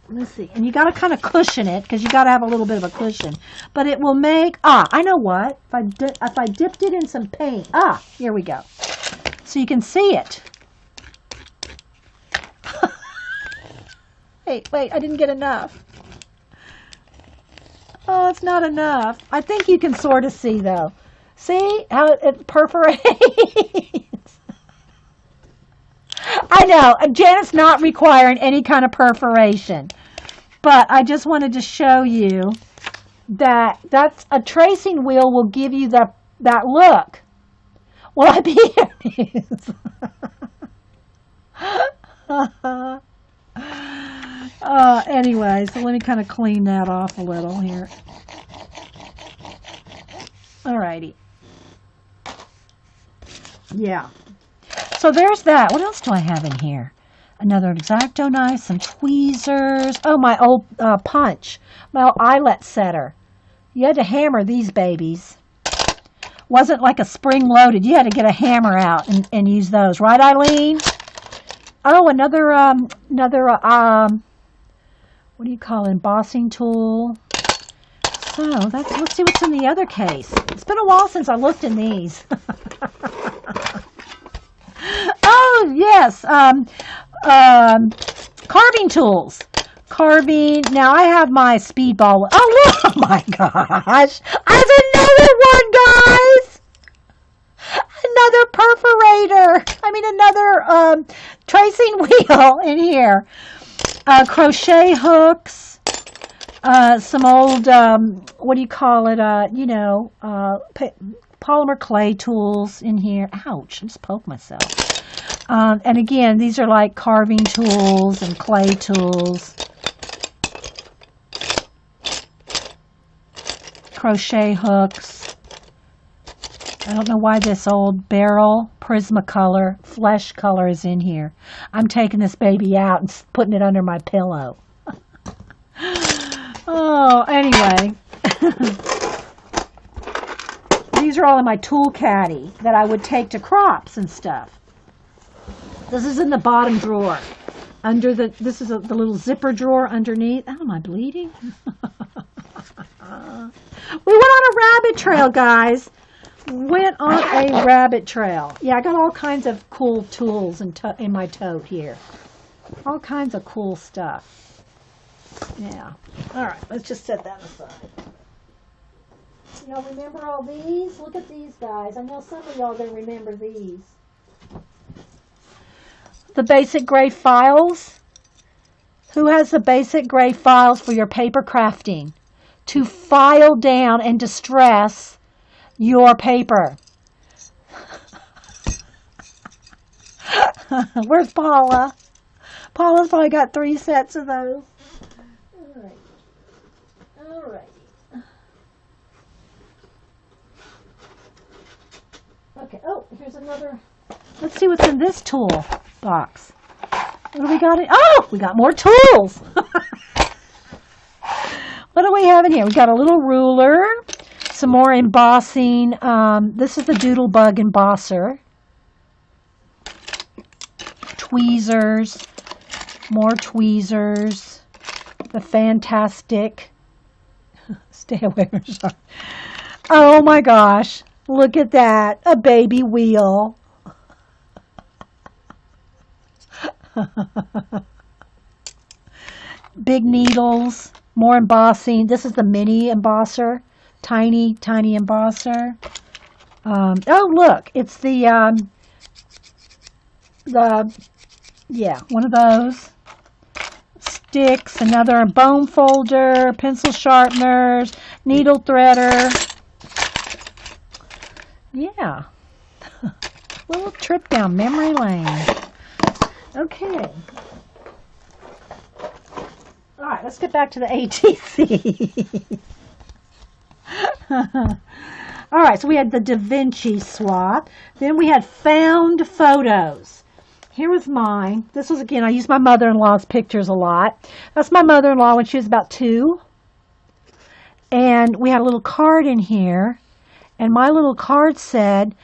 And you got to kind of cushion it because you got to have a little bit of a cushion. But it will make, I know what. If I dipped it in some paint. Here we go. So you can see it. Wait, I didn't get enough. Oh, it's not enough. I think you can sort of see, though. See how it perforates? I know. Janet's not requiring any kind of perforation. But I just wanted to show you that that's a tracing wheel will give you that look. Will I be here? Anyway, so let me kind of clean that off a little here. Alrighty. Yeah. So there's that. What else do I have in here? Another X-Acto knife, some tweezers. Oh, my old punch. My old eyelet setter. You had to hammer these babies. Wasn't like a spring-loaded. You had to get a hammer out and use those. Right, Eileen? Oh, another what do you call it? Embossing tool. So let's see what's in the other case. It's been a while since I looked in these. Oh yes, carving tools. Carving. Now I have my speedball. Oh my gosh! I have another one, guys. Another perforator. I mean another tracing wheel in here. Crochet hooks, some old, what do you call it, polymer clay tools in here. Ouch, I just poked myself. And again, these are like carving tools and clay tools. Crochet hooks. I don't know why this old barrel Prismacolor flesh color is in here. I'm taking this baby out and putting it under my pillow. Oh, anyway. These are all in my tool caddy that I would take to crops and stuff. This is in the bottom drawer. This is the little zipper drawer underneath. Oh, am I bleeding? We went on a rabbit trail, guys. Went on a rabbit trail. Yeah, I got all kinds of cool tools in my tote here. All kinds of cool stuff. Yeah. All right, let's just set that aside. Y'all remember all these? Look at these guys. I know some of y'all are going to remember these. The basic gray files. Who has the basic gray files for your paper crafting? To file down and distress your paper. Where's Paula? Paula's probably got 3 sets of those. All right. Okay. Oh, here's another. Let's see what's in this tool box. What do we got in? Oh, we got more tools. What do we have in here? We got a little ruler. Some more embossing. This is the Doodlebug embosser. Tweezers. More tweezers. The fantastic. Stay away from sharks. Oh my gosh. Look at that. A baby wheel. Big needles. More embossing. This is the mini embosser. Tiny, tiny embosser. Oh, look. It's yeah, one of those. Sticks, another bone folder, pencil sharpeners, needle threader. Yeah. Little trip down memory lane. Okay. All right, let's get back to the ATC. All right, so we had the Da Vinci swap. Then we had found photos. Here was mine. This was, again, I used my mother-in-law's pictures a lot. That's my mother-in-law when she was about 2. And we had a little card in here. And my little card said,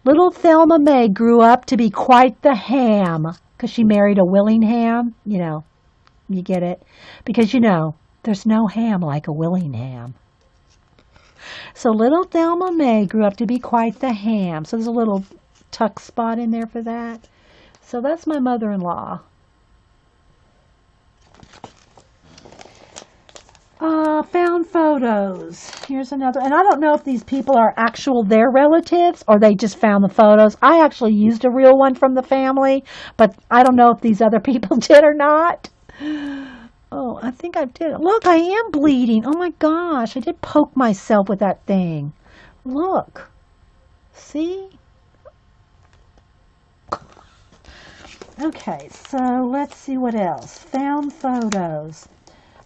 little Thelma May grew up to be quite the ham. Because she married a Willingham. You know, you get it. Because, you know, there's no ham like a Willingham. So little Thelma May grew up to be quite the ham. So there's a little tuck spot in there for that. So that's my mother-in-law. Found photos. Here's another. And I don't know if these people are their relatives or they just found the photos. I actually used a real one from the family, but I don't know if these other people did or not. Oh, I think I did. Look, I am bleeding. Oh my gosh, I did poke myself with that thing. Look. See? Okay, so let's see what else. Found photos.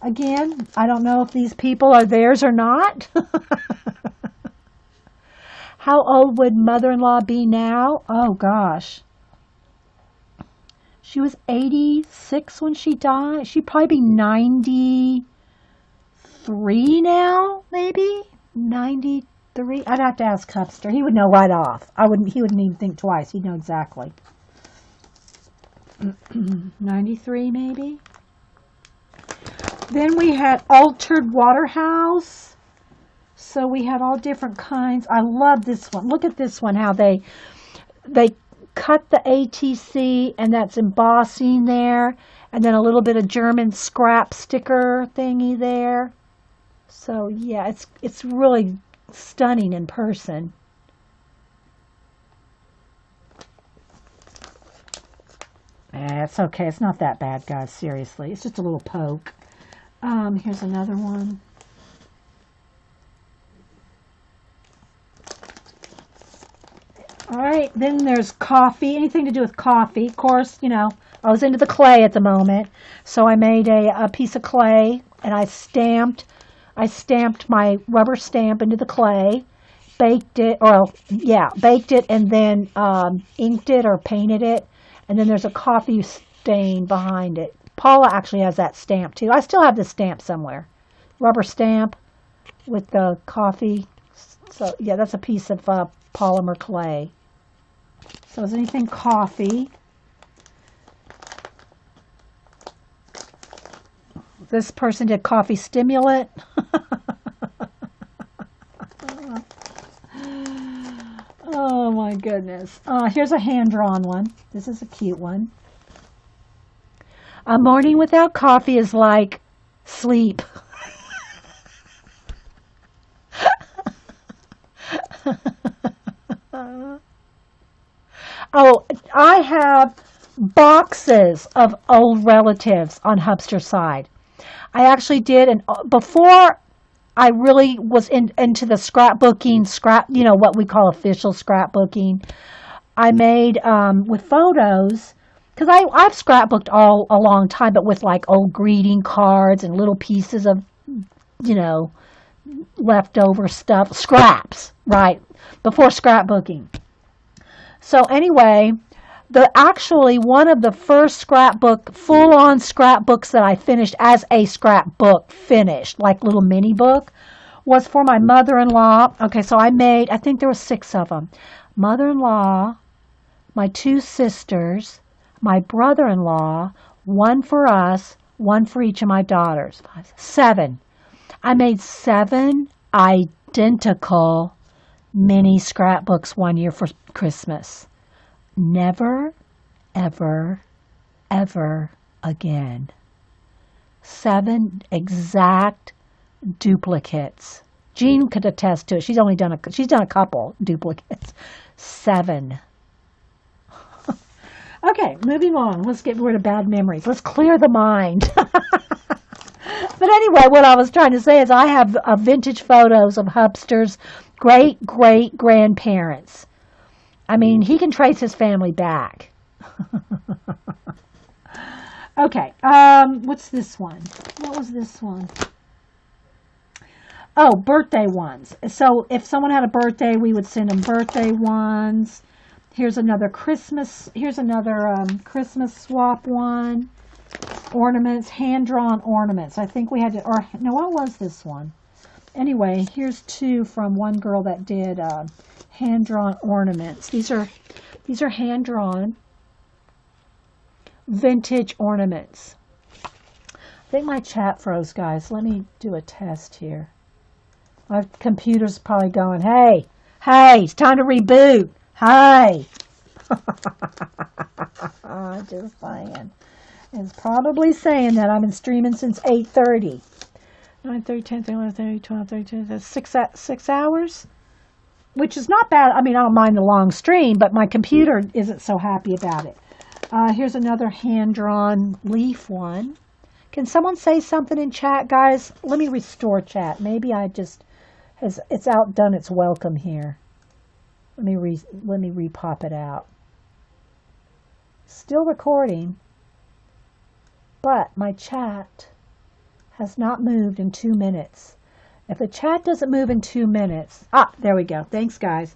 Again, I don't know if these people are theirs or not. How old would mother-in-law be now? Oh gosh. She was 86 when she died. She'd probably be 93 now, maybe? 93? I'd have to ask Cupster. He would know right off. He wouldn't even think twice. He'd know exactly. 93 maybe. Then we had Altered Waterhouse. So we had all different kinds. I love this one. Look at this one, how they cut the ATC and that's embossing there, and then a little bit of German scrap sticker thingy there. So yeah, it's really stunning in person. It's okay. It's not that bad, guys. Seriously. It's just a little poke. Here's another one. All right. Then there's coffee. Anything to do with coffee. Of course, you know, I was into the clay at the moment. So I made a piece of clay and I stamped my rubber stamp into the clay. Baked it, and then inked it or painted it. And then there's a coffee stain behind it. Paula actually has that stamp too. I still have this stamp somewhere. Rubber stamp with the coffee. So yeah, that's a piece of polymer clay. So is anything coffee? This person did coffee stimulant. Oh my goodness. Here's a hand-drawn one. This is a cute one. A morning without coffee is like sleep. Oh, I have boxes of old relatives on Hubster's side. I actually did, and before I really was into the scrapbooking, you know, what we call official scrapbooking. I made with photos, because I've scrapbooked all a long time, but with like old greeting cards and little pieces of, you know, leftover stuff, scraps, right, before scrapbooking. So anyway, actually one of the first full-on scrapbooks that I finished as a scrapbook finished, like little mini book, was for my mother-in-law. Okay, so I think there were 6 of them. Mother-in-law, my 2 sisters, my brother-in-law, one for us, one for each of my daughters. 5, 7. I made 7 identical mini scrapbooks one year for Christmas. Never, ever, ever again. 7 exact duplicates. Jean could attest to it. She's done a couple duplicates. 7. Okay, moving on. Let's get rid of bad memories. Let's clear the mind. But anyway, what I was trying to say is I have vintage photos of Hubster's great-great-grandparents. I mean, he can trace his family back. Okay, what's this one? What was this one? Oh, birthday ones. So if someone had a birthday, we would send them birthday ones. Here's another Christmas swap one. Ornaments, hand-drawn ornaments. I think we had to, or no, what was this one? Anyway, here's 2 from one girl that did hand-drawn ornaments. These are hand-drawn vintage ornaments. I think my chat froze, guys. Let me do a test here. My computer's probably going, hey, it's time to reboot. Hey. Just saying. It's probably saying that I've been streaming since 8:30. 9:30, 10:30, 11:30, 12:30, that's 6 hours, which is not bad. I mean, I don't mind the long stream, but my computer isn't so happy about it. Here's another hand-drawn leaf one. Can someone say something in chat, guys? Let me restore chat. Maybe it's outdone its welcome here. Let me repop it out. Still recording. But my chat has not moved in 2 minutes. If the chat doesn't move in 2 minutes... there we go. Thanks, guys.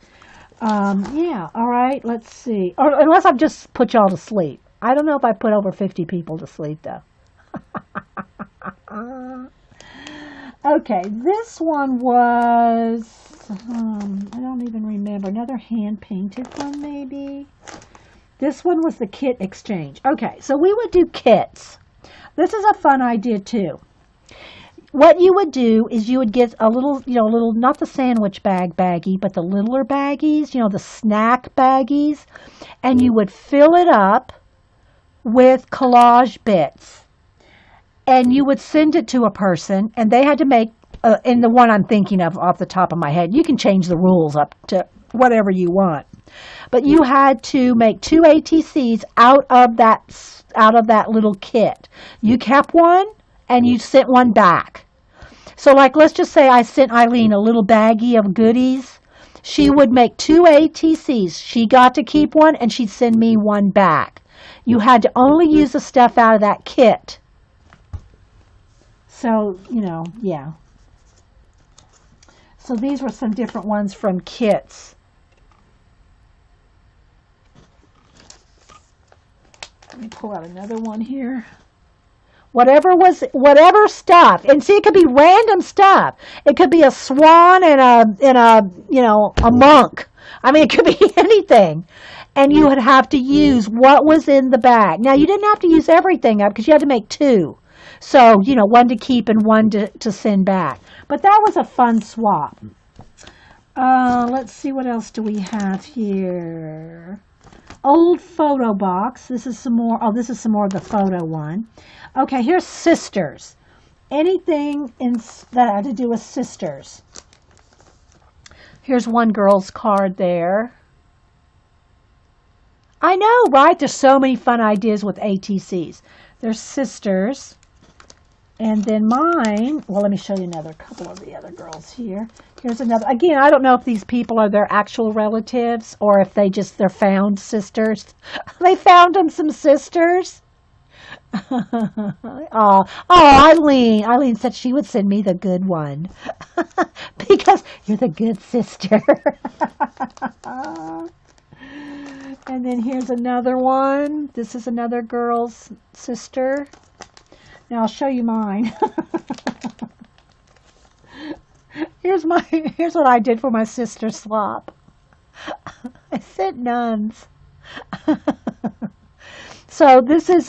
Yeah, all right, let's see. Or unless I've just put y'all to sleep. I don't know if I put over 50 people to sleep, though. Okay, this one was... I don't even remember. Another hand-painted one, maybe? This one was the kit exchange. Okay, so we would do kits. This is a fun idea, too. What you would do is you would get a little, not the sandwich baggie, but the littler baggies, the snack baggies, and you would fill it up with collage bits. And you would send it to a person, and they had to make, in the one I'm thinking of off the top of my head, you can change the rules up to whatever you want. But you had to make 2 ATCs out of that little kit. You kept one and you sent one back. So let's just say I sent Eileen a little baggie of goodies. She would make 2 ATCs. She got to keep one and she'd send me one back. You had to only use the stuff out of that kit. So, yeah. So these were some different ones from kits. Let me pull out another one here. Whatever stuff, and see, it could be random stuff. It could be a swan and a monk. I mean, it could be anything, and you would have to use what was in the bag. Now, you didn't have to use everything up because you had to make 2, so one to keep and one to send back. But that was a fun swap. Let's see, what else do we have here? Old photo box. This is some more. Oh, this is some more of the photo one. Okay, here's sisters. Anything that had to do with sisters. Here's one girl's card there. I know, right? There's so many fun ideas with ATCs. There's sisters. And then mine, well, let me show you another couple of the other girls here. Here's another. Again, I don't know if these people are their actual relatives or if they're found sisters. They found them some sisters. Oh, Eileen. Eileen said she would send me the good one. Because you're the good sister. And then here's another one. This is another girl's sister. Now I'll show you mine. Here's what I did for my sister swap. I sent nuns. So this is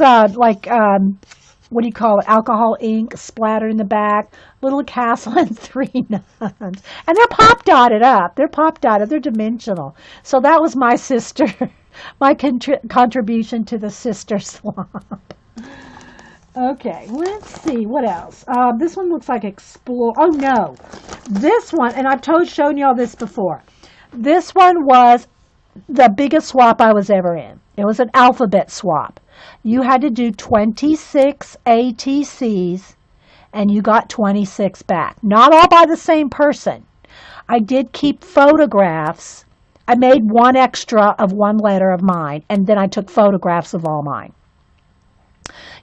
what do you call it, alcohol ink splattered in the back, little castle and three nuns. And they're pop dotted up. They're pop dotted. They're dimensional. So that was my sister, my contribution to the sister swap. Okay, let's see. What else? This one looks like explore. Oh, no. This one, and I've shown you all this before. This one was the biggest swap I was ever in. It was an alphabet swap. You had to do 26 ATCs, and you got 26 back. Not all by the same person. I did keep photographs. I made one extra of one letter of mine, and then I took photographs of all mine.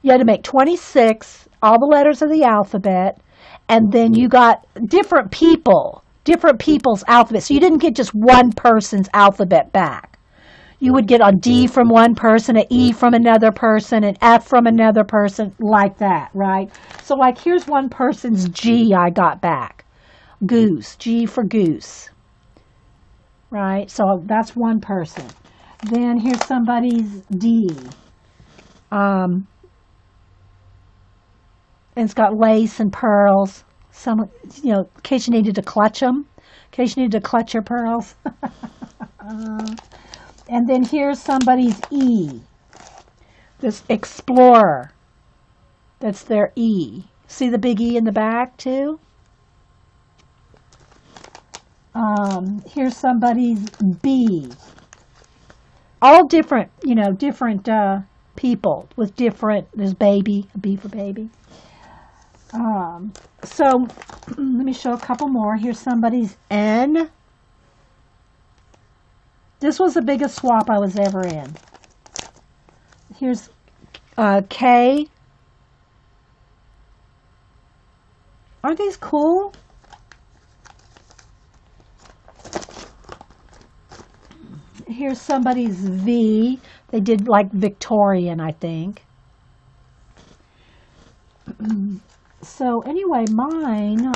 You had to make 26, all the letters of the alphabet, and then you got different people's alphabet. So you didn't get just one person's alphabet back. You would get a D from one person, an E from another person, an F from another person, like that, right? So like here's one person's G I got back. Goose, G for goose, right? So that's one person. Then here's somebody's D. And it's got lace and pearls. Some, in case you needed to clutch them. In case you needed to clutch your pearls. And then here's somebody's E. This explorer. That's their E. See the big E in the back too? Here's somebody's B. All different, different people with different, there's baby, a B for baby. So let me show a couple more. Here's somebody's N. This was the biggest swap I was ever in. Here's K. Aren't these cool? Here's somebody's V. They did like Victorian, I think. So anyway, mine,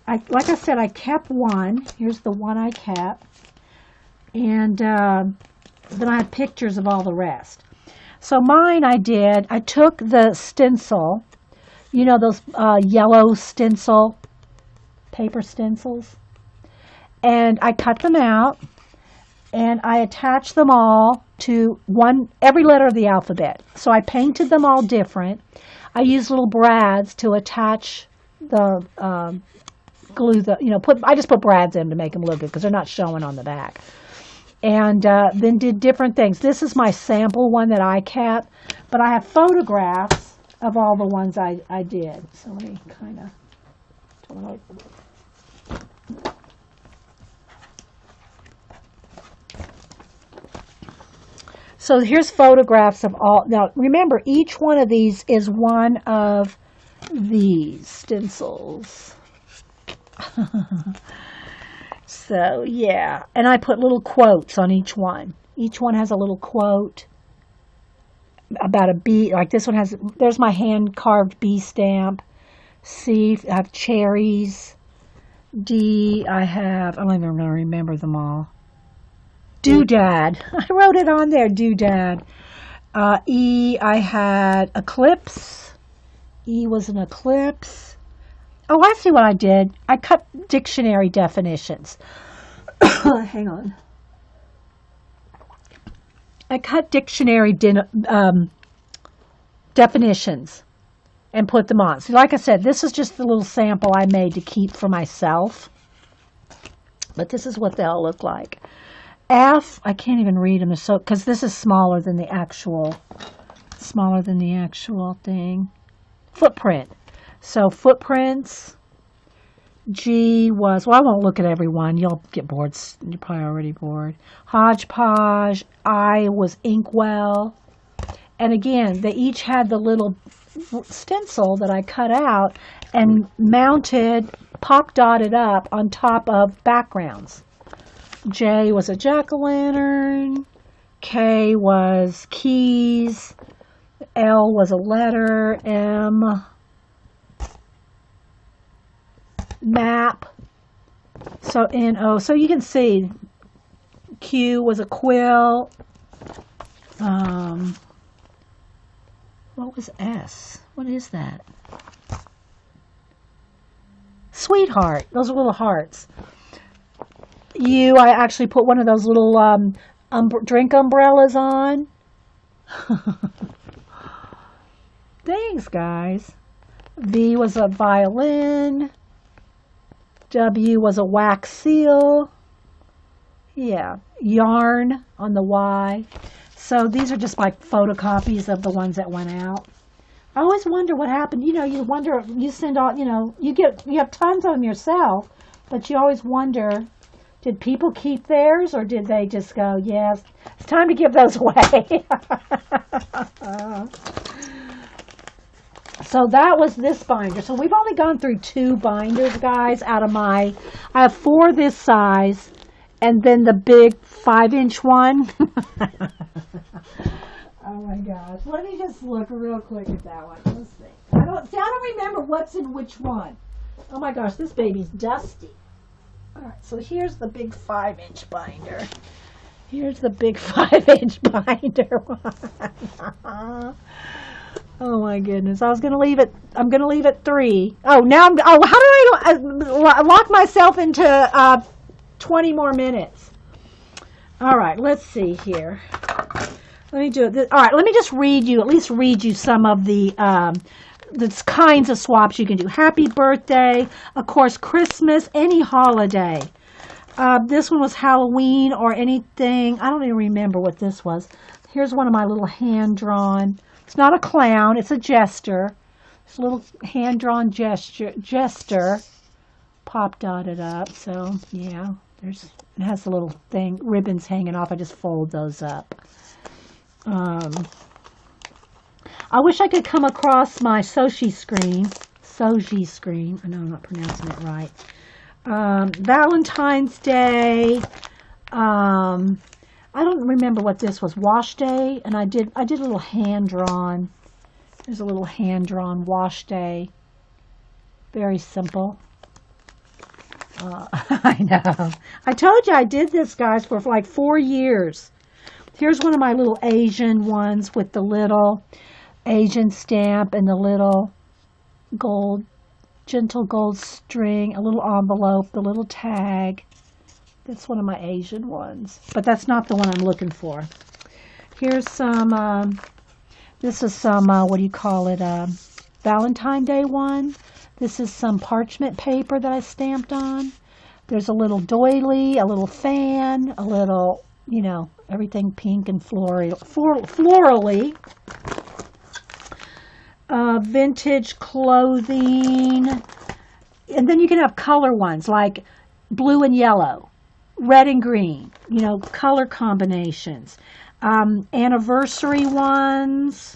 like I said, I kept one. Here's the one I kept. And then I had pictures of all the rest. So mine I took the stencil, those yellow stencil, paper stencils, and I cut them out, and I attached them all to every letter of the alphabet. So I painted them all different. I used little brads to attach the glue, I just put brads in to make them look good because they're not showing on the back. And then did different things. This is my sample one that I kept, but I have photographs of all the ones I did. So let me kind of... So here's photographs of all. Now remember, each one of these is one of these stencils. So yeah, and I put little quotes on each one. Each one has a little quote about a bee. Like this one has, there's my hand carved bee stamp. C, I have cherries. D, I don't even remember them all. Doodad. I wrote it on there, doodad. E, I had eclipse. E was an eclipse. Oh, I see what I did. I cut dictionary definitions. Hang on. I cut dictionary definitions and put them on. So like I said, this is just the little sample I made to keep for myself. But this is what they all look like. F, I can't even read them, because this is smaller than the actual thing. Footprint. So footprints. G was, well, I won't look at every one. You'll get bored. You're probably already bored. Hodgepodge. I was Inkwell. And again, they each had the little stencil that I cut out and mounted, pop dotted up on top of backgrounds. J was a jack-o'-lantern. K was keys. L was a letter. M, map. So N-O. So you can see Q was a quill. What was S? What is that? Sweetheart. Those are little hearts. I actually put one of those little drink umbrellas on. Thanks, guys. V was a violin. W was a wax seal. Yeah, yarn on the Y. So these are just like photocopies of the ones that went out. I always wonder what happened. You wonder, you send all, you have tons of them yourself, but you always wonder, did people keep theirs or did they just go, yes, it's time to give those away. So that was this binder. So we've only gone through 2 binders, guys, I have 4 this size and then the big 5-inch one. Oh my gosh. Let me just look real quick at that one. Let's see. I don't remember what's in which one. Oh my gosh, this baby's dusty. Alright, so here's the big 5-inch binder. Here's the big 5-inch binder one. Oh my goodness. I'm gonna leave it 3. Oh, now how did I lock myself into 20 more minutes? Alright, let's see here. Let me do it. All right, let me just at least read you some of the kinds of swaps you can do. Happy birthday, of course, Christmas, any holiday. This one was Halloween or anything. I don't even remember what this was. Here's one of my little hand-drawn. It's not a clown, it's a jester. It's a little hand-drawn jester. Pop dotted up, so yeah. It has a little thing, ribbons hanging off. I just fold those up. I wish I could come across my Soji screen. I know I'm not pronouncing it right. Valentine's Day. I don't remember what this was. Wash Day, and I did a little hand drawn. There's a little hand drawn wash day. Very simple. I know. I told you I did this, guys, for like 4 years. Here's one of my little Asian ones with the little Asian stamp and the little gentle gold string, a little envelope, the little tag. That's one of my Asian ones, but that's not the one I'm looking for. Here's some, this is some, what do you call it, Valentine's Day one. This is some parchment paper that I stamped on. There's a little doily, a little fan, a little, everything pink and florally. Vintage clothing. And then you can have color ones like blue and yellow, red and green, color combinations. Anniversary ones.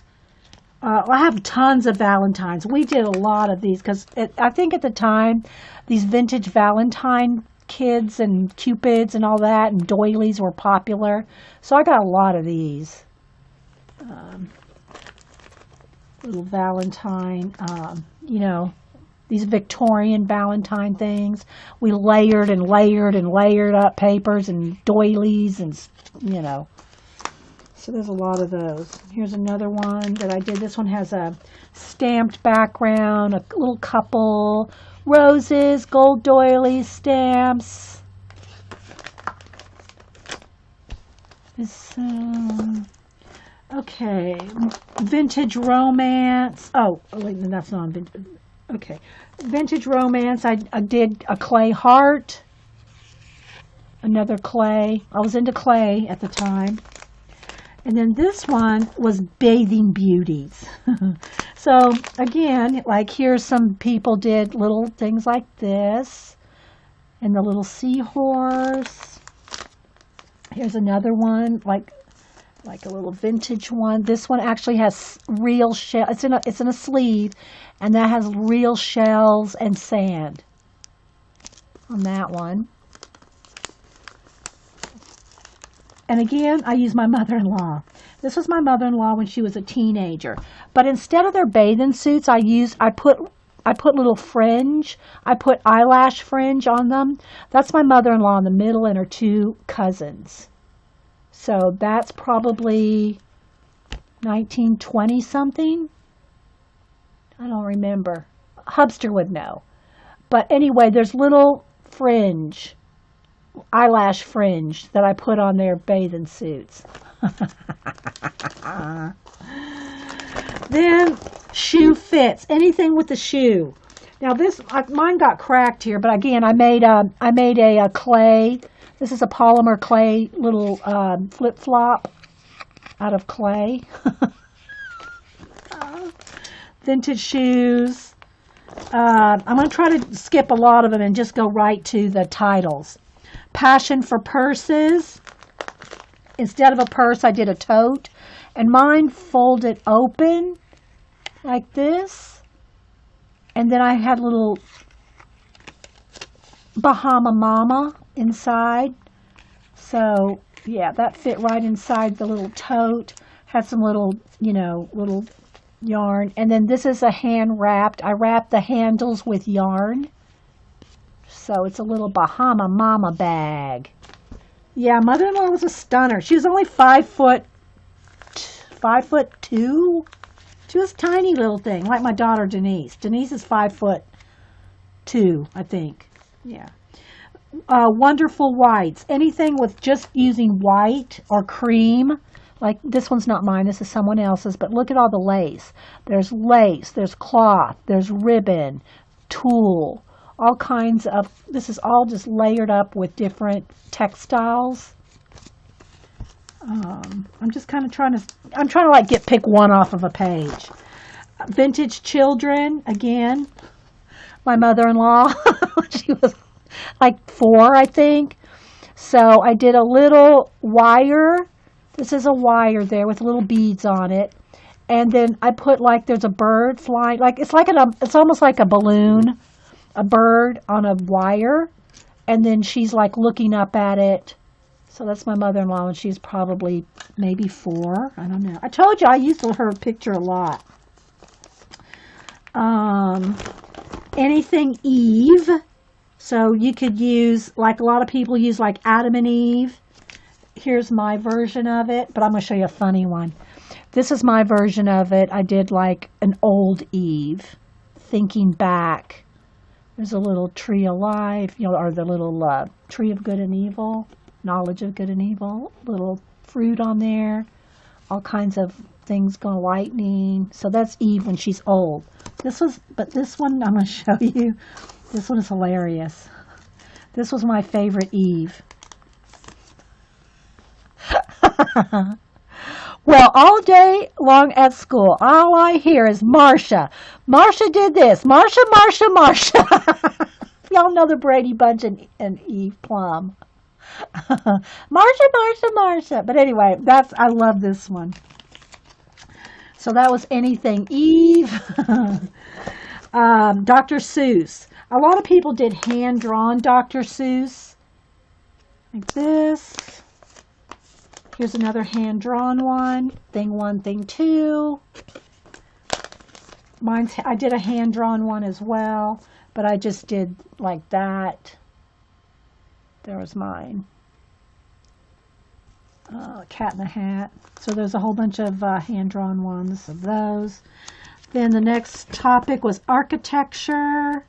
I have tons of Valentines. We did a lot of these because I think at the time, these vintage Valentine kids and cupids and all that and doilies were popular. So I got a lot of these. Little Valentine, these Victorian Valentine things. We layered and layered and layered up papers and doilies and, So there's a lot of those. Here's another one that I did. This one has a stamped background, a little couple, roses, gold doilies, stamps. This, okay, vintage romance. Oh, wait, that's not vintage. Okay, vintage romance. I did a clay heart. Another clay. I was into clay at the time. And then this one was bathing beauties. So again, like here's some people did little things like this. And the little seahorse. Here's another one, like a little vintage one. This one actually has real shell. It's in a sleeve, and that has real shells and sand on that one. And again, I use my mother-in-law. This was my mother-in-law when she was a teenager. But instead of their bathing suits, I put little fringe. I put eyelash fringe on them. That's my mother-in-law in the middle and her 2 cousins. So that's probably 1920 something. I don't remember. Hubster would know. But anyway, there's little fringe, eyelash fringe that I put on their bathing suits. Then shoe fits, anything with the shoe. Now this, mine got cracked here, but again, I made a clay. This is a polymer clay little flip flop out of clay. Vintage shoes. I'm going to try to skip a lot of them and just go right to the titles. Passion for purses. Instead of a purse, I did a tote. And mine folded open like this. And then I had little Bahama Mama inside. So, yeah, that fit right inside the little tote. Had some little, little yarn. And then this is a hand wrapped. I wrapped the handles with yarn. So it's a little Bahama Mama bag. Yeah, mother-in-law was a stunner. She was only 5'2". She was a tiny little thing, like my daughter Denise. Denise is 5'2", I think. Yeah. Wonderful whites. Anything with just using white or cream. Like this one's not mine, this is someone else's, but look at all the lace. There's cloth, there's ribbon, tulle, all kinds of, this is all just layered up with different textiles. I'm just kind of trying to like pick one off of a page. Vintage children, again, my mother-in-law, she was like 4, I think. So I did a little wire. This is a wire there with little beads on it. And then I put like there's a bird flying, like it's almost like a balloon, a bird on a wire. And then she's like looking up at it. So that's my mother-in-law, and she's probably maybe 4. I don't know. I told you I used her picture a lot. Anything Eve. So you could use, like a lot of people use like Adam and Eve. Here's my version of it, but I'm going to show you a funny one. This is my version of it. I did like an old Eve, thinking back. There's a little tree of life, or the little tree of good and evil, knowledge of good and evil, little fruit on there, all kinds of things going lightning. So that's Eve when she's old. But this one I'm going to show you. This one is hilarious. This was my favorite Eve. Well, all day long at school, all I hear is Marcia. Marcia did this. Marcia. Y'all know the Brady Bunch and Eve Plum. Marcia. But anyway, I love this one. So that was anything Eve. Dr. Seuss. A lot of people did hand-drawn Dr. Seuss. Like this. Here's another hand-drawn one. Thing 1, thing 2. I did a hand-drawn one as well, but I just did like that. There was mine. Cat in the Hat. So there's a whole bunch of hand-drawn ones of those. Then the next topic was architecture.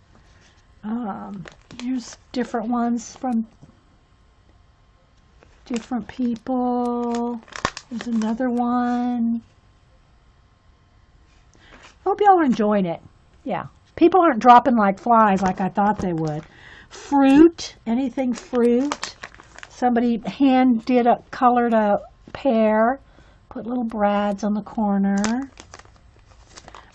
Here's different ones from different people. There's another one. Hope y'all are enjoying it. Yeah. People aren't dropping like flies like I thought they would. Fruit. Anything fruit. Somebody colored a pear. Put little brads on the corner.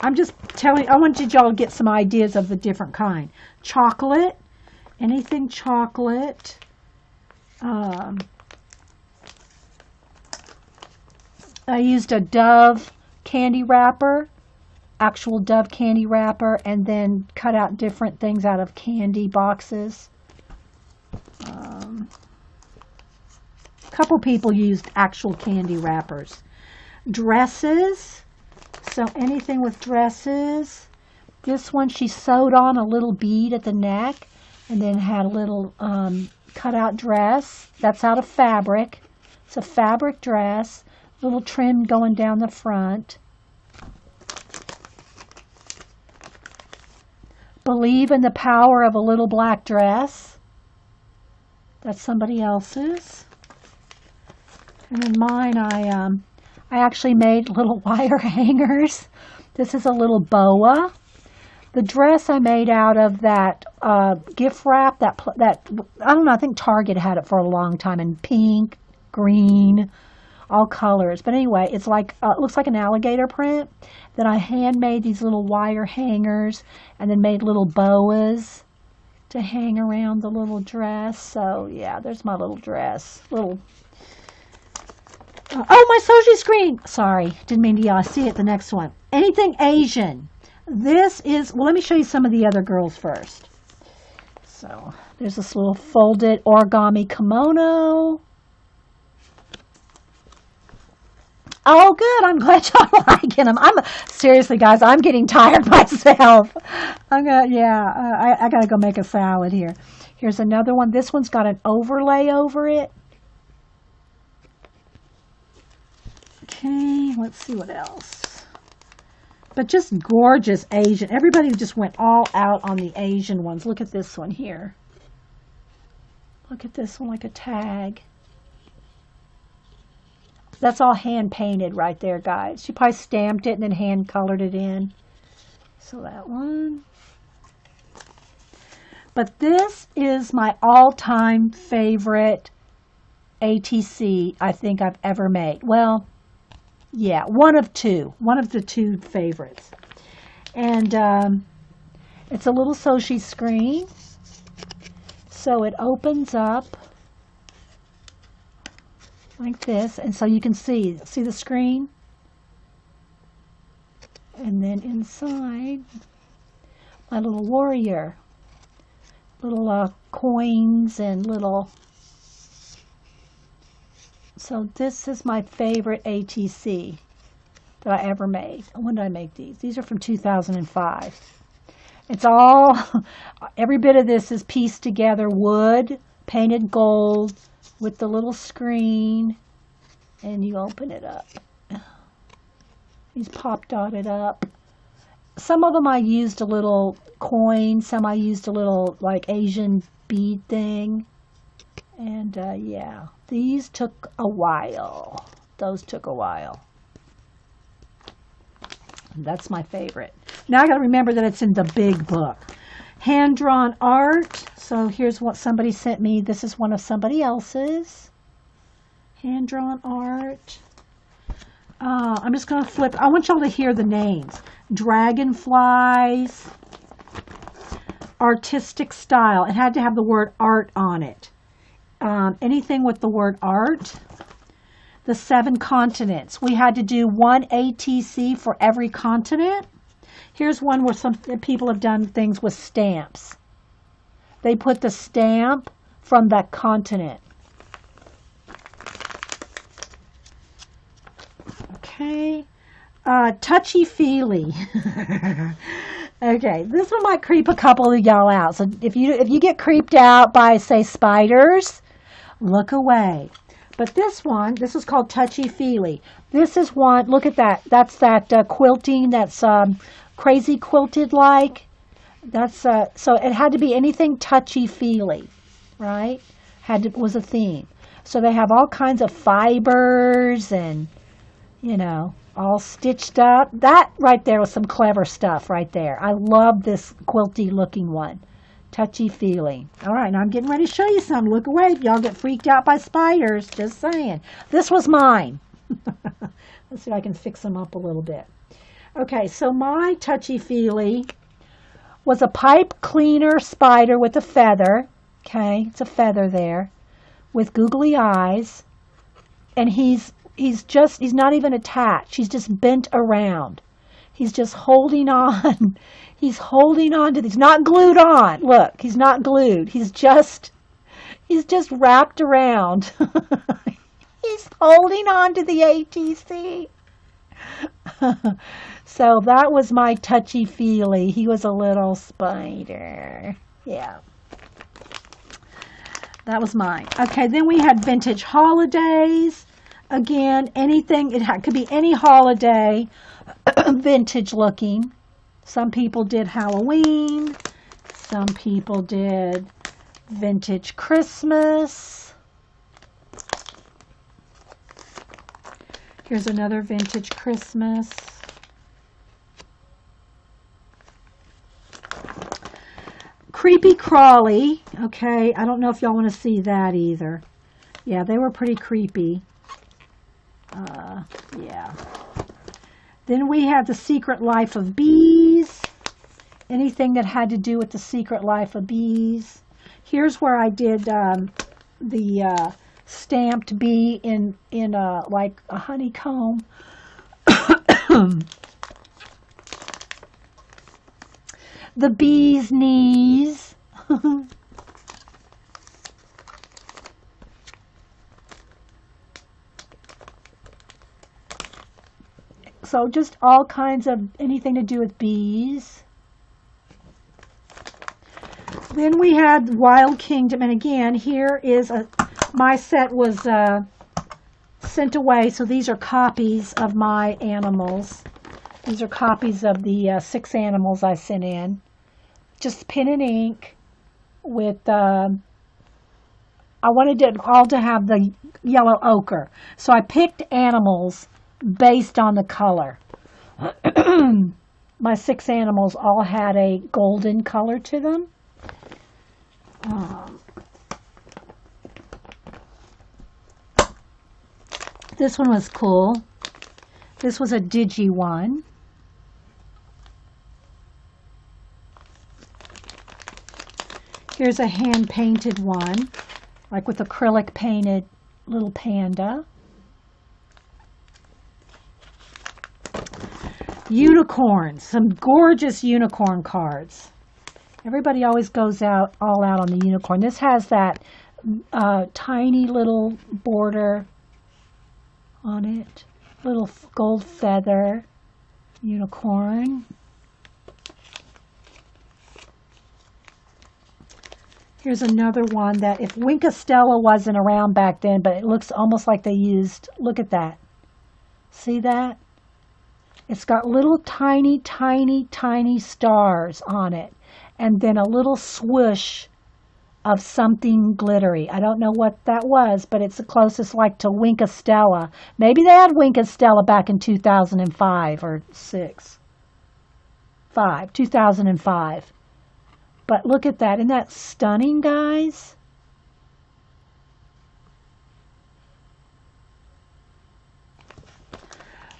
I'm just telling you, I wanted y'all to get some ideas of the different kind. Chocolate. Anything chocolate. I used a Dove candy wrapper, actual Dove candy wrapper, and then cut out different things out of candy boxes. A couple people used actual candy wrappers. Dresses. So anything with dresses. This one she sewed on a little bead at the neck and then had a little cutout dress. That's out of fabric. It's a fabric dress. Little trim going down the front. Believe in the Power of a Little Black Dress. That's somebody else's. And then mine, I actually made little wire hangers. This is a little boa. The dress I made out of that gift wrap, that I don't know, I think Target had it for a long time in pink, green, all colors. But anyway, it's like, it looks like an alligator print. Then I handmade these little wire hangers and then made little boas to hang around the little dress. So yeah, there's my little dress. Oh, my Soji screen! Sorry, didn't mean to yell. I see it, the next one. Anything Asian. This is, well, let me show you some of the other girls first. So there's this little folded origami kimono. Oh, good. I'm glad y'all liking them. Seriously, guys, I'm getting tired myself. I gotta go make a salad here. Here's another one. This one's got an overlay over it. Okay, let's see what else. But just gorgeous Asian. Everybody just went all out on the Asian ones. Look at this one here. Look at this one like a tag. That's all hand painted right there, guys. She probably stamped it and then hand colored it in. So that one. But this is my all-time favorite ATC I think I've ever made. Well, yeah, one of the two favorites. And it's a little Soshi screen. So it opens up like this, and so you can see the screen, and then inside my little warrior, little coins and little. So this is my favorite ATC that I ever made. When did I make these? These are from 2005. It's all, every bit of this is pieced together wood, painted gold, with the little screen, and you open it up. These pop dotted up. Some of them I used a little coin, some I used a little like Asian bead thing. And yeah, these took a while. Those took a while. That's my favorite. Now I got to remember that it's in the big book. Hand-drawn art. So here's what somebody sent me. This is one of somebody else's. Hand-drawn art. I'm just going to flip. I want y'all to hear the names. Dragonflies. Artistic style. It had to have the word art on it. Anything with the word art. The 7 continents. We had to do one ATC for every continent. Here's one where some people have done things with stamps. They put the stamp from that continent. Okay. Touchy-feely. Okay, this one might creep a couple of y'all out. So if you get creeped out by, say, spiders, look away. But this is called Touchy-Feely. This is one, look at that. That's that quilting that's crazy quilted like. That's so it had to be anything touchy-feely, right? Was a theme. So they have all kinds of fibers and, you know, all stitched up. That right there was some clever stuff right there. I love this quilty looking one. Touchy-feely. All right, now I'm getting ready to show you some. Look away if y'all get freaked out by spiders. Just saying. This was mine. Let's see if I can fix them up a little bit. Okay, so my touchy-feely was a pipe cleaner spider with a feather. Okay, it's a feather there with googly eyes. And he's not even attached. He's just bent around. He's just holding on. He's holding on to these. Not glued on. Look, he's not glued. He's just wrapped around. He's holding on to the ATC. So that was my touchy-feely. He was a little spider. Yeah. That was mine. Okay, then we had vintage holidays. Again, anything, could be any holiday, vintage looking. Some people did Halloween. Some people did vintage Christmas. Here's another vintage Christmas. Creepy crawly. Okay, I don't know if y'all want to see that either. Yeah, they were pretty creepy. Yeah. Then we had The Secret Life of Bees. Anything that had to do with The Secret Life of Bees. Here's where I did the stamped bee in like a honeycomb. The bee's knees. So just all kinds of anything to do with bees. Then we had Wild Kingdom, and again, here is my set was sent away, so these are copies of my animals. These are copies of the 6 animals I sent in. Just pen and ink with, I wanted it all to have the yellow ochre. So I picked animals based on the color. My 6 animals all had a golden color to them. This one was cool. This was a digi one. Here's a hand-painted one, like with acrylic painted little panda. Unicorns, some gorgeous unicorn cards. Everybody always goes all out on the unicorn. This has that tiny little border on it. Little gold feather unicorn. Here's another one that if Wink Stella wasn't around back then, but it looks almost like they used, look at that. See that? It's got little tiny, tiny, tiny stars on it. And then a little swoosh of something glittery. I don't know what that was, but it's the closest like to Wink Stella. Maybe they had Wink Stella back in 2005 or 2005. But look at that. Isn't that stunning, guys?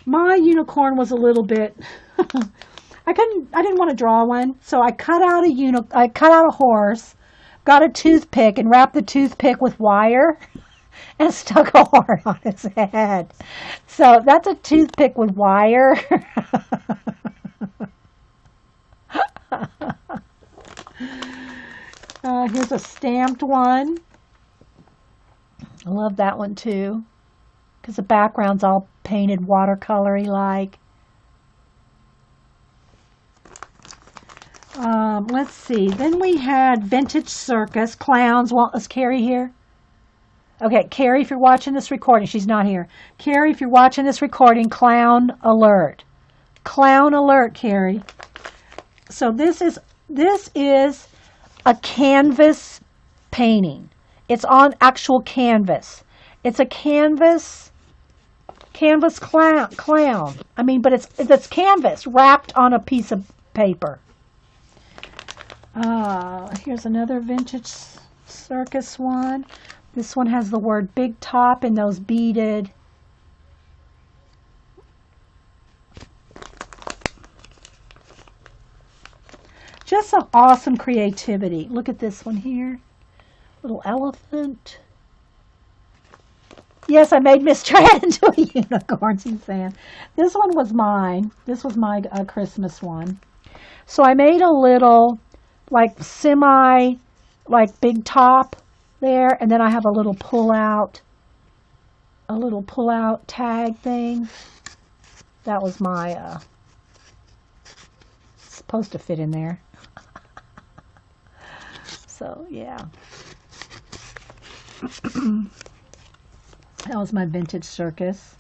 My unicorn was a little bit I didn't want to draw one, so I cut out a horse, got a toothpick and wrapped the toothpick with wire and stuck a horn on its head. So that's a toothpick with wire. Here's a stamped one. I love that one too, because the background's all painted watercolory like. Let's see. Then we had Vintage Circus clowns. Well, is Carrie here? Okay, Carrie, if you're watching this recording, she's not here. Carrie, if you're watching this recording, clown alert. Clown alert, Carrie. So this is a canvas painting. It's on actual canvas. It's a canvas clown. I mean, but it's canvas wrapped on a piece of paper. Here's another Vintage Circus one. This one has the word Big Top in those beaded. Just some awesome creativity. Look at this one here. Little elephant. Yes, I made Miss Tran into a unicorn, she's saying. This one was mine. This was my Christmas one. So I made a little, like, big top there, and then I have a little pull-out tag thing. That was my, supposed to fit in there. So, yeah. That was my Vintage Circus.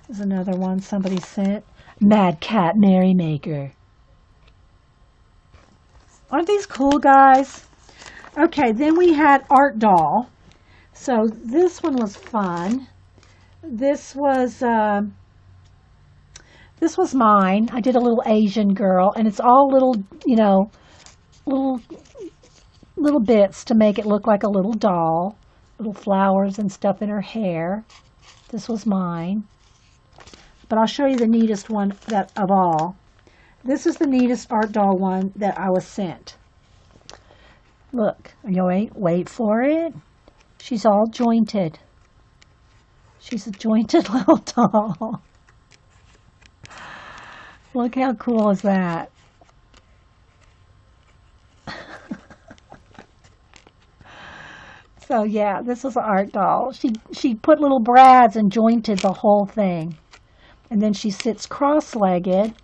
There's another one somebody sent. Mad Cat Merrymaker. Aren't these cool, guys? Okay, then we had Art Doll. So this one was fun. This was mine. I did a little Asian girl, and it's all little, little bits to make it look like a little doll, little flowers and stuff in her hair. This was mine. But I'll show you the neatest one of all. This is the neatest Art Doll one that I was sent. Look, wait for it. She's all jointed. She's a jointed little doll. Look how cool is that? So yeah, this was an Art Doll. She put little brads and jointed the whole thing. And then she sits cross-legged.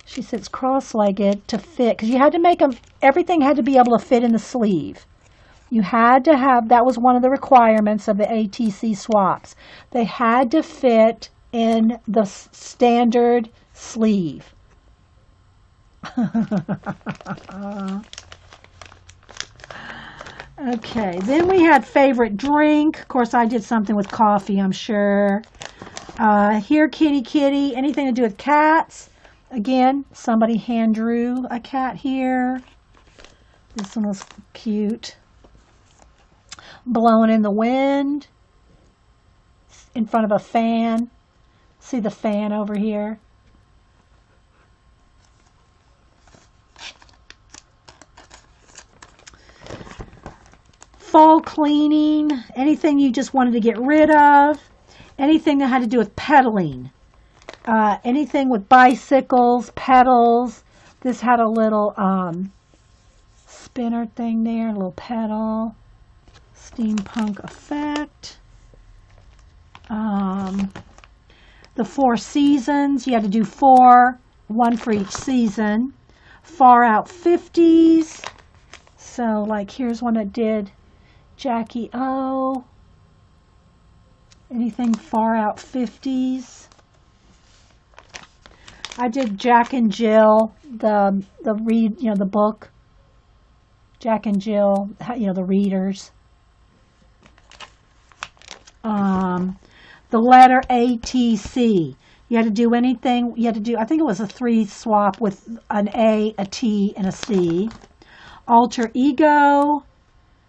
She sits cross-legged to fit, because you had to make them, everything had to be able to fit in the sleeve. You had to have, that was one of the requirements of the ATC swaps. They had to fit in the standard sleeve. Okay, then we had favorite drink. Of course, I did something with coffee, I'm sure. Here, kitty, kitty. Anything to do with cats. Again, somebody hand drew a cat here. This one was cute. Blowing in the wind. In front of a fan. See the fan over here? Fall cleaning, anything you just wanted to get rid of, anything that had to do with pedaling, anything with bicycles, pedals. This had a little spinner thing there, a little pedal, steampunk effect. The 4 seasons, you had to do 4, 1 for each season. Far out 50s. So like here's one that did Jackie O. Anything far out 50s. I did Jack and Jill, the book. Jack and Jill, the readers. The letter ATC. You had to do anything. You had to do, I think it was a 3 swap with an A, a T, and a C. Alter ego.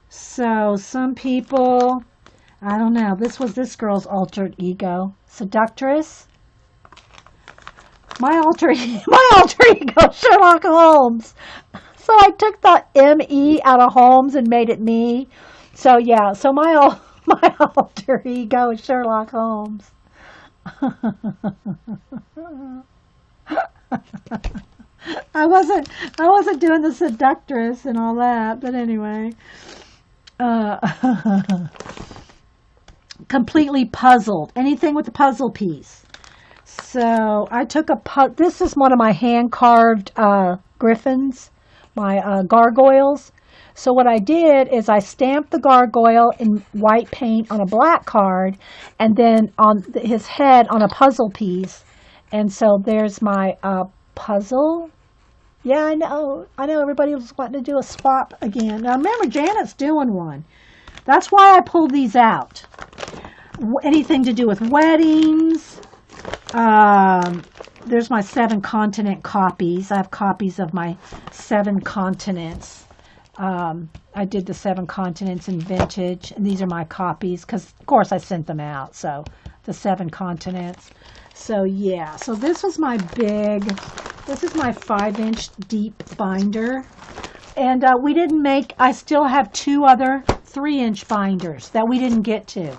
So some people, I don't know. This was this girl's alter ego. Seductress. My alter ego, Sherlock Holmes. So I took the M-E out of Holmes and made it me. So yeah, so my alter ego is Sherlock Holmes. I wasn't doing the seductress and all that, but anyway. Completely puzzled. Anything with the puzzle piece. So I took this is one of my hand-carved griffins, my gargoyles. So what I did is I stamped the gargoyle in white paint on a black card, and then on his head on a puzzle piece. And so there's my puzzle. Yeah, I know everybody was wanting to do a swap again. Now remember, Janet's doing one. That's why I pulled these out. Anything to do with weddings. There's my 7 continent copies. I have copies of my 7 continents. I did the 7 continents in vintage, and these are my copies because, of course, I sent them out. So the 7 continents. So yeah, so this is my 5-inch deep binder. And we didn't make, I still have 2 other 3-inch binders that we didn't get to.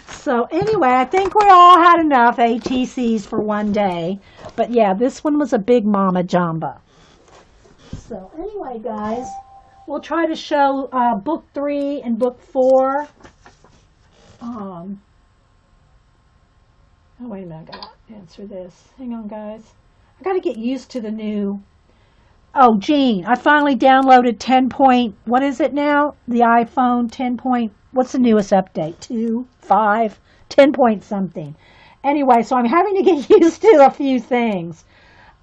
So anyway, I think we all had enough ATCs for one day. But yeah, this one was a big mama jamba. So anyway, guys, we'll try to show book 3 and book 4. Oh, wait a minute, I gotta answer this. Hang on, guys. I gotta get used to the new. Oh, Jean, I finally downloaded 10 point, what is it now? The iPhone 10 point, what's the newest update? 2, 5, 10 point something. Anyway, so I'm having to get used to a few things.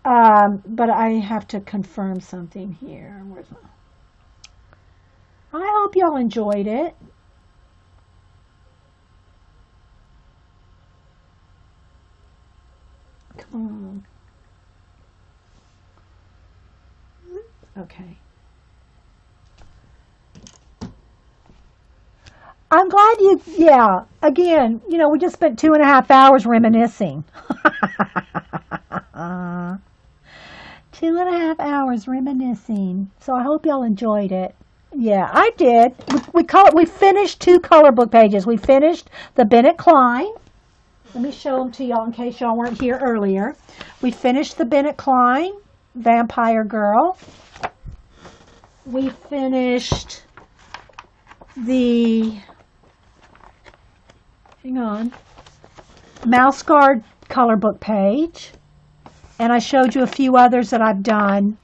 But I have to confirm something here. I hope y'all enjoyed it. Come on. Okay. I'm glad yeah, again, we just spent 2.5 hours reminiscing. 2.5 hours reminiscing. So I hope y'all enjoyed it. Yeah, I did. We finished 2 color book pages. We finished the Bennett Klein. Let me show them to y'all in case y'all weren't here earlier. We finished the Bennett Klein, Vampire Girl. We finished the, hang on, Mouse Guard color book page. And I showed you a few others that I've done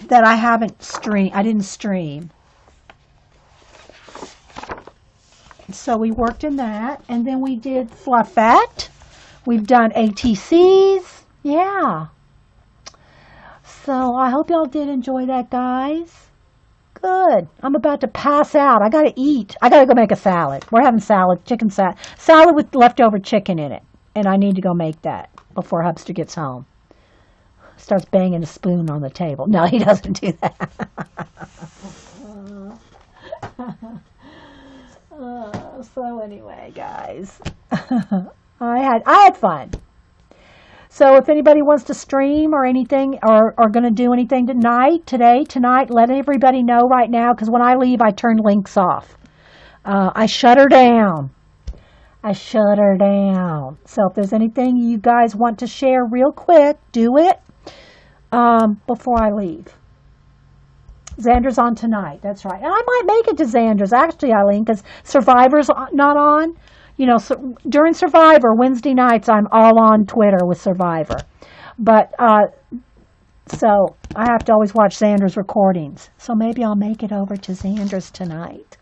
that I haven't streamed. I didn't stream. So we worked in that. And then we did Fluffette. We've done ATCs. Yeah. So I hope y'all did enjoy that, guys. Good. I'm about to pass out. I got to eat. I got to go make a salad. We're having salad, chicken salad. Salad with leftover chicken in it. And I need to go make that before Hubster gets home. Starts banging a spoon on the table. No, he doesn't do that. So anyway, guys, I had fun. So if anybody wants to stream or anything, or going to do anything tonight, let everybody know right now, because when I leave, I turn links off. I shut her down. So if there's anything you guys want to share real quick, do it before I leave. Xander's on tonight. That's right. And I might make it to Xander's, actually, Eileen, because Survivor's not on. So during Survivor, Wednesday nights, I'm all on Twitter with Survivor. But, so I have to always watch Xander's recordings. So maybe I'll make it over to Xander's tonight.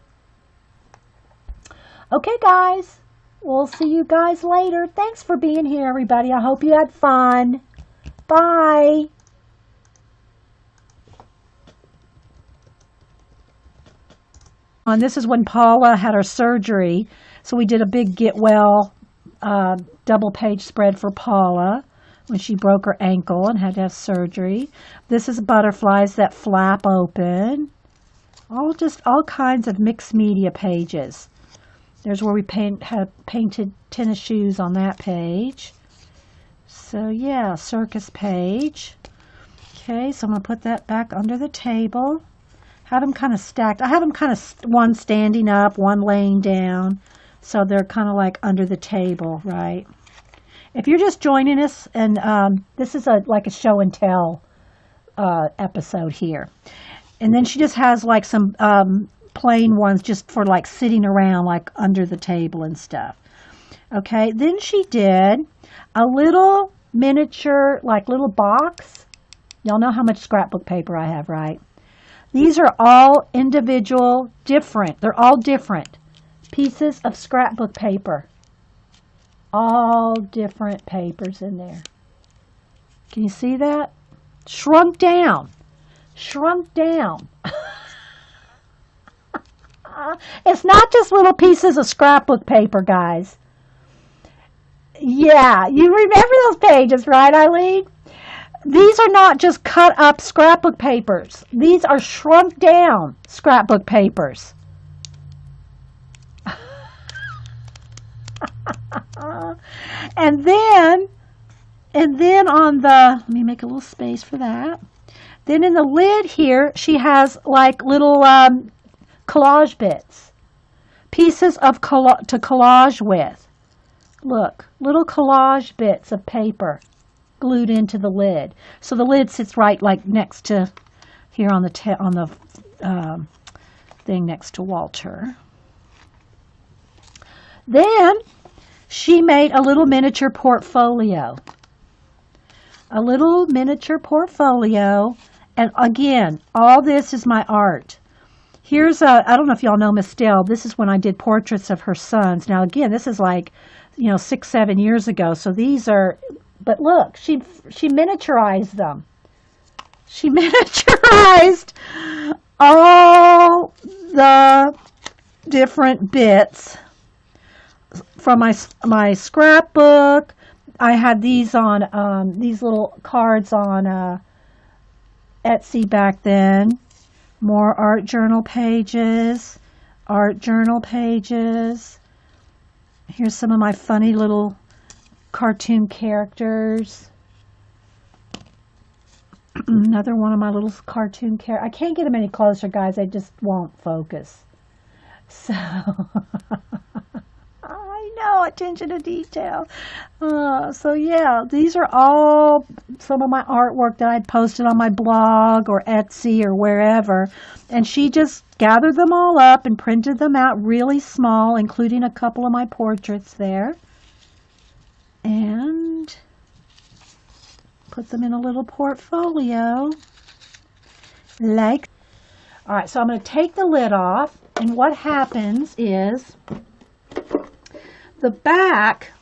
Okay, guys. We'll see you guys later. Thanks for being here, everybody. I hope you had fun. Bye. And this is when Paula had her surgery. So we did a big get well double page spread for Paula when she broke her ankle and had to have surgery. This is butterflies that flap open. All kinds of mixed media pages. There's where we have painted tennis shoes on that page. So yeah, circus page. Okay, so I'm going to put that back under the table. Have them kind of stacked. I have them kind of one standing up, one laying down. So they're kind of like under the table, right? If you're just joining us, and this is like a show and tell episode here. And then she just has like some plain ones just for like sitting around like under the table and stuff. Okay, then she did a little miniature, like little box. Y'all know how much scrapbook paper I have, right? These are all individual, different. They're all different pieces of scrapbook paper. All different papers in there. Can you see that? Shrunk down. Shrunk down. It's not just little pieces of scrapbook paper, guys. Yeah, you remember those pages, right, Eileen? These are not just cut up scrapbook papers. These are shrunk down scrapbook papers. And then on the, let me make a little space for that. Then in the lid here, she has like little collage bits, pieces of to collage with. Look, little collage bits of paper glued into the lid. So the lid sits right like next to here on the thing next to Walter. Then she made a little miniature portfolio. A little miniature portfolio. And again, all this is my art. Here's I don't know if y'all know Miss Dell. This is when I did portraits of her sons. Now again, this is like, 6-7 years ago. So these are but look, she miniaturized them. She miniaturized all the different bits from my scrapbook. I had these on these little cards on Etsy back then. More art journal pages. Here's some of my funny little cartoon characters. Another one of my little cartoon characters. I can't get them any closer, guys. They just won't focus. So, I know, attention to detail. So yeah, these are all some of my artwork that I'd posted on my blog or Etsy or wherever. And she just gathered them all up and printed them out really small, including a couple of my portraits there. And put them in a little portfolio. All right, so I'm going to take the lid off. And what happens is the back,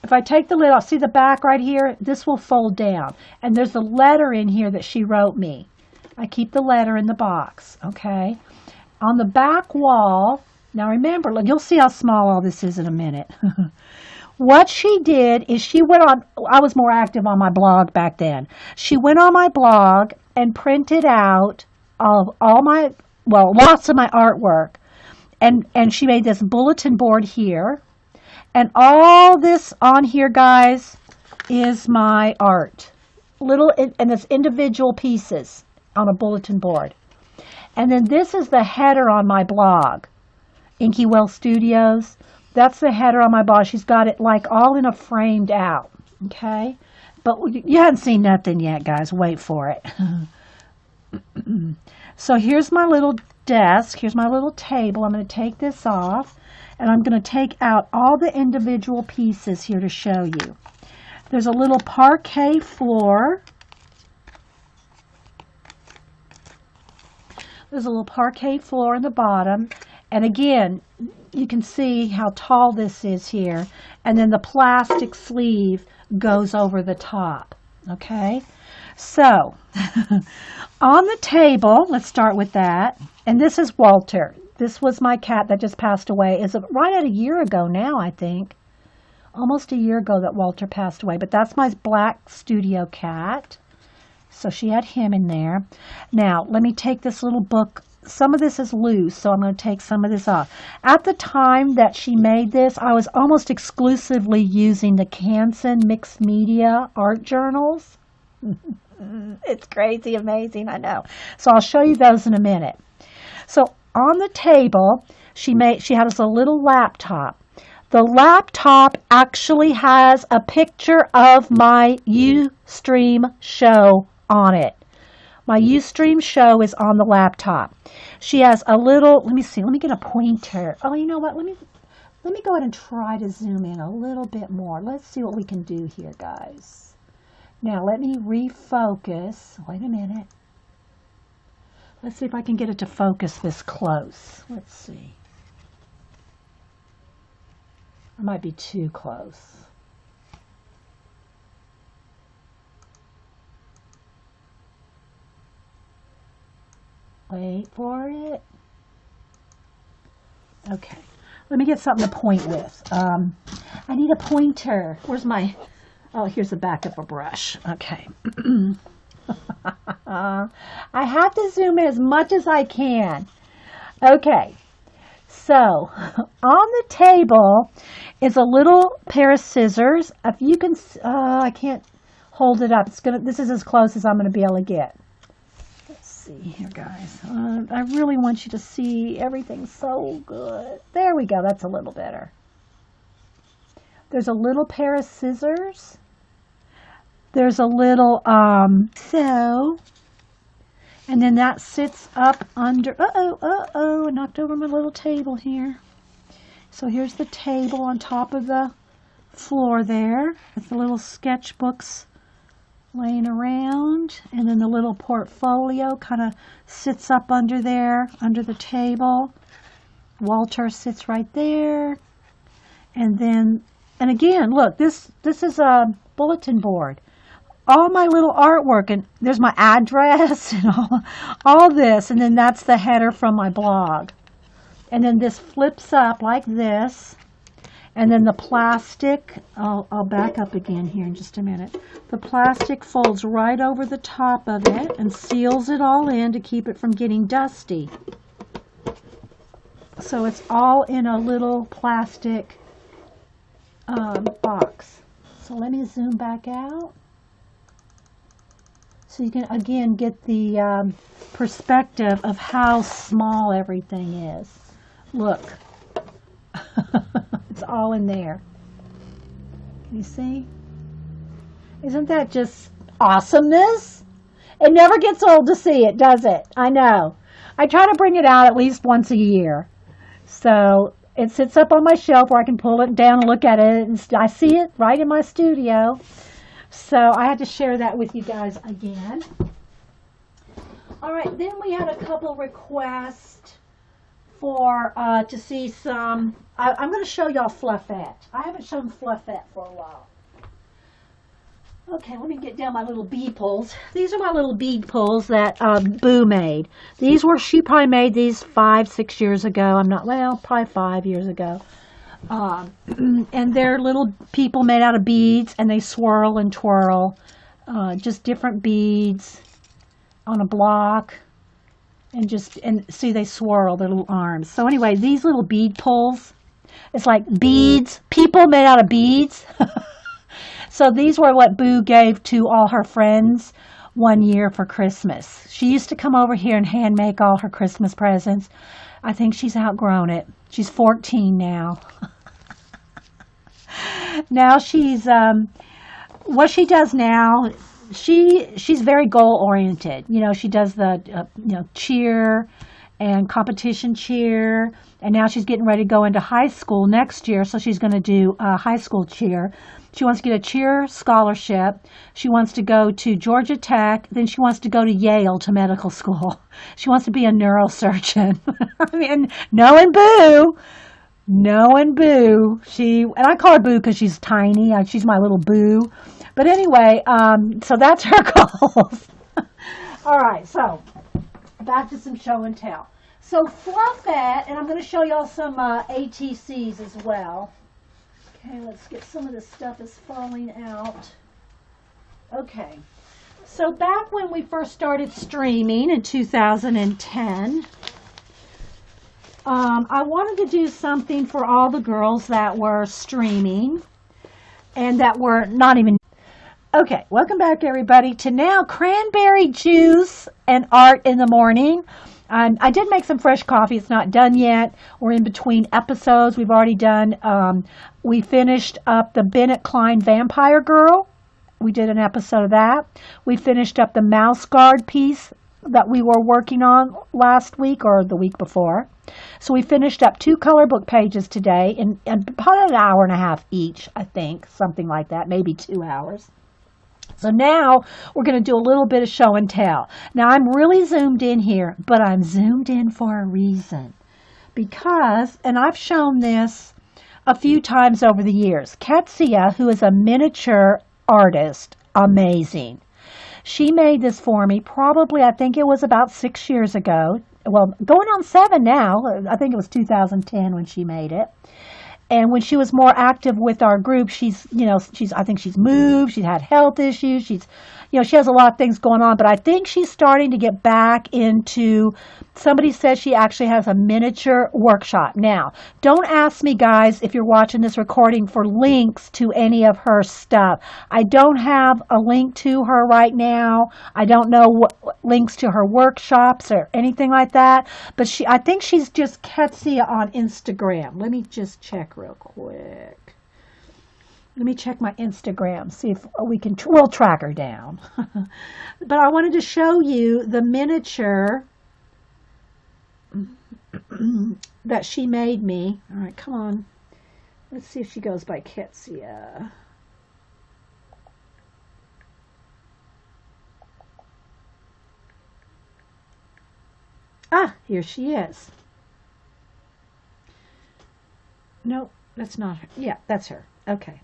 if I take the lid off, see the back right here? This will fold down. And there's a letter in here that she wrote me. I keep the letter in the box, okay? On the back wall, now remember, look, you'll see how small all this is in a minute. What she did is she went on, I was more active on my blog back then. She went on my blog and printed out all my, well, lots of my artwork. And she made this bulletin board here. And all this on here, guys, is my art. And it's individual pieces on a bulletin board. And then this is the header on my blog, Inky Well Studios. That's the header on my blog. She's got it like all in a framed out, okay? But you haven't seen nothing yet, guys. Wait for it. So here's my little desk. Here's my little table. I'm going to take this off, and I'm going to take out all the individual pieces here to show you. There's a little parquet floor. There's a little parquet floor in the bottom. And again, you can see how tall this is here. And then the plastic sleeve goes over the top. Okay? So, on the table, let's start with that. And this is Walter. This was my cat that just passed away. It's right at a year ago now, I think. Almost a year ago that Walter passed away. But that's my black studio cat. So she had him in there. Now, let me take this little book. Some of this is loose, so I'm going to take some of this off. At the time that she made this, I was almost exclusively using the Canson Mixed Media art journals. It's crazy, amazing, I know. So I'll show you those in a minute. So on the table, she had us a little laptop. The laptop actually has a picture of my Ustream show on it. My Ustream show is on the laptop. She has a little, let me see, let me get a pointer. Oh, you know what, let me go ahead and try to zoom in a little bit more. Let's see what we can do here, guys. Now, let me refocus. Wait a minute. Let's see if I can get it to focus this close. Let's see. I might be too close. Wait for it. Okay. Let me get something to point with. I need a pointer. Where's my... Oh, here's the back of a brush. Okay. I have to zoom in as much as I can. Okay. So, on the table is a little pair of scissors. If you can... I can't hold it up. This is as close as I'm going to be able to get. See here, guys. I really want you to see everything so good. There we go. That's a little better. There's a little pair of scissors. There's a little and then that sits up under. I knocked over my little table here. So here's the table on top of the floor there with the little sketchbooks laying around, and then the little portfolio kind of sits up under there, under the table. Walter sits right there. And then, and again, look, this is bulletin board. All my little artwork, and there's my address and all this, and then that's the header from my blog. And then this flips up like this, and then the plastic, I'll back up again here in just a minute. The plastic folds right over the top of it and seals it all in to keep it from getting dusty. So it's all in a little plastic box. So let me zoom back out. So you can again get the perspective of how small everything is. Look, it's all in there. Can you see? Isn't that just awesomeness? It never gets old to see it, does it? I know. I try to bring it out at least once a year. So it sits up on my shelf where I can pull it down and look at it. And I see it right in my studio. So I had to share that with you guys again. All right, then we had a couple requests for to see some. I'm going to show y'all Fluffette. I haven't shown Fluffette for a while. Okay, let me get down my little bead pulls. These are my little bead pulls that Boo made. She probably made these 5-6 years ago. Probably 5 years ago. And they're little people made out of beads, and they swirl and twirl. Just different beads on a block. And see, they swirl their little arms. So anyway, these little bead pulls, it's like beads, people made out of beads. So these were what Boo gave to all her friends one year for Christmas. She used to come over here and hand make all her Christmas presents. I think she's outgrown it. She's 14 now. Now she's, what she does now, she's very goal oriented. You know, she does the, cheer and competition cheer. And now she's getting ready to go into high school next year. So she's going to do high school cheer. She wants to get a cheer scholarship. She wants to go to Georgia Tech. Then she wants to go to Yale to medical school. She wants to be a neurosurgeon. I mean, knowing Boo. And I call her Boo because she's tiny. She's my little Boo. But anyway, so that's her goals. All right, so back to some show and tell. So Fluffette, and I'm going to show y'all some ATCs as well. Okay, let's get some of this stuff is falling out. Okay, so back when we first started streaming in 2010, I wanted to do something for all the girls that were streaming and that were not even. Okay, welcome back everybody to now cranberry juice and art in the morning. I did make some fresh coffee. It's not done yet. We're in between episodes. We've already done, we finished up the Bennett Klein Vampire Girl. We did an episode of that. We finished up the Mouse Guard piece that we were working on last week or the week before. So we finished up 2 color book pages today and about an hour and a half each, I think, something like that, maybe 2 hours. So now we're going to do a little bit of show and tell. Now I'm really zoomed in here, but I'm zoomed in for a reason. Because, and I've shown this a few times over the years, Ketsia, who is a miniature artist, amazing. She made this for me probably, I think it was about 6 years ago. Well, going on 7 now. I think it was 2010 when she made it. And when she was more active with our group, I think she's moved, she's had health issues, she has a lot of things going on, but I think she's starting to get back into, somebody says she actually has a miniature workshop. Now, don't ask me, guys, if you're watching this recording for links to any of her stuff. I don't have a link to her right now. I don't know what links to her workshops or anything like that, but I think she's just Ketsia on Instagram. Let me just check real quick. Let me check my Instagram, see if we'll track her down. But I wanted to show you the miniature that she made me. All right, come on. Let's see if she goes by Ketsia. Ah, here she is. No, that's not her. Yeah, that's her. Okay.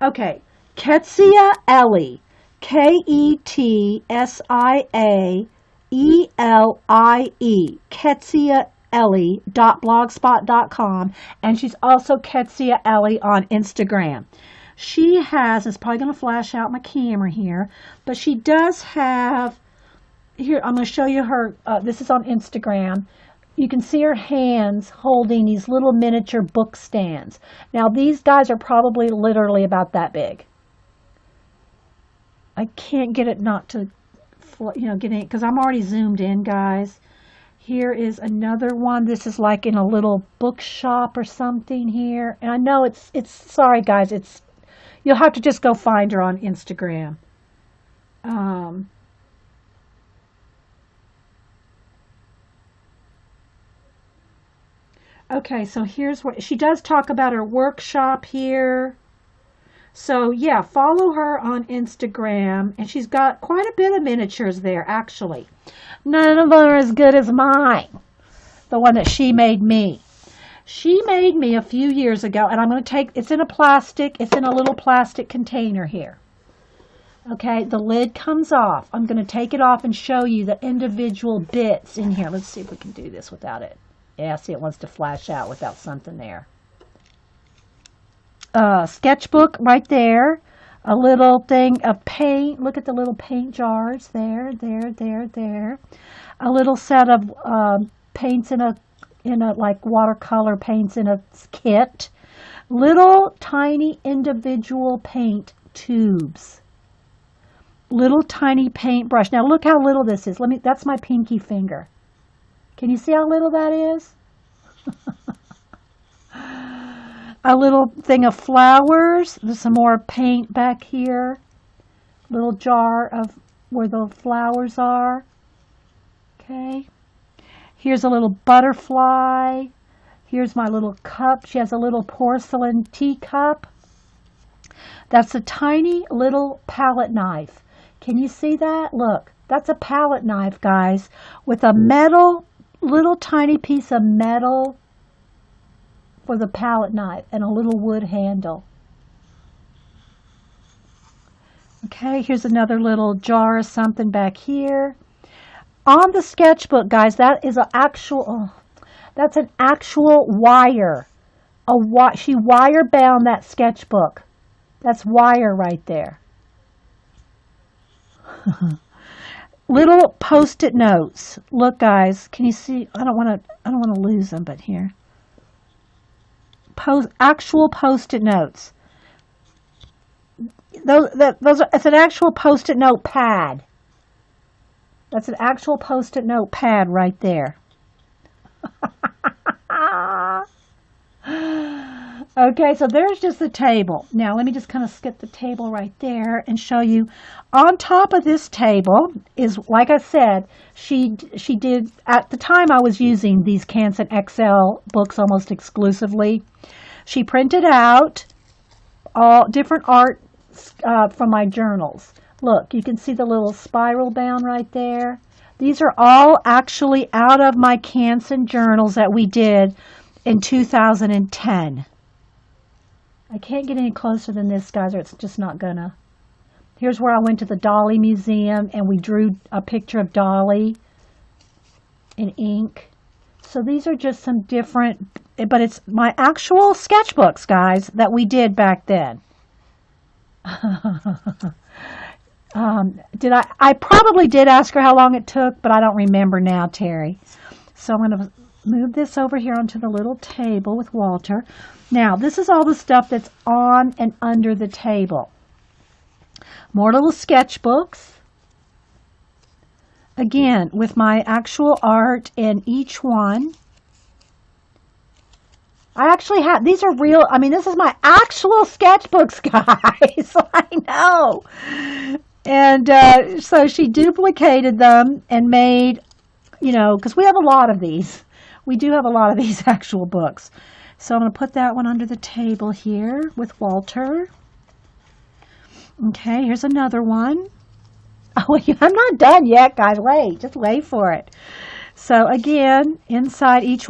Okay, Ketsia Ellie, KETSIAELIE, KetsiaEllie.blogspot.com, and she's also Ketsia Ellie on Instagram. She has, it's probably going to flash out my camera here, but she does have, here, I'm going to show you her, this is on Instagram. You can see her hands holding these little miniature book stands. Now, these guys are probably literally about that big. I can't get it not to, get in, because I'm already zoomed in, guys. Here is another one. This is like in a little bookshop or something here. And I know it's sorry, guys, you'll have to just go find her on Instagram. Okay, so here's what she does talk about her workshop here. So yeah, follow her on Instagram, and she's got quite a bit of miniatures there, actually. None of them are as good as mine, the one that she made me. She made me a few years ago, and I'm going to take, it's in a little plastic container here. Okay, the lid comes off. I'm going to take it off and show you the individual bits in here. Let's see if we can do this without it. Yeah, see, it wants to flash out without something there. Sketchbook right there. A little thing of paint. Look at the little paint jars there. A little set of paints in a like watercolor paints in a kit. Little tiny individual paint tubes. Little tiny paintbrush. Now look how little this is. That's my pinky finger. Can you see how little that is? A little thing of flowers. There's some more paint back here. Little jar of where the flowers are. Okay. Here's a little butterfly. Here's my little cup. She has a little porcelain teacup. That's a tiny little palette knife. Can you see that? Look, that's a palette knife, guys, with a little tiny piece of metal for the palette knife and a little wood handle. Okay, here's another little jar of something back here. On the sketchbook, guys, that is that's an actual wire. She wire bound that sketchbook. That's wire right there. Little post-it notes. Look, guys, can you see? I don't want to lose them, but here. Actual post-it notes. It's an actual post-it note pad. That's an actual post-it note pad right there. Okay, so there's just the table. Now let me just kind of skip the table right there and show you. On top of this table is, like I said, she did, at the time I was using these Canson XL books almost exclusively. She printed out all different art from my journals. Look, you can see the little spiral bound right there. These are all actually out of my Canson journals that we did in 2010. I can't get any closer than this, guys, or it's just not gonna. Here's where I went to the Dolly Museum and we drew a picture of Dolly in ink. So these are just some different, but it's my actual sketchbooks, guys, that we did back then. I probably did ask her how long it took, but I don't remember now, Terry. So I'm going to move this over here onto the little table with Walter. Now, this is all the stuff that's on and under the table. More little sketchbooks. Again, with my actual art in each one. I actually have, these are real, I mean, this is my actual sketchbooks, guys. I know. And so she duplicated them and made, because we have a lot of these. We do have a lot of these actual books. So I'm going to put that one under the table here with Walter. Okay, here's another one. Oh, I'm not done yet, guys. Wait, just wait for it. So again, inside each one.